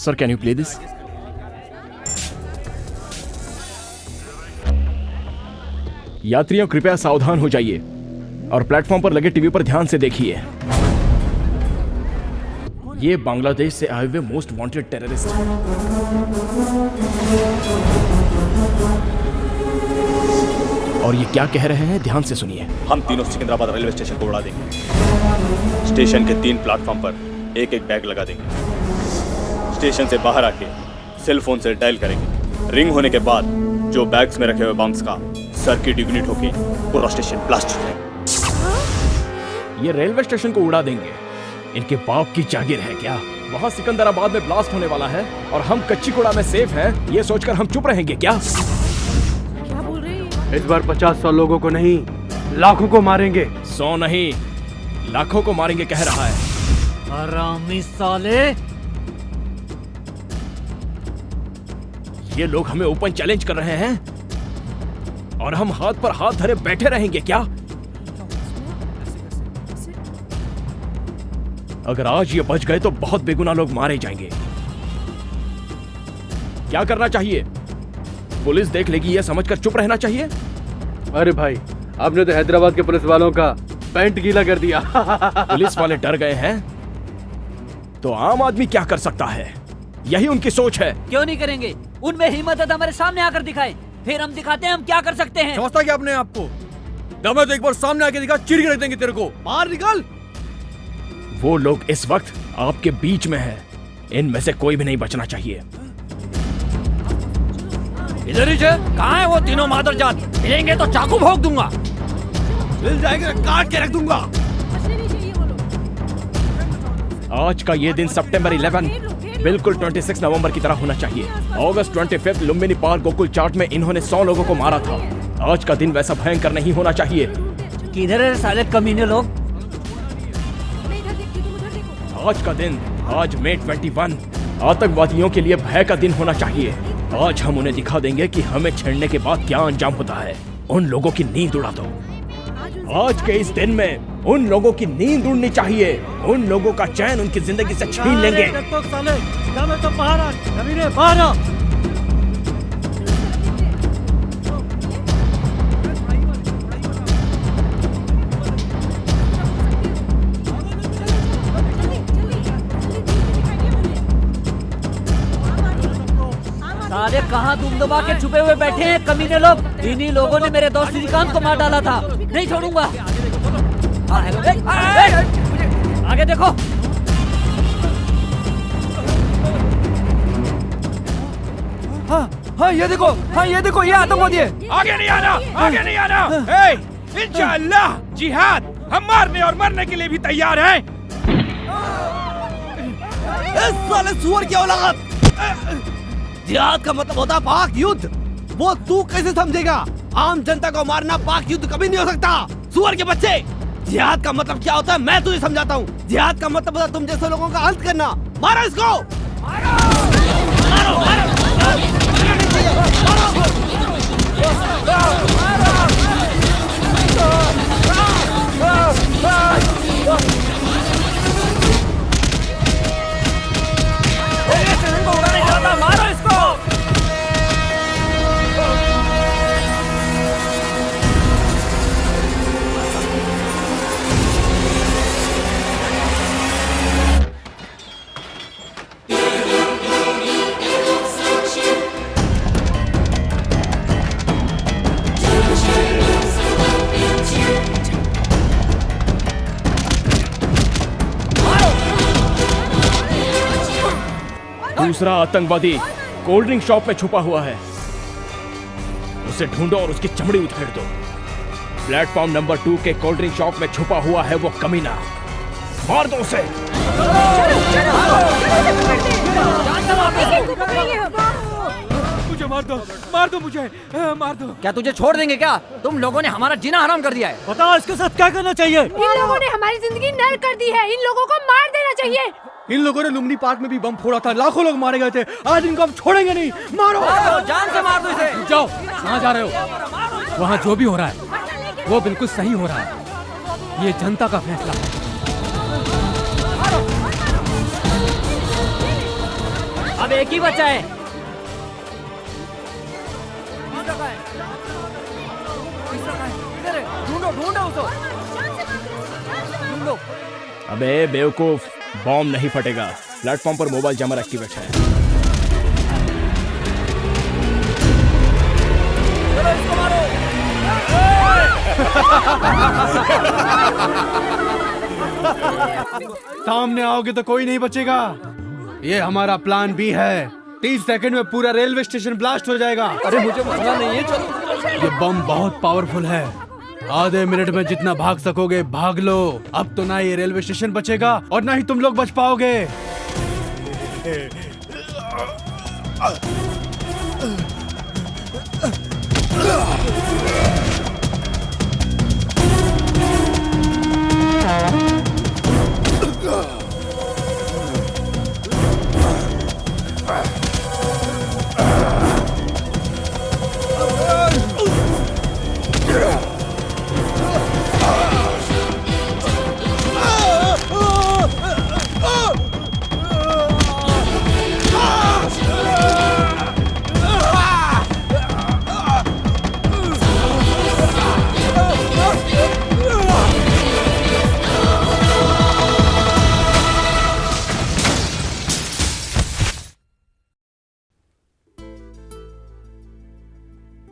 Sir can you play this? यात्रियों कृपया सावधान हो जाइए और प्लेटफॉर्म पर लगे टीवी पर ध्यान से देखिए। ये बांग्लादेश से आए हुए मोस्ट वांटेड टेररिस्ट हैं। और ये क्या कह रहे हैं, ध्यान से सुनिए। हम तीनों सिकंदराबाद रेलवे स्टेशन को उड़ा देंगे। स्टेशन के 3 प्लेटफॉर्म पर एक एक बैग लगा देंगे। स्टेशन से बाहर आके सेल फोन से डायल करेंगे। रिंग होने के बाद जो बैग्स में रखे हुए बम्स का सर्किट इग्निट होके पूरा स्टेशन ब्लास्ट हो जाएगा। ये रेलवे स्टेशन को उड़ा देंगे, इनके बाप की जागीर है क्या? वहाँ सिकंदराबाद में ब्लास्ट होने वाला है और हम कच्चीगुड़ा में सेफ हैं, ये सोचकर हम चुप रहेंगे क्या? क्या बोल रहे हैं? इस बार 50-100 लोगों को नहीं, लाखों को मारेंगे। 100 नहीं, लाखों को मारेंगे कह रहा है। हरामी साले! ये लोग हमें ओपन चैलेंज कर रहे हैं और हम हाथ पर हाथ धरे बैठे रहेंगे क्या? अगर आज ये बच गए तो बहुत बेगुनाह लोग मारे जाएंगे। क्या करना चाहिए? पुलिस देख लेगी ये समझकर चुप रहना चाहिए? अरे भाई, आपने तो हैदराबाद के पुलिस वालों का पैंट गीला कर दिया। पुलिस वाले डर गए हैं तो आम आदमी क्या कर सकता है? यही उनकी सोच है। क्यों नहीं करेंगे? उनमें हिम्मत है तो हमारे सामने आकर दिखाए, फिर हम दिखाते हैं हम क्या कर सकते हैं। समझता क्या अपने आप को? दम है तो एक बार सामने आके दिखा, चीर के रख देंगे तेरे को। बाहर निकल। वो लोग इस वक्त आपके बीच में हैं, इनमें से कोई भी नहीं बचना चाहिए। इधर ही कहाँ है वो तीनों मादरजात? मिलेंगे तो चाकू भोंक दूंगा। मिल जाएगा काट के रख दूंगा। आज का ये दिन सितंबर 11 बिल्कुल 26 नवंबर की तरह होना चाहिए। अगस्त 25 लुम्बिनी पार्क गोकुल चाट में इन्होंने 100 लोगों को मारा था। आज का दिन वैसा भयंकर नहीं होना चाहिए। किधर है साले कमीने लोग? आज का दिन, आज मई 21 आतंकवादियों के लिए भय का दिन होना चाहिए। आज हम उन्हें दिखा देंगे कि हमें छेड़ने के बाद क्या अंजाम होता है। उन लोगों की नींद उड़ा दो। आज के इस दिन में उन लोगों की नींद उड़नी चाहिए। उन लोगों का चैन उनकी जिंदगी से छीन लेंगे। साले कहाँ तुम दबा के छुपे हुए बैठे हैं कमीने लोग? इन्हीं लोगों ने मेरे दोस्त श्रीकांत को मार डाला था। नहीं छोड़ूंगा। आगे देखो। हाँ ये देखो, हाँ ये देखो, ये आतंकवादी है। आगे नहीं आना, आगे नहीं आना। इंशाअल्लाह जिहाद, हम मारने और मरने के लिए भी तैयार हैं। साले सुअर की औलाद! जिहाद का मतलब होता है पाक युद्ध। वो तू कैसे समझेगा? आम जनता को मारना पाक युद्ध कभी नहीं हो सकता, सुअर के बच्चे। जिहाद का मतलब क्या होता है मैं तुझे समझाता हूँ। जिहाद का मतलब होता है तुम जैसे लोगों का अंत करना। मारो इसको, मारो, मारो, मारो, मारो इसको। दूसरा आतंकवादी कोल्ड ड्रिंक शॉप में छुपा हुआ है। उसे ढूंढो और उसकी चमड़ी उधेड़ दो। प्लेटफॉर्म नंबर 2 के कोल्ड ड्रिंक शॉप में छुपा हुआ है वो कमीना। मार दो उसे। मुझे मार दो मुझे, मार दो। क्या तुझे छोड़ देंगे क्या? तुम लोगों ने हमारा जीना हराम कर दिया है। बताओ इसके साथ क्या करना चाहिए? इन लोगों ने हमारी जिंदगी नर्क कर दी है। इन लोगों को मार देना चाहिए। इन लोगों ने लुम्बिनी पार्क में भी बम फोड़ा था, लाखों लोग मारे गए थे। आज इनको हम छोड़ेंगे नहीं। मारो, जान से मार दो इसे। जाओ, कहाँ जा रहे हो? वहाँ जो भी हो रहा है वो बिल्कुल सही हो रहा है। ये जनता का फैसला है। अब एक ही बचा है। ढूंढो ढूंढो उसको। ढूंढो। अबे बेवकूफ, बॉम्ब नहीं फटेगा। प्लेटफॉर्म पर मोबाइल जैमर एक्टिवेट है। चलो इसको मारो। सामने आओगे तो कोई नहीं बचेगा। ये हमारा प्लान बी है। 30 सेकंड में पूरा रेलवे स्टेशन ब्लास्ट हो जाएगा। अरे मुझे मरना नहीं है, चलो। ये बम बहुत पावरफुल है। आधे मिनट में जितना भाग सकोगे भाग लो। अब तो ना ये रेलवे स्टेशन बचेगा और ना ही तुम लोग बच पाओगे।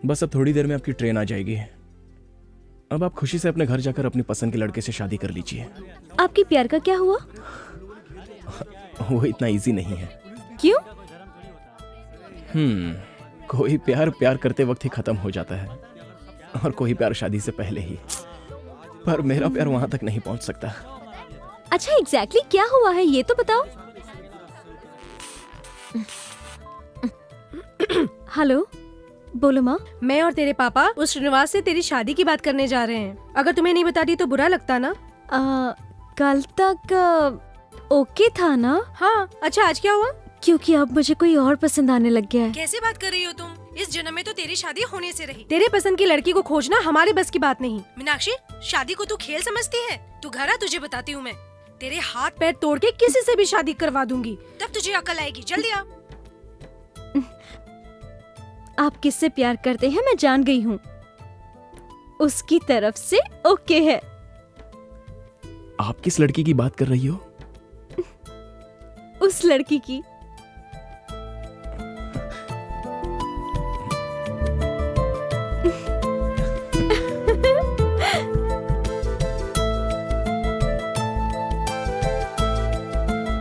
बस अब थोड़ी देर में आपकी ट्रेन आ जाएगी। अब आप खुशी से अपने घर जाकर अपनी पसंद के लड़के से शादी कर लीजिए। आपकी प्यार का क्या हुआ? वो इतना इजी नहीं है। क्यों? कोई प्यार प्यार करते वक्त ही खत्म हो जाता है और कोई प्यार शादी से पहले ही। पर मेरा प्यार वहां तक नहीं पहुंच सकता। अच्छा एग्जैक्टली क्या हुआ है ये तो बताओ। हेलो, बोलो माँ। मैं और तेरे पापा उस श्रीनिवास से तेरी शादी की बात करने जा रहे हैं। अगर तुम्हें नहीं बताती तो बुरा लगता ना। कल तक ओके था ना? हाँ। अच्छा आज क्या हुआ? क्योंकि अब मुझे कोई और पसंद आने लग गया है। कैसे बात कर रही हो तुम? इस जन्म में तो तेरी शादी होने से रही। तेरे पसंद की लड़की को खोजना हमारे बस की बात नहीं। मीनाक्षी, शादी को तू खेल समझती है? तू घर आ, तुझे बताती हूँ मैं। तेरे हाथ पैर तोड़ के किसी से भी शादी करवा दूंगी, तब तुझे अकल आएगी। जल्दी आ। आप किससे प्यार करते हैं मैं जान गई हूँ। उसकी तरफ से ओके है। आप किस लड़की की बात कर रही हो? उस लड़की की